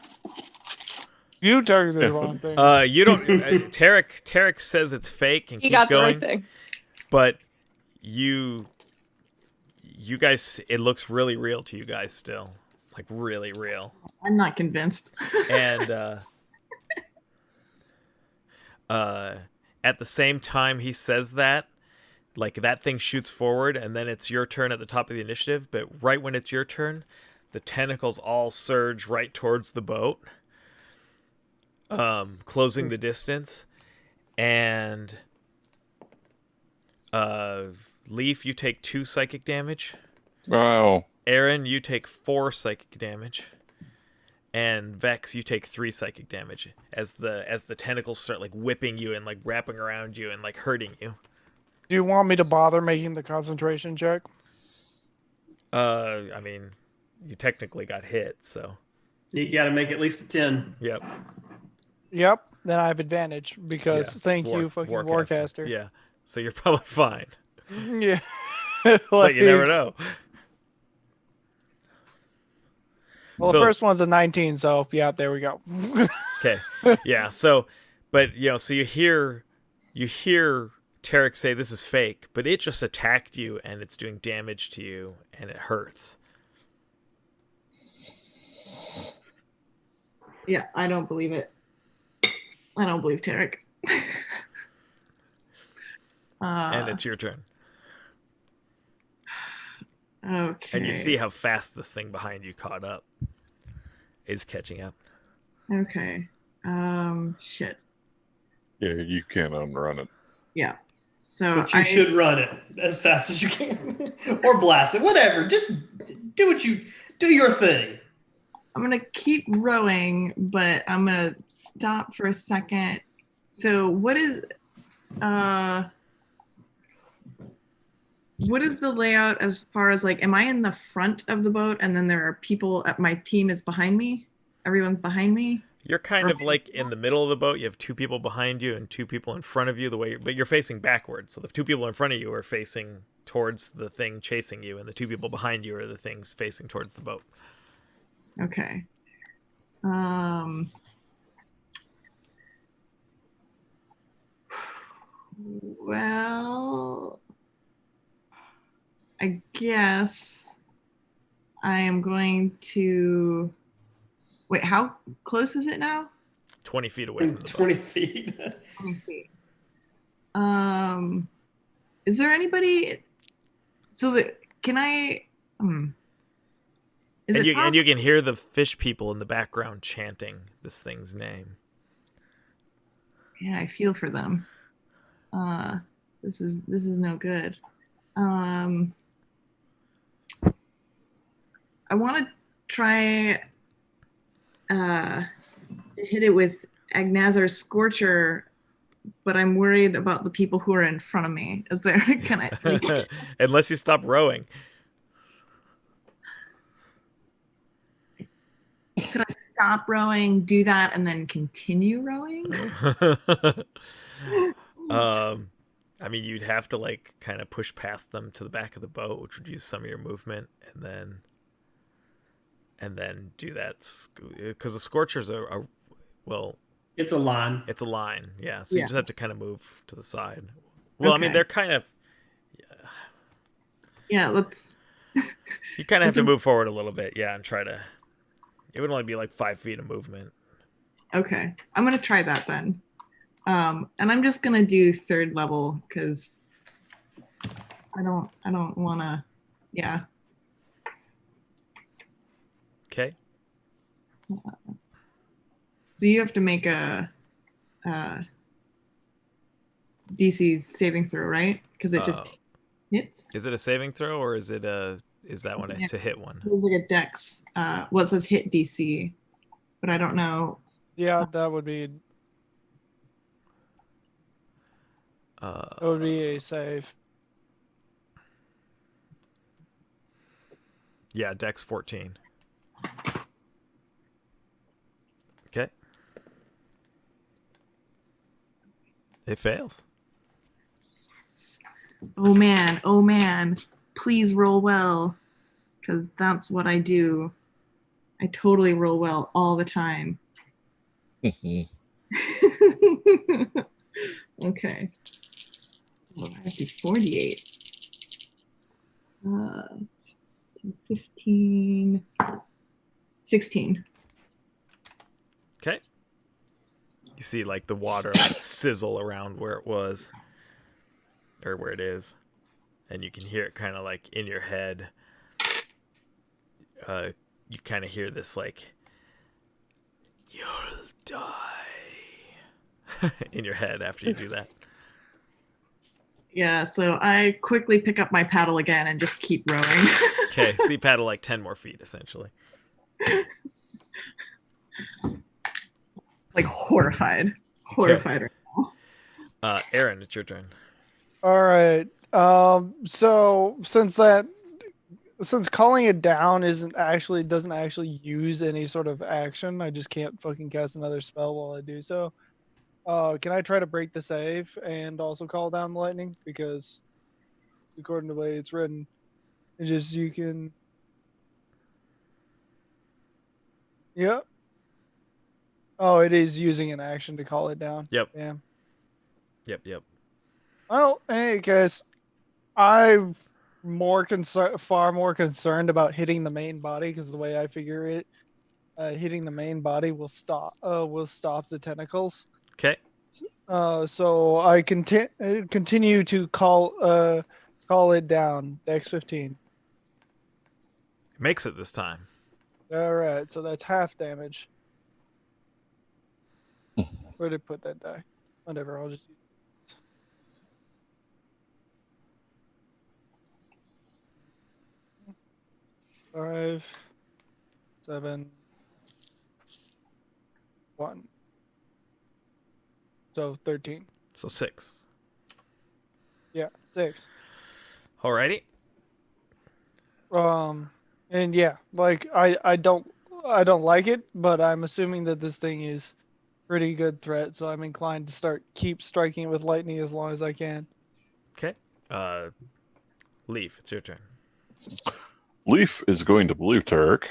You targeted the wrong thing. You don't. Tarek says it's fake and He keep got the going, right thing. but you guys, it looks really real to you guys still, like really real. I'm not convinced. And at the same time he says that, like that thing shoots forward, and then it's your turn at the top of the initiative. But right when it's your turn, the tentacles all surge right towards the boat, closing the distance. And Leaf, you take 2 psychic damage. Wow. Aaron, you take 4 psychic damage. And Vex, you take 3 psychic damage as the tentacles start like whipping you and like wrapping around you and like hurting you. Do you want me to bother making the concentration check? I mean, you technically got hit, so You got to make at least a 10. yep. Yep. Then I have advantage because Yeah. thank you, fucking Warcaster. Yeah, so you're probably fine, Yeah. but you never know. Well, So- the first one's a 19, so yeah, there we go. Okay, yeah. So, but so you hear Tarek say this is fake, but it just attacked you and it's doing damage to you and it hurts. Yeah, I don't believe it. I don't believe Tarek. And it's your turn. Okay. And you see how fast this thing behind you caught up. Is catching up. Okay. Shit. Yeah, you can't unrun it. Yeah. So But you should run it as fast as you can. Or blast it. Whatever. Just do your thing. I'm gonna keep rowing, but I'm gonna stop for a second. So what is the layout as far as like, am I in the front of the boat and then there are people at my team is behind me? Everyone's behind me? You're kind of like in the middle of the boat. You have 2 people behind you and 2 people in front of you. But you're facing backwards. So the 2 people in front of you are facing towards the thing chasing you, and the 2 people behind you are the things facing towards the boat. Okay. Well, I guess I am going to wait. How close is it now? 20 feet away from the 20 boat. feet. 20 feet. Is there anybody? So that can I? Is And it you can hear the fish people in the background chanting this thing's name. Yeah, I feel for them. This is no good. I want to try hit it with Agnazar's Scorcher, but I'm worried about the people who are in front of me. Is there? Can I? Like, Unless you stop rowing. could I stop rowing, do that, and then continue rowing? I mean, you'd have to like kind of push past them to the back of the boat, which would use some of your movement, and then do that because the Scorchers are well, It's a line. it's a line, yeah. So you Yeah. just have to kind of move to the side. Well, I mean, Okay. they're kind of Yeah, let's. you kind of have It's to a- move forward a little bit, yeah, and try to. It would only be like 5 feet of movement. Okay, I'm gonna try that then. And I'm just gonna do 3rd level because I don't wanna. Yeah. Okay. So you have to make a DC saving throw, right? Because it just hits. Is it a saving throw or is that one Yeah. to hit one? There's like a dex. Well, it says hit DC, but I don't know. Yeah, that would be a save. Yeah, Dex 14. Okay. It fails. Oh man, please roll well, because that's what I do. I totally roll well all the time. Okay. Well, I have to 48. 15. 16. Okay. You see like the water like sizzle around where it was or where it is. And you can hear it kind of like in your head. You kind of hear this like, you'll die in your head after you do that. Yeah, so I quickly pick up my paddle again and just keep rowing. Okay, so you paddle like 10 more feet essentially. Like horrified. Horrified right now. Aaron, it's your turn. All right. So since calling it down doesn't actually use any sort of action, I just can't fucking cast another spell while I do so. Can I try to break the save and also call down the lightning? Because according to the way it's written, it just you can. Yep. Oh, it is using an action to call it down. Yep. Damn. Yep. Well, hey guys, I'm far more concerned about hitting the main body because the way I figure it, hitting the main body will stop the tentacles. Okay. So I continue to call it down. Dex 15. Makes it this time. All right, so that's half damage. Where did I put that die? Whatever, I'll just use it. 5, 7, 1. So 13. So 6. Yeah, 6. Alrighty. And yeah, like I don't like it, but I'm assuming that this thing is pretty good threat, so I'm inclined to keep striking it with lightning as long as I can. Okay. Leaf, it's your turn. Leaf is going to believe Tarek,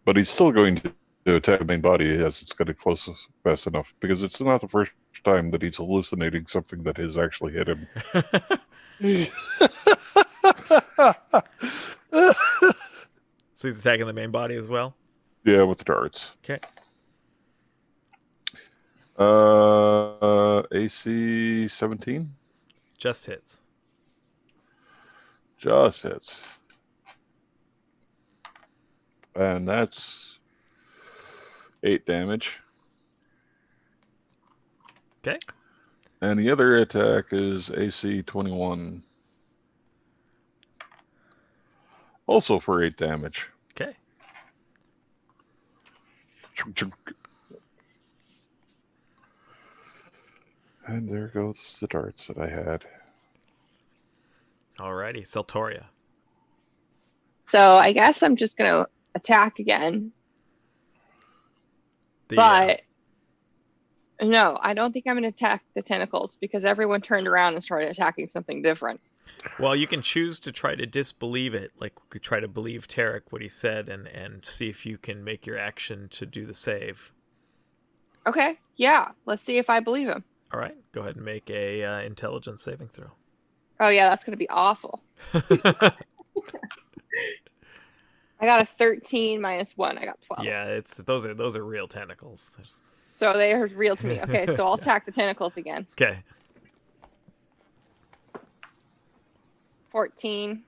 but he's still going to attack the main body as it's getting close fast enough, because it's not the first time that he's hallucinating something that has actually hit him. So he's attacking the main body as well? Yeah, with darts. Okay. AC 17? Just hits. Just hits. And that's 8 damage. Okay. And the other attack is AC 21. Also for 8 damage. Okay. And there goes the darts that I had. Alrighty, Seltoria. So I guess I'm just gonna attack again. But no, I don't think I'm gonna attack the tentacles because everyone turned around and started attacking something different. Well, you can choose to try to disbelieve it, like try to believe Tarek what he said, and see if you can make your action to do the save. Okay, yeah, let's see if I believe him. All right, go ahead and make a intelligence saving throw. Oh yeah, that's gonna be awful. I got a 13 minus 1. I got 12. Yeah, those are real tentacles. So they are real to me. Okay, so I'll attack the tentacles again. Okay. 14.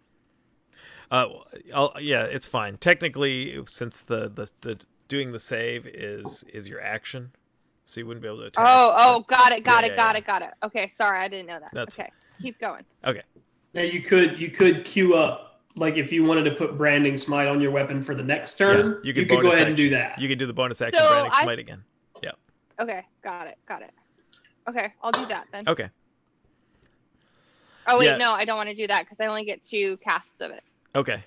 Yeah, it's fine. Technically, since the doing the save is your action, so you wouldn't be able to attack. Oh, got it. Okay, sorry, I didn't know that. That's okay, keep going. Okay. Now you could queue up, like if you wanted to put branding smite on your weapon for the next turn, you you could could go bonus ahead and do action. that. You could do the bonus action So branding I- smite again. Okay, got it. Okay, I'll do that then. Okay. Oh wait, Yeah. no, I don't want to do that because I only get 2 casts of it. Okay.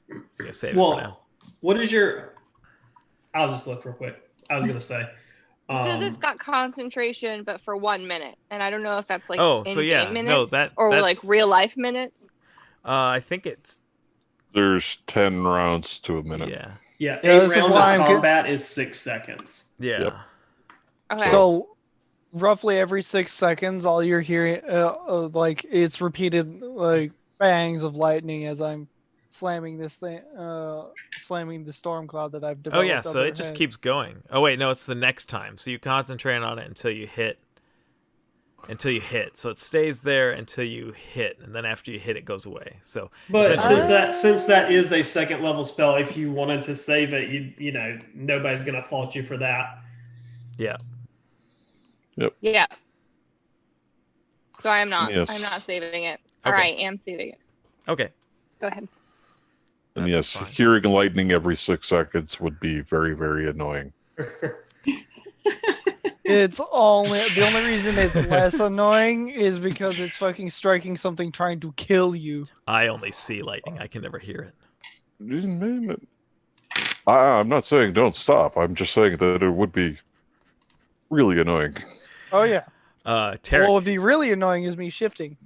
So yeah, save it for now. Well, what is your? I'll just look real quick. I was gonna say. It says it's got concentration, but for 1 minute, and I don't know if that's like Oh, in-game so yeah, minutes no, that's like real life minutes. I think it's There's 10 rounds to a minute. yeah. Yeah, Yeah, a this is round why of I'm combat is 6 seconds. Yeah. Yep. Okay. So, roughly every 6 seconds, all you're hearing, like it's repeated like bangs of lightning as I'm slamming this thing, slamming the storm cloud that I've Oh developed. yeah, so it just overhead. keeps going. Oh wait, no, it's the next time. So you concentrate on it until you hit. So it stays there until you hit, and then after you hit, it goes away. So But essentially, since that is a second level spell, if you wanted to save it, you know nobody's gonna fault you for that. yeah. Yeah. So I'm not. Yes. I'm not saving it. Okay. All right, I am saving it. Okay. Go ahead. And That's yes, fine. hearing lightning every 6 seconds would be very, very annoying. It's only the only reason it's less annoying is because it's fucking striking something trying to kill you. I only see lightning. I can never hear it. I'm not saying don't stop. I'm just saying that it would be really annoying. Oh yeah. Tarek. What would be really annoying is me shifting.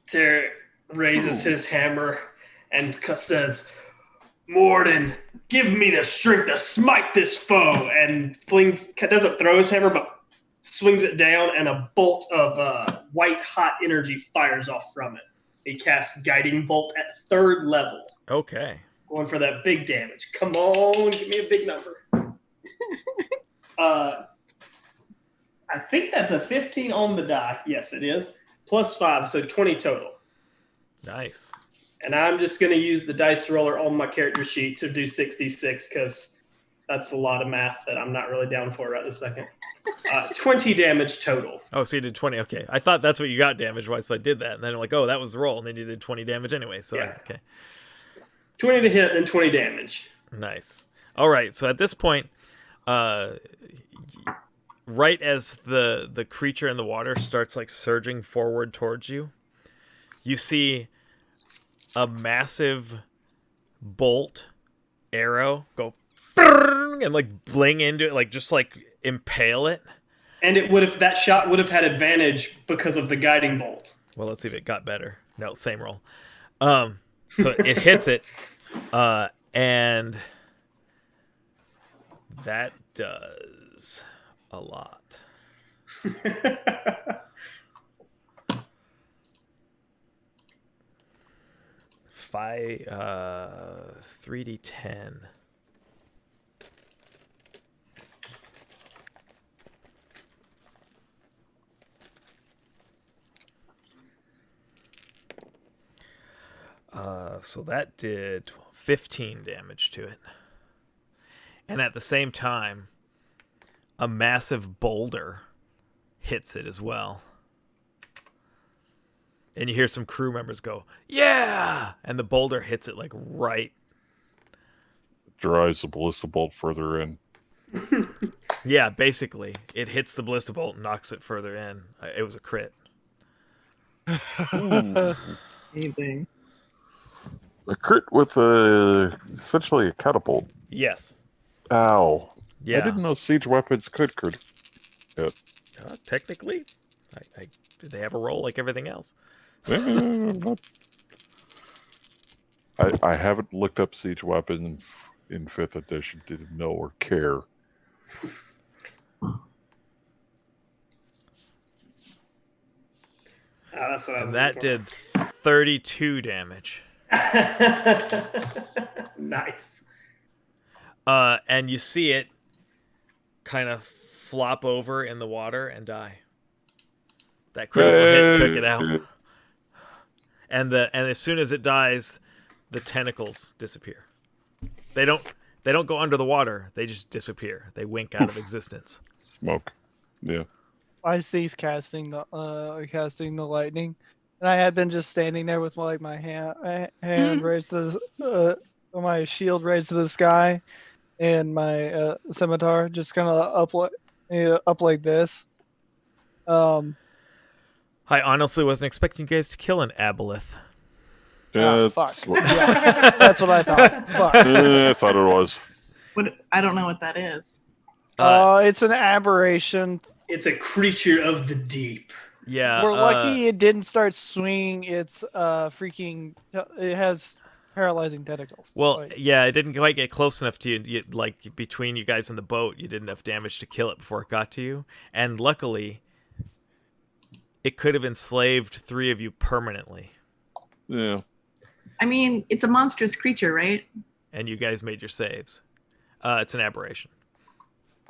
Tarek raises his hammer and says, "Morden, give me the strength to smite this foe!" And doesn't throw his hammer, but swings it down, and a bolt of white hot energy fires off from it. He casts Guiding Bolt at 3rd level, Okay. going for that big damage. Come on, give me a big number. I think that's a 15 on the die. Yes, it is. Plus 5, so 20 total. Nice. And I'm just going to use the dice roller on my character sheet to do 66 because that's a lot of math that I'm not really down for right this second. 20 damage total. Oh, so you did 20. Okay. I thought that's what you got damage-wise, so I did that. And then I'm like, oh, that was the roll. And then you did 20 damage anyway. So, Yeah. okay. 20 to hit and 20 damage. Nice. All right. So at this point, right as the creature in the water starts like surging forward towards you, you see a massive bolt arrow go and like bling into it, like just like impale it. And that shot would have had advantage because of the guiding bolt. Well, let's see if it got better. No, same roll. So it hits it, and that does a lot. 3d10. So that did 15 damage to it. And at the same time, a massive boulder hits it as well. And you hear some crew members go, "Yeah!" And the boulder hits it like right. Drives the ballista bolt further in. Yeah, basically. It hits the ballista bolt and knocks it further in. It was a crit. Amazing. A crit with essentially a catapult. Yes. Ow. Yeah. I didn't know siege weapons could crit. Technically, did they have a roll like everything else? I haven't looked up siege weapons in 5th edition. Didn't know or care. That's what I was And that did 32 damage. Nice. And you see it kind of flop over in the water and die. That critical hit took it out. And as soon as it dies, the tentacles disappear. They don't They don't go under the water. They just disappear. They wink out of existence. Smoke. Yeah. I ceased casting the lightning, and I had been just standing there with like my hand raised to my shield raised to the sky, and my scimitar just kind of up like this. I honestly wasn't expecting you guys to kill an aboleth. Fuck. That's what Yeah, that's what I thought. Fuck. I thought it was. What? I don't know what that is. It's an aberration. It's a creature of the deep. Yeah. We're lucky it didn't start swinging its freaking. It has paralyzing tentacles. Well, Like, yeah, it didn't quite get close enough to you. Like between you guys in the boat, you did enough damage to kill it before it got to you. And luckily, it could have enslaved 3 of you permanently. Yeah. I mean, it's a monstrous creature, right? And you guys made your saves. It's an aberration.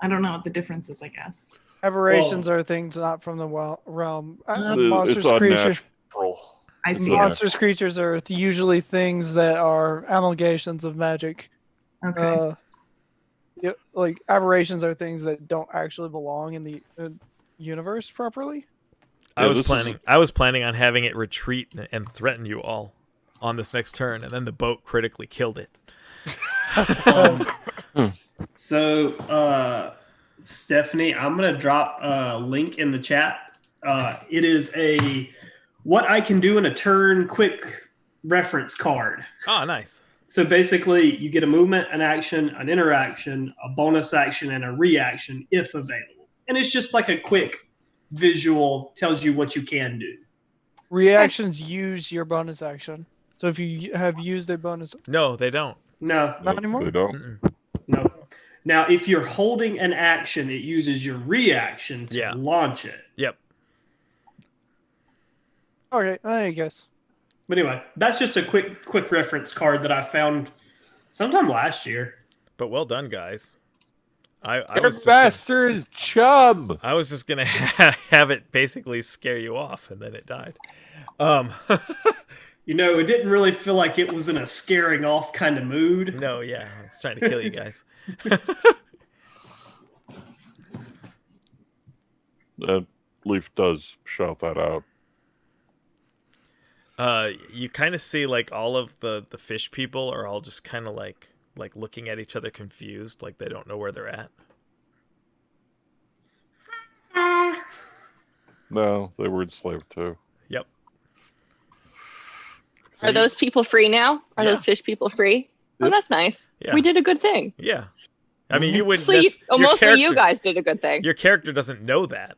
I don't know what the difference is, I guess. aberrations are things not from the realm. It's Monstrous It's creatures. unnatural. I see. Yeah. Monstrous creatures are usually things that are amalgamations of magic. Okay. Like aberrations are things that don't actually belong in the universe properly. I Yeah, was this is- planning on having it retreat and threaten you all on this next turn, and then the boat critically killed it. So, Stephanie, I'm gonna drop a link in the chat. It is a what I can do in a turn quick reference card. Oh, nice. So basically, you get a movement, an action, an interaction, a bonus action, and a reaction if available. And it's just like a quick visual, tells you what you can do. Reactions use your bonus action. So if you have used a bonus, No, they don't. No, not anymore. They don't. Mm-mm. no. Now, if you're holding an action, it uses your reaction to Yeah. launch it. Yep. Okay, I guess. But anyway, that's just a quick reference card that I found sometime last year. But well done, guys. I Your was just gonna, master is Chum. I was just gonna have it basically scare you off, and then it died. You know, it didn't really feel like it was in a scaring off kind of mood. No, yeah, I was trying to kill you guys. Leaf does shout that out. You kind of see like all of the fish people are all just kind of like looking at each other confused, like they don't know where they're at. No, they were enslaved too. Yep. Are those people free now? Are Yeah. those fish people free? Oh, Yep. that's nice. Yeah. We did a good thing. Yeah. I mean, you wouldn't. Mostly you guys did a good thing. Your character doesn't know that.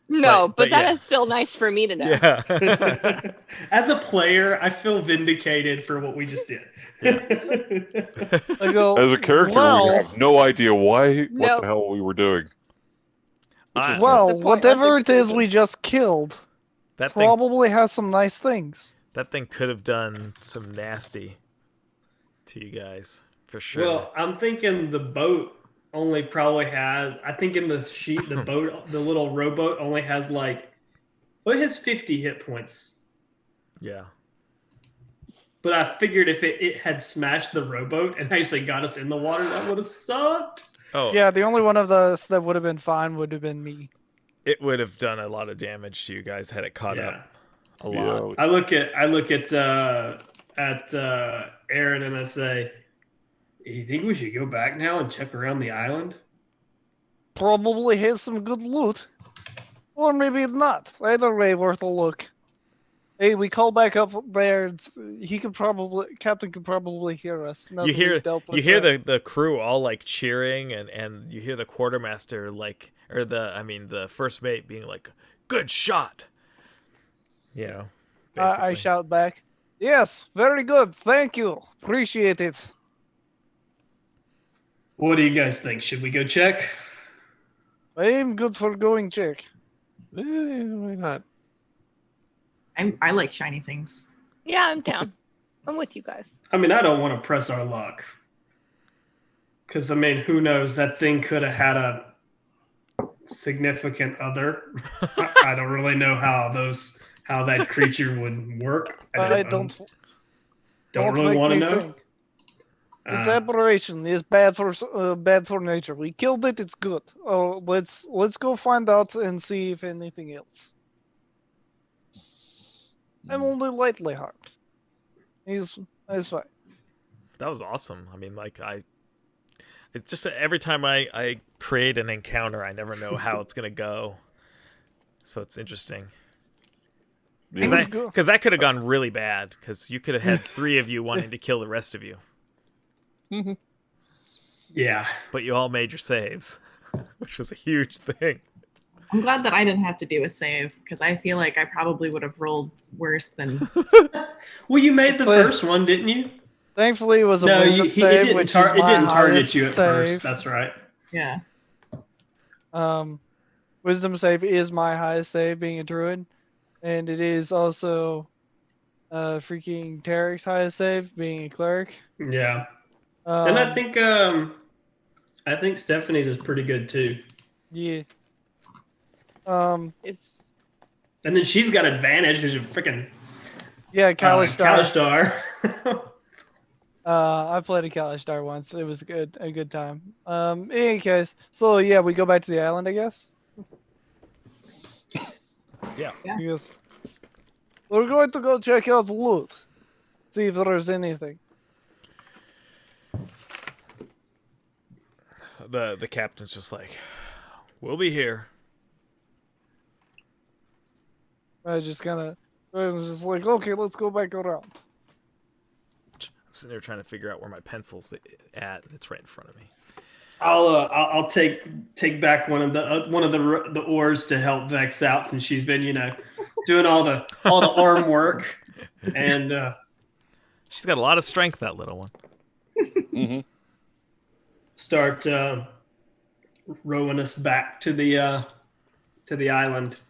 No, but but that yeah. is still nice for me to know. Yeah. As a player, I feel vindicated for what we just did. I go, As a character, well, we have no idea what Nope. the hell we were doing. I- well, That's the point, whatever that's it is exclusive. we just killed that thing probably has some nice things. could have done some nasty to you guys for sure. Well, I'm thinking the boat only probably has. I think in the sheet, the boat, the little rowboat only has it has 50 hit points. Yeah. But I figured if it had smashed the rowboat and actually got us in the water, that would have sucked. Oh, Yeah, the only one of us that would have been fine would have been me. it would have done a lot of damage to you guys had it caught up. A lot. Yeah, I look at Aaron and I say, "You think we should go back now and check around the island?" Probably has some good loot. Or maybe not. Either way, worth a look. Hey, we call back up there. Captain could probably hear us. now You that we've hear dealt with you hear that. the crew all like cheering and you hear the quartermaster the first mate being like, "Good shot." You know. I basically. shout back. Yes, very good. Thank you. Appreciate it. What do you guys think? Should we go check? I'm good for going check. why not? I like shiny things. Yeah, I'm down. I'm with you guys. I mean, I don't want to press our luck. Because, I mean, who knows? That thing could have had a significant other. I don't really know how that creature would work. I know. don't Don't really make want to me know. think. Its Uh, aberration is bad for nature. We killed it. It's good. Oh, let's go find out and see if anything else. I'm only lightly harmed. He's fine. That was awesome. I mean, like it's just every time I create an encounter, I never know how it's gonna go. So it's interesting. Yeah. Let's go. Because that could have gone really bad. Because you could have had 3 of you wanting to kill the rest of you, yeah. but you all made your saves, which was a huge thing. I'm glad that I didn't have to do a save because I feel like I probably would have rolled worse than. Well, you made the But- first one, didn't you? Thankfully, it was a No, wisdom it save, didn't. which is It my didn't target highest you at save. first. That's right. Yeah. Wisdom save is my highest save, being a druid, and it is also freaking Tarek's highest save, being a cleric. Yeah. And Um, I think Stephanie's is pretty good too. yeah. It's And then she's got advantage because you're freaking Yeah, Kalishtar. Kalishtar. I played a Kalishtar once. It was a good time. In any case, so yeah, we go back to the island, I guess. Yeah. Yeah. Because we're going to go check out the loot, see if there's anything. The captain's just like, we'll be here. I was just like, okay, let's go back around. I'm sitting there trying to figure out where my pencil's at, and it's right in front of me. I'll take back one of the oars to help Vex out since she's been doing all the arm work and She's got a lot of strength, that little one. Mhm. start rowing us back to the island.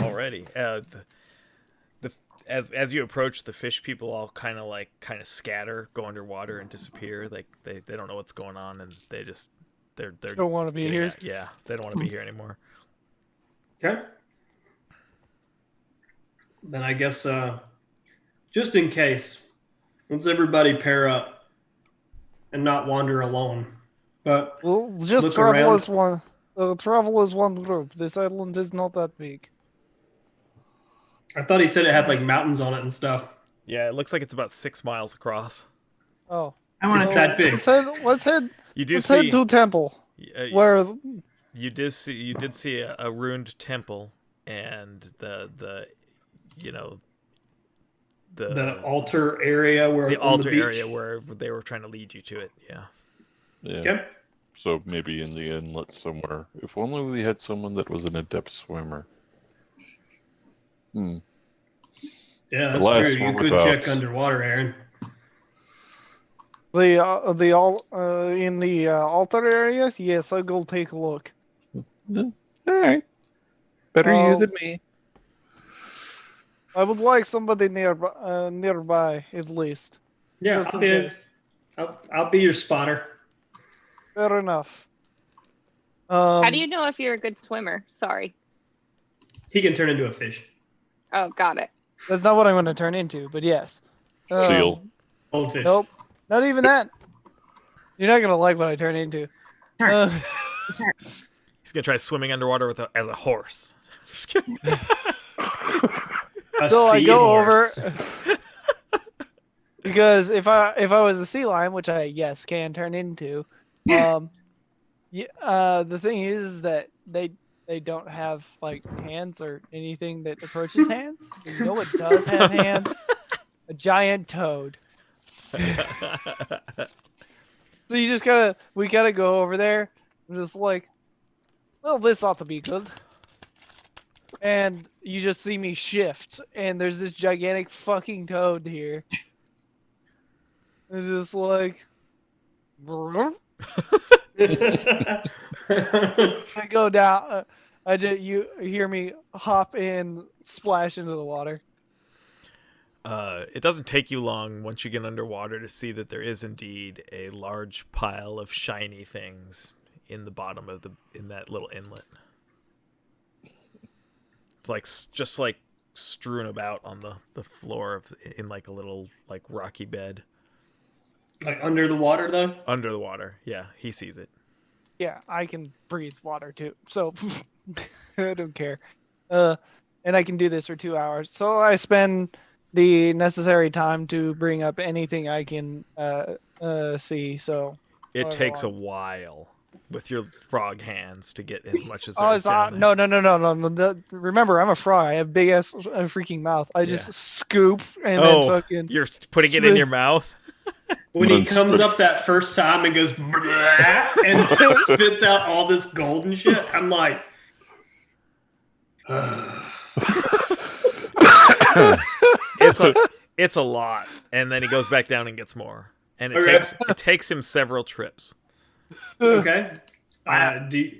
Already, as you approach, the fish people all kind of scatter, go underwater, and disappear. Like they don't know what's going on, and they're Don't want to be getting here. out. Yeah, they don't want to be here anymore. Okay. Then I guess just in case, let's everybody pair up and not wander alone. But We'll just Look travel around. as one. Travel as one group. This island is not that big. I thought he said it had like mountains on it and stuff. Yeah, it looks like it's about 6 miles across. Oh, I want It's to. that big. let's head You do let's head see to temple where you did see a ruined temple, and the The altar area where the on altar beach. area where they were trying to lead you to it. Yeah. Yeah. Okay. So maybe in the inlet somewhere. If only we had someone that was an adept swimmer. Hmm. Yeah, that's Alas, true. You we're could without. check underwater, Aaron. in the altar area. Yes, I'll go take a look. All right. Better you Oh. than me. I would like somebody nearby at least. Yeah, Just I'll in be case. I'll be your spotter. Fair enough. how do you know if you're a good swimmer? Sorry. He can turn into a fish. Oh, got it. That's not what I'm going to turn into, but yes. Seal. Old fish. Nope, not even that. You're not going to like what I turn into. Sure. Uh, He's gonna try swimming underwater as a horse. Just kidding. A So I sea go horse. because if I was a sea lion, which I can turn into, the thing is that they don't have like hands or anything that approaches hands. You know what does have hands? A giant toad. So we gotta go over there and just like, well, this ought to be good. And you just see me shift, and there's this gigantic fucking toad here. It's just like, I go down. You hear me hop in, splash into the water. It doesn't take you long once you get underwater to see that there is indeed a large pile of shiny things in the bottom of in that little inlet. It's like just like strewn about on the floor in like a little like rocky bed Like under the water though. under the water. Yeah, he sees it. Yeah, I can breathe water too, so I don't care. And I can do this for 2 hours. So I spend the necessary time to bring up anything I can see. So It however takes a long. while with your frog hands to get as much as Oh, there is it's down not. there. No. Remember, I'm a frog. I have big ass freaking mouth. I just Yeah. scoop and then Oh, fucking. you're putting it in your mouth? When he Once- comes up that first time and goes "Bleh," and spits out all this golden shit, I'm like, It's a lot, and then he goes back down and gets more, and it Okay. takes him several trips. okay. Do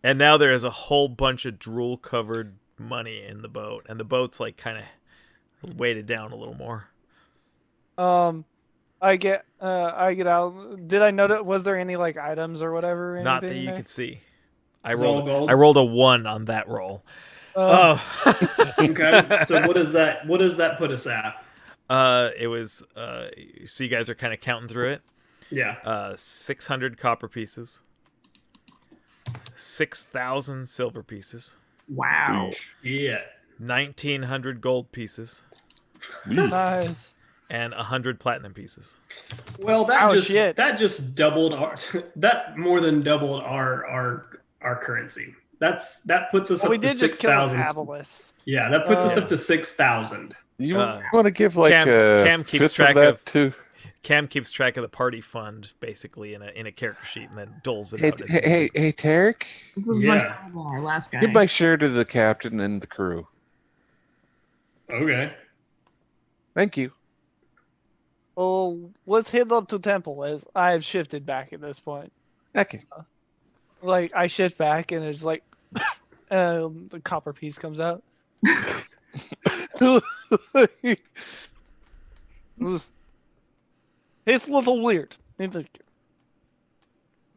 And now there is a whole bunch of drool covered money in the boat, and the boat's like kind of weighted down a little more. I get out. Did I notice? Was there any like items or whatever? Or Not that anything you there? could see. It's all gold? I rolled a 1 on that roll. Uh, okay. So what does that put us at? It was so you guys are kind of counting through it. Yeah. 600 copper pieces, 6,000 silver pieces, Wow. Yeah. 1,900 gold pieces, Nice. and 100 platinum pieces. Well, that Oh, just shit. that just doubled our that more than doubled our currency. That puts us Well, we up to did just kill an 6,000. aboleth. Yeah, that puts us Yeah. up to 6,000. You Uh, want to give like Cam a keeps fifth track of that of- too? Cam keeps track of the party fund basically in a character sheet and then doles it Hey, out. as hey, he- hey, Tarek, This was much Yeah. better than our last guy. give my share to the captain and the crew. Okay. Thank you. Well, let's head up to temple as I have shifted back at this point. Okay. Like I shift back and it's like the copper piece comes out. It's a little weird. It's like,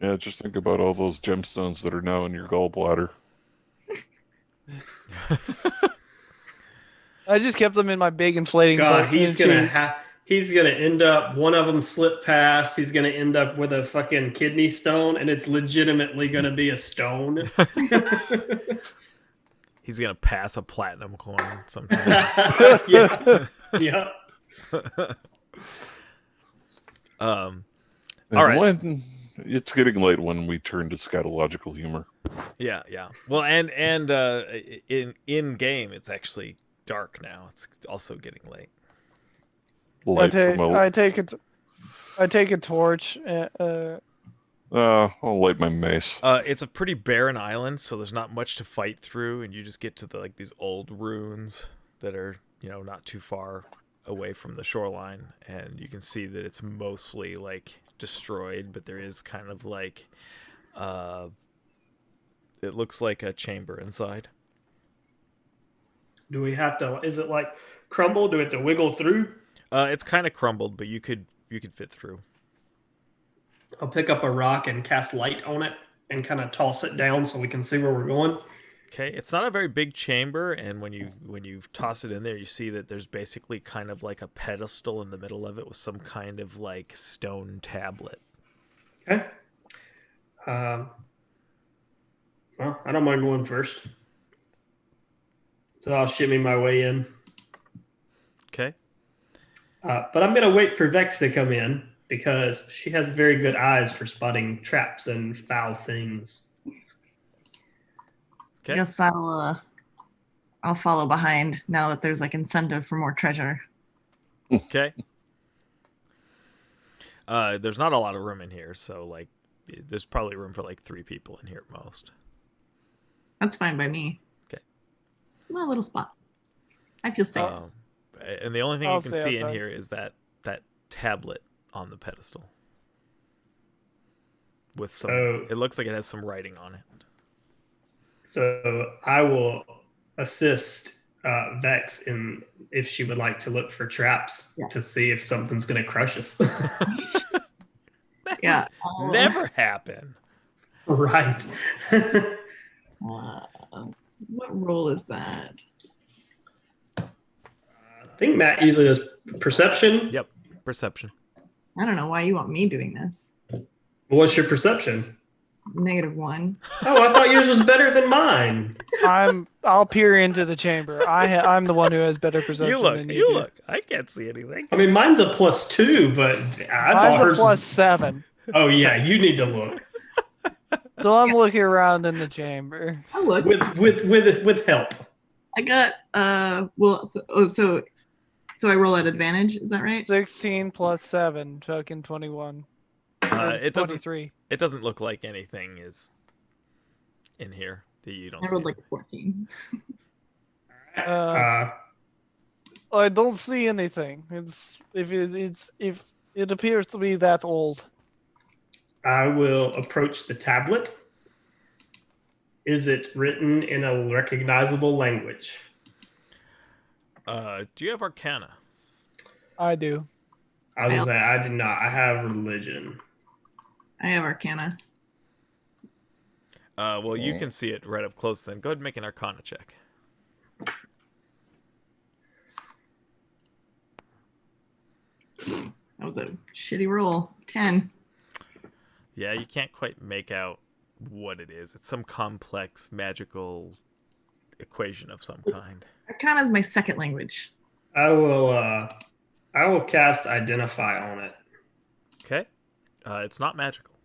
Yeah, just think about all those gemstones that are now in your gallbladder. I just kept them in my big inflating. God, cheeks. he's gonna end up one of them slip past. He's gonna end up with a fucking kidney stone, and it's legitimately gonna be a stone. He's gonna pass a platinum coin sometime. yeah. Yeah. Um, And All right. when it's getting late when we turn to scatological humor. yeah. Well, and in game, it's actually dark now. It's also getting late. Light from a, I take a torch. I'll light my mace. It's a pretty barren island, so there's not much to fight through, and you just get to these old ruins that are not too far away from the shoreline, and you can see that it's mostly like destroyed, but there is kind of like it looks like a chamber inside. Do we have to? Is it like crumble? Do we have to wiggle through? It's kind of crumbled, but you could fit through. I'll pick up a rock and cast light on it and kind of toss it down so we can see where we're going. Okay, it's not a very big chamber, and when you toss it in there, you see that there's basically kind of like a pedestal in the middle of it with some kind of like stone tablet. Okay. Well, I don't mind going first. So I'll shimmy my way in. Okay. But I'm going to wait for Vex to come in because she has very good eyes for spotting traps and foul things. Okay. Guess I'll follow behind now that there's like incentive for more treasure. Okay. There's not a lot of room in here, so like there's probably room for like 3 people in here at most. That's fine by me. Okay. It's my little spot. I feel safe. And the only thing I'll you can stay see in outside. here is that tablet on the pedestal. With some, So- it looks like it has some writing on it. So I will assist Vex in if she would like to look for traps Yeah. to see if something's going to crush us. Yeah. Never happen. Right. What roll is that? think Matt usually does perception. Yep. Perception. I don't know why you want me doing this. What's your perception? -1. Oh, I thought yours was better than mine. I'll peer into the chamber. I'm the one who has better perception You look. than You do. look. I can't see anything. I mean, mine's a +2, but I Mine's thought a hers. +7. Oh yeah, you need to look So I'm looking around in the chamber. Oh look, with help. I got so I roll at advantage. Is that right? 16 + 7, fucking 21. It doesn't. 23. It doesn't look like anything is in here that you don't I see. rolled like a 14. I don't see anything. If it appears to be that old. I will approach the tablet. Is it written in a recognizable language? Do you have Arcana? I do. I was gonna say I did not. I have religion. I have Arcana. Well, you can see it right up close. Then go ahead and make an Arcana check. That was a shitty roll. 10. Yeah, you can't quite make out what it is. It's some complex magical equation of some kind. Arcana is my second language. I will cast Identify on it. Okay. It's not magical.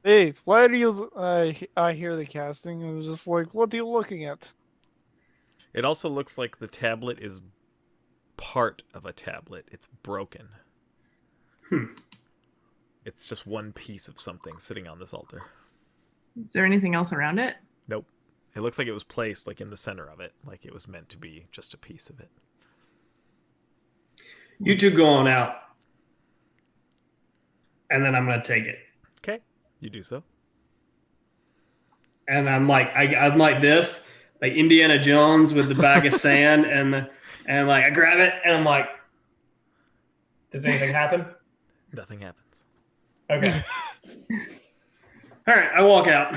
Hey, why do you? I hear the casting. And I was just like, what are you looking at? It also looks like the tablet is part of a tablet. It's broken. It's just one piece of something sitting on this altar. Is there anything else around it? Nope. It looks like it was placed like in the center of it, like it was meant to be just a piece of it. You two go on out, and then I'm gonna take it. Okay, you do so. And I'm like this, like Indiana Jones with the bag of sand, and like I grab it, and I'm like, does anything happen? Nothing happens. Okay. All right, I walk out.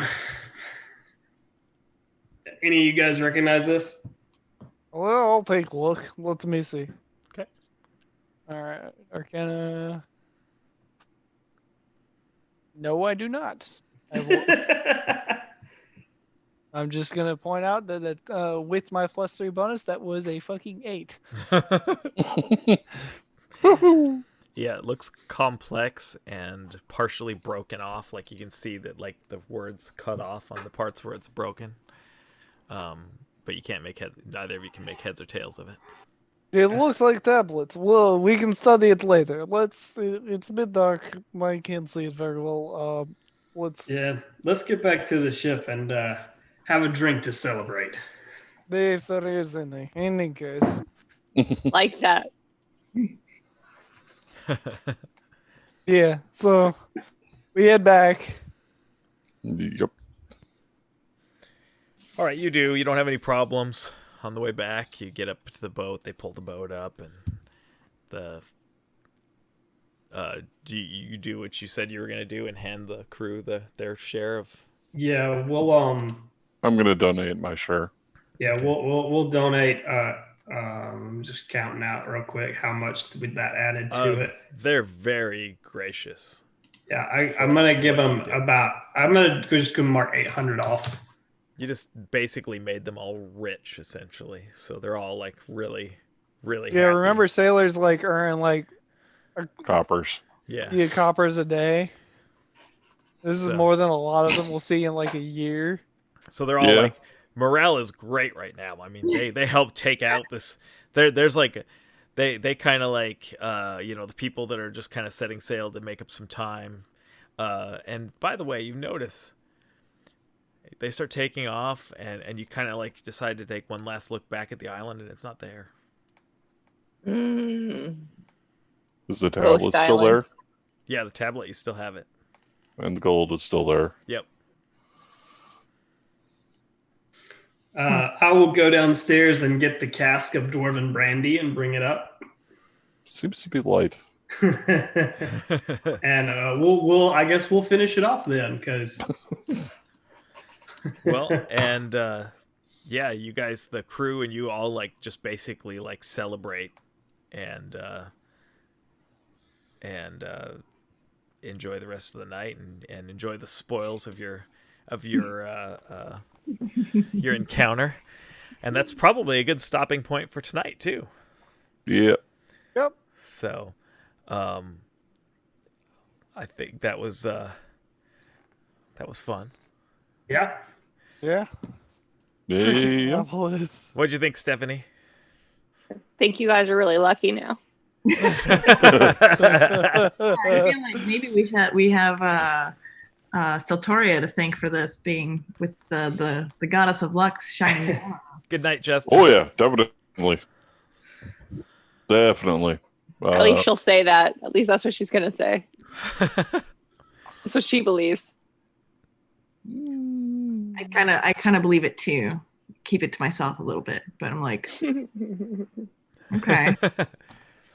Any of you guys recognize this? Well, I'll take a look. Let me see. Okay. All right, Arcana. No, I do not. I'm just gonna point out that with my +3 bonus, that was a fucking 8. Yeah, it looks complex and partially broken off. Like you can see that like the words cut off on the parts where it's broken. But you can't make neither of you can make heads or tails of it. It looks like tablets. Well, we can study it later. It's a bit dark. I can't see it very well. Let's get back to the ship and have a drink to celebrate. if there is any case. Like that. Yeah, so we head back. Yep. All right, you do. You don't have any problems on the way back. You get up to the boat. They pull the boat up, and you do what you said you were gonna do and hand the crew their share of. Yeah, we'll I'm gonna donate my share. Yeah, we'll donate. I'm just counting out real quick how much with that added to it. They're very gracious. Yeah, I'm gonna give them about. I'm gonna just give them mark 800 off. You just basically made them all rich, essentially. So they're all like really, really. Yeah, happy. remember sailors like earn like Coppers. Yeah. coppers a day. This is more than a lot of them we'll see in like a year. So they're all like, morale is great right now. I mean, they help take out this. There's like, they kind of like, the people that are just kind of setting sail to make up some time. And by the way, you notice they start taking off, and you kind of like decide to take one last look back at the island, and it's not there. Is the tablet still there? Yeah, the tablet, you still have it. And the gold is still there. Yep. I will go downstairs and get the cask of dwarven brandy and bring it up. Seems to be light. And I guess we'll finish it off then, because Well, and yeah, you guys, the crew, and you all like just basically like celebrate and and enjoy the rest of the night and enjoy the spoils of your encounter. And that's probably a good stopping point for tonight too. Yeah. Yep. So, I think that was fun. Yeah. Yeah. Yeah. Applewood. What'd you think, Stephanie? Think you guys are really lucky now. I feel like maybe we have Seltoria to thank for this, being with the goddess of luck shining down on us. Good night, Justin. Oh yeah, definitely. Definitely. At least she'll say that. At least that's what she's gonna say. That's what she believes. I kind of believe it too. Keep it to myself a little bit, but I'm like, okay. That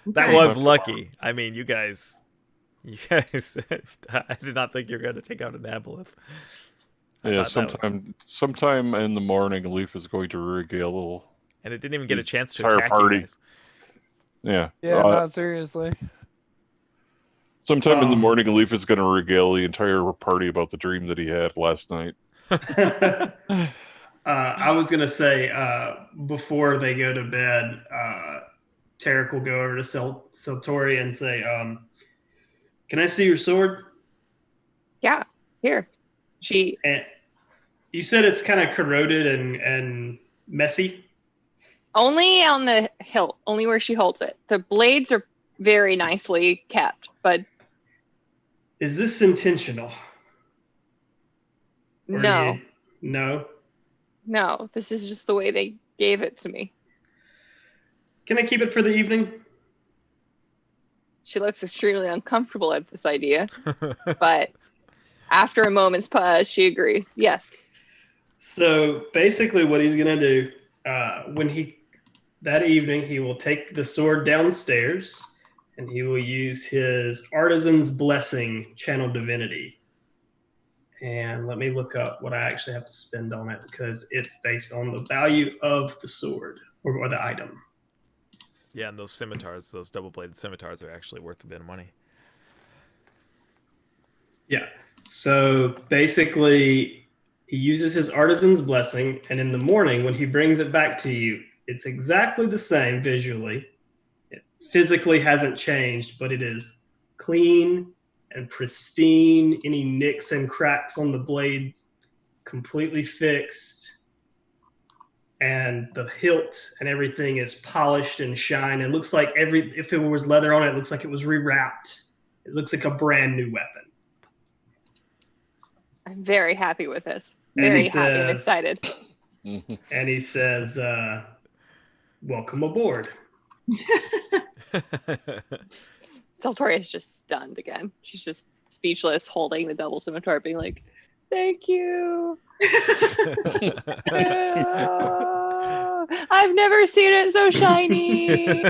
Okay. was lucky. I mean, you guys, I did not think you were going to take out an aboleth. Yeah, sometime in the morning, Leaf is going to regale. And it didn't even get a chance to entire attack party. you guys. Yeah. Yeah, not seriously. Sometime in the morning, Leaf is going to regale the entire party about the dream that he had last night. I was gonna say before they go to bed, Tarek will go over to Seltori and say, "Can I see your sword?" Yeah, here. And you said it's kind of corroded and messy. Only on the hilt, only where she holds it. The blades are very nicely kept, but Is this intentional? Or no, no. this is just the way they gave it to me. Can I keep it for the evening? She looks extremely uncomfortable at this idea, but after a moment's pause, she agrees. Yes. So basically, what he's gonna do that evening, he will take the sword downstairs, and he will use his Artisan's Blessing channel divinity. And let me look up what I actually have to spend on it, because it's based on the value of the sword or the item. Yeah, and those scimitars, those double-bladed scimitars, are actually worth a bit of money. Yeah. So basically, he uses his Artisan's Blessing, and in the morning, when he brings it back to you, it's exactly the same visually. It physically hasn't changed, but it is clean and pristine. Any nicks and cracks on the blade completely fixed, and the hilt and everything is polished and shine. It looks like if it was leather on it, it looks like it was rewrapped. It looks like a brand new weapon. I'm very happy with this. And Very he happy and says- excited. And he says, "Welcome aboard." Seltoria is just stunned again. She's just speechless, holding the double scimitar, being like, "Thank you." I've never seen it so shiny.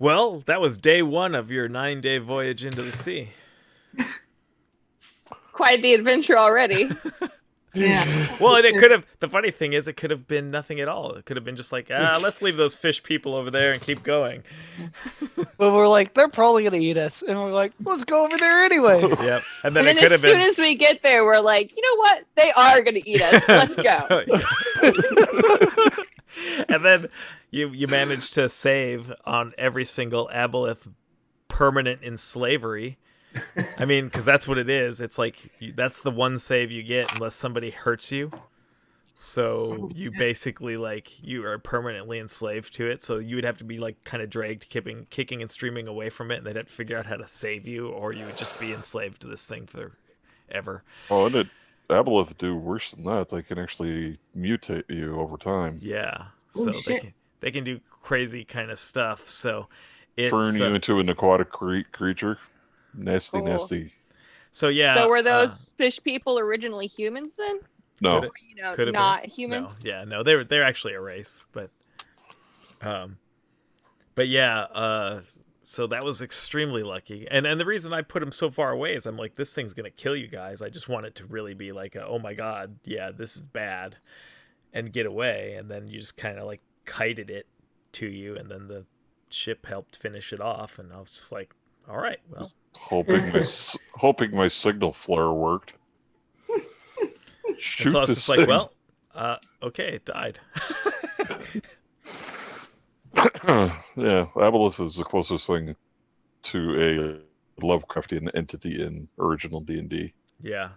Well, that was day 1 of your 9-day voyage into the sea. Quite the adventure already. Yeah. Well, and it could have, the funny thing is, it could have been nothing at all. It could have been just like, let's leave those fish people over there and keep going. But we're like, they're probably gonna eat us, and we're like, let's go over there anyway. Yep. And then And then it could as have soon been. as we get there, we're like, you know what? They are going to eat us. Let's go. And then you managed to save on every single aboleth permanent in slavery. I mean, because that's what it is. It's like that's the one save you get unless somebody hurts you. So you basically you are permanently enslaved to it. So you would have to be kind of dragged, kicking and streaming away from it, and they'd have to figure out how to save you, or you would just be enslaved to this thing forever. Oh, and aboleth do worse than that. They can actually mutate you over time. Yeah. Oh, So shit. they can do crazy kind of stuff. So it's Turn you into an aquatic creature. Nasty, Cool. nasty. so yeah. So were those fish people originally humans then? No. Could Or, Could have not been. humans? No, they're actually a race, but yeah, So that was extremely lucky. And the reason I put him so far away is I'm like, this thing's going to kill you guys. I just want it to really be like, oh my God, yeah, this is bad, and get away. And then you just kind of like kited it to you, and then the ship helped finish it off. And I was just like, all right, well. Hoping my signal flare worked. Shoot And so I was this just like, thing. well, okay, it died. Yeah, Aboleth is the closest thing to a Lovecraftian entity in original D&D. Yeah,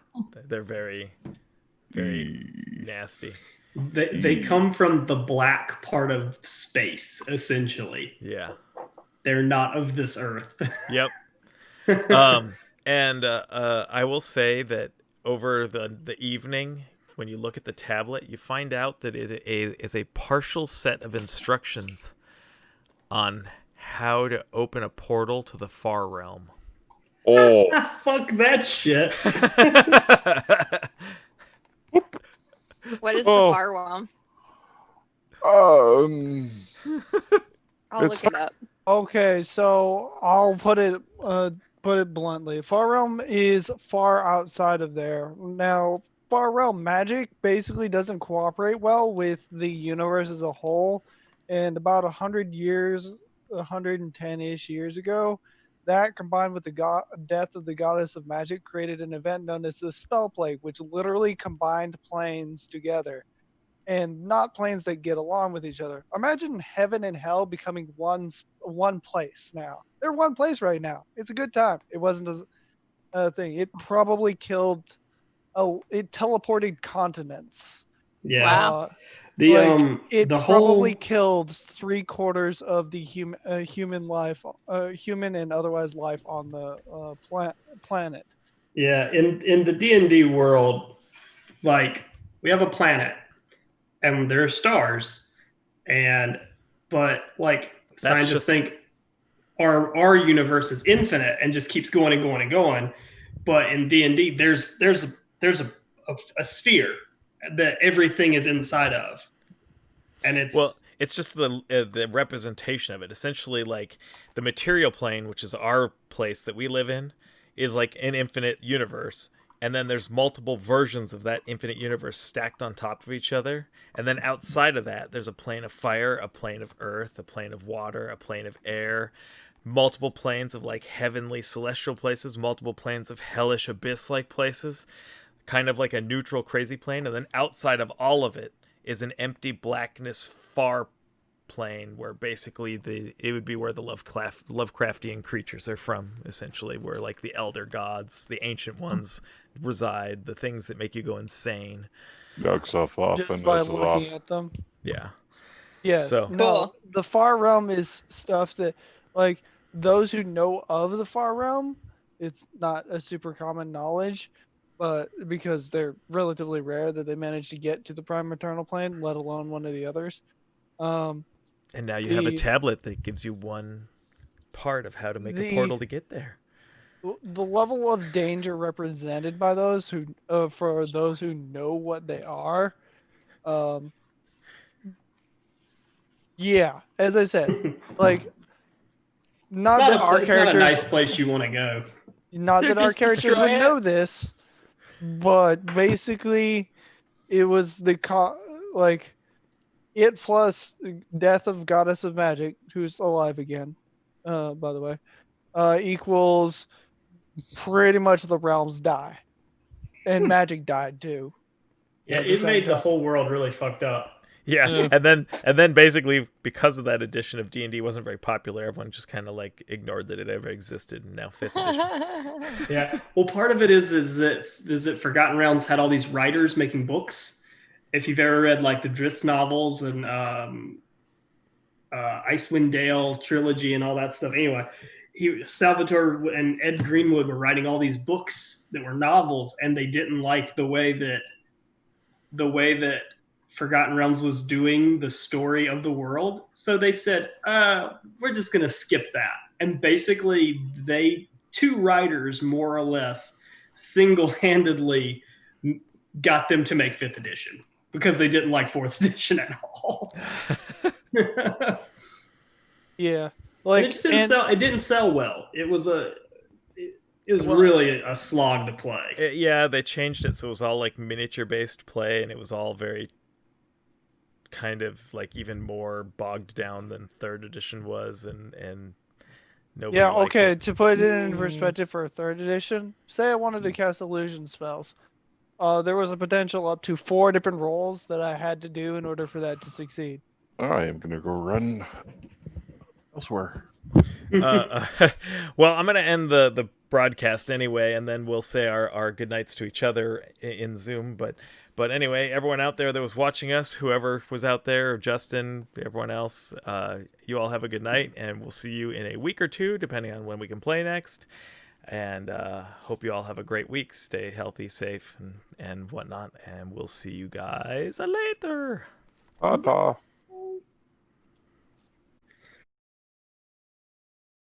they're very, very nasty. They come from the black part of space, essentially. Yeah. They're not of this earth. Yep. And I will say that over the evening, when you look at the tablet, you find out that it is a partial set of instructions on how to open a portal to the far realm. Oh, Fuck that shit. What is Oh. the far realm? I'll It's look it up. Okay, so I'll put it bluntly. Far Realm is far outside of there. Now, Far Realm magic basically doesn't cooperate well with the universe as a whole. And about 100 years, 110-ish years ago, that combined with the death of the goddess of magic created an event known as the Spell Plague, which literally combined planes together. And not planes that get along with each other. Imagine heaven and hell becoming one place now. They're one place right now. It's a good time. It wasn't a thing. It probably killed. Oh, it teleported continents. Yeah. Wow. It the probably whole killed 3/4 of the human life, human and otherwise life on the planet. yeah, in the D&D world, like we have a planet and there are stars, but like scientists just- think our universe is infinite and just keeps going and going and going. But in D&D, there's a sphere that everything is inside of, and it's just the representation of it. Essentially, like the material plane, which is our place that we live in, is like an infinite universe. And then there's multiple versions of that infinite universe stacked on top of each other. And then outside of that, there's a plane of fire, a plane of earth, a plane of water, a plane of air, multiple planes of like heavenly celestial places, multiple planes of hellish abyss-like places, kind of like a neutral crazy plane. And then outside of all of it is an empty blackness far plane where basically it would be where the Lovecraftian creatures are from, essentially, where like the elder gods, the ancient ones reside, the things that make you go insane. Yog-Sothoth Just and by Azeroth. looking at them. Yeah. Yes. So- No, Cool. the Far Realm is stuff that, like, those who know of the Far Realm, it's not a super common knowledge, but because they're relatively rare that they manage to get to the Prime Eternal Plane, let alone one of the others. And now you have a The- tablet that gives you one part of how to make a The- portal to get there. The level of danger represented by those who, for those who know what they are, yeah, as I said, like, not that our it's not a characters, nice place you want to go. not So that our just characters destroy would it? know this, but basically, it was like, it plus death of goddess of magic, who's alive again, by the way, equals pretty much the realms die, and magic died too. Yeah, At the it same made the time. whole world really fucked up. Yeah, Yeah. and then basically because of that edition of D&D wasn't very popular, everyone just kind of like ignored that it ever existed. And now 5th edition. Yeah. Well, part of it is that Forgotten Realms had all these writers making books. If you've ever read like the Driss novels and Icewind Dale trilogy and all that stuff. Anyway, Salvatore and Ed Greenwood were writing all these books that were novels, and they didn't like the way that Forgotten Realms was doing the story of the world. So they said, we're just going to skip that. And basically, two writers, more or less, single-handedly got them to make 5th edition because they didn't like 4th edition at all. Yeah, And it just didn't sell. It didn't sell well. It was really a slog to play. Yeah, they changed it so it was all like miniature based play, and it was all very kind of like even more bogged down than third edition was, and nobody Yeah, liked okay, it. to put it in perspective for a third edition, say I wanted to cast illusion spells. There was a potential up to 4 different rolls that I had to do in order for that to succeed. I am gonna go run elsewhere. Well, I'm gonna end the broadcast anyway, and then we'll say our good nights to each other in Zoom. But anyway, everyone out there that was watching us, whoever was out there, Justin, everyone else, you all have a good night, and we'll see you in a week or two, depending on when we can play next. And hope you all have a great week. Stay healthy, safe, and whatnot. And we'll see you guys later. Ta-ta.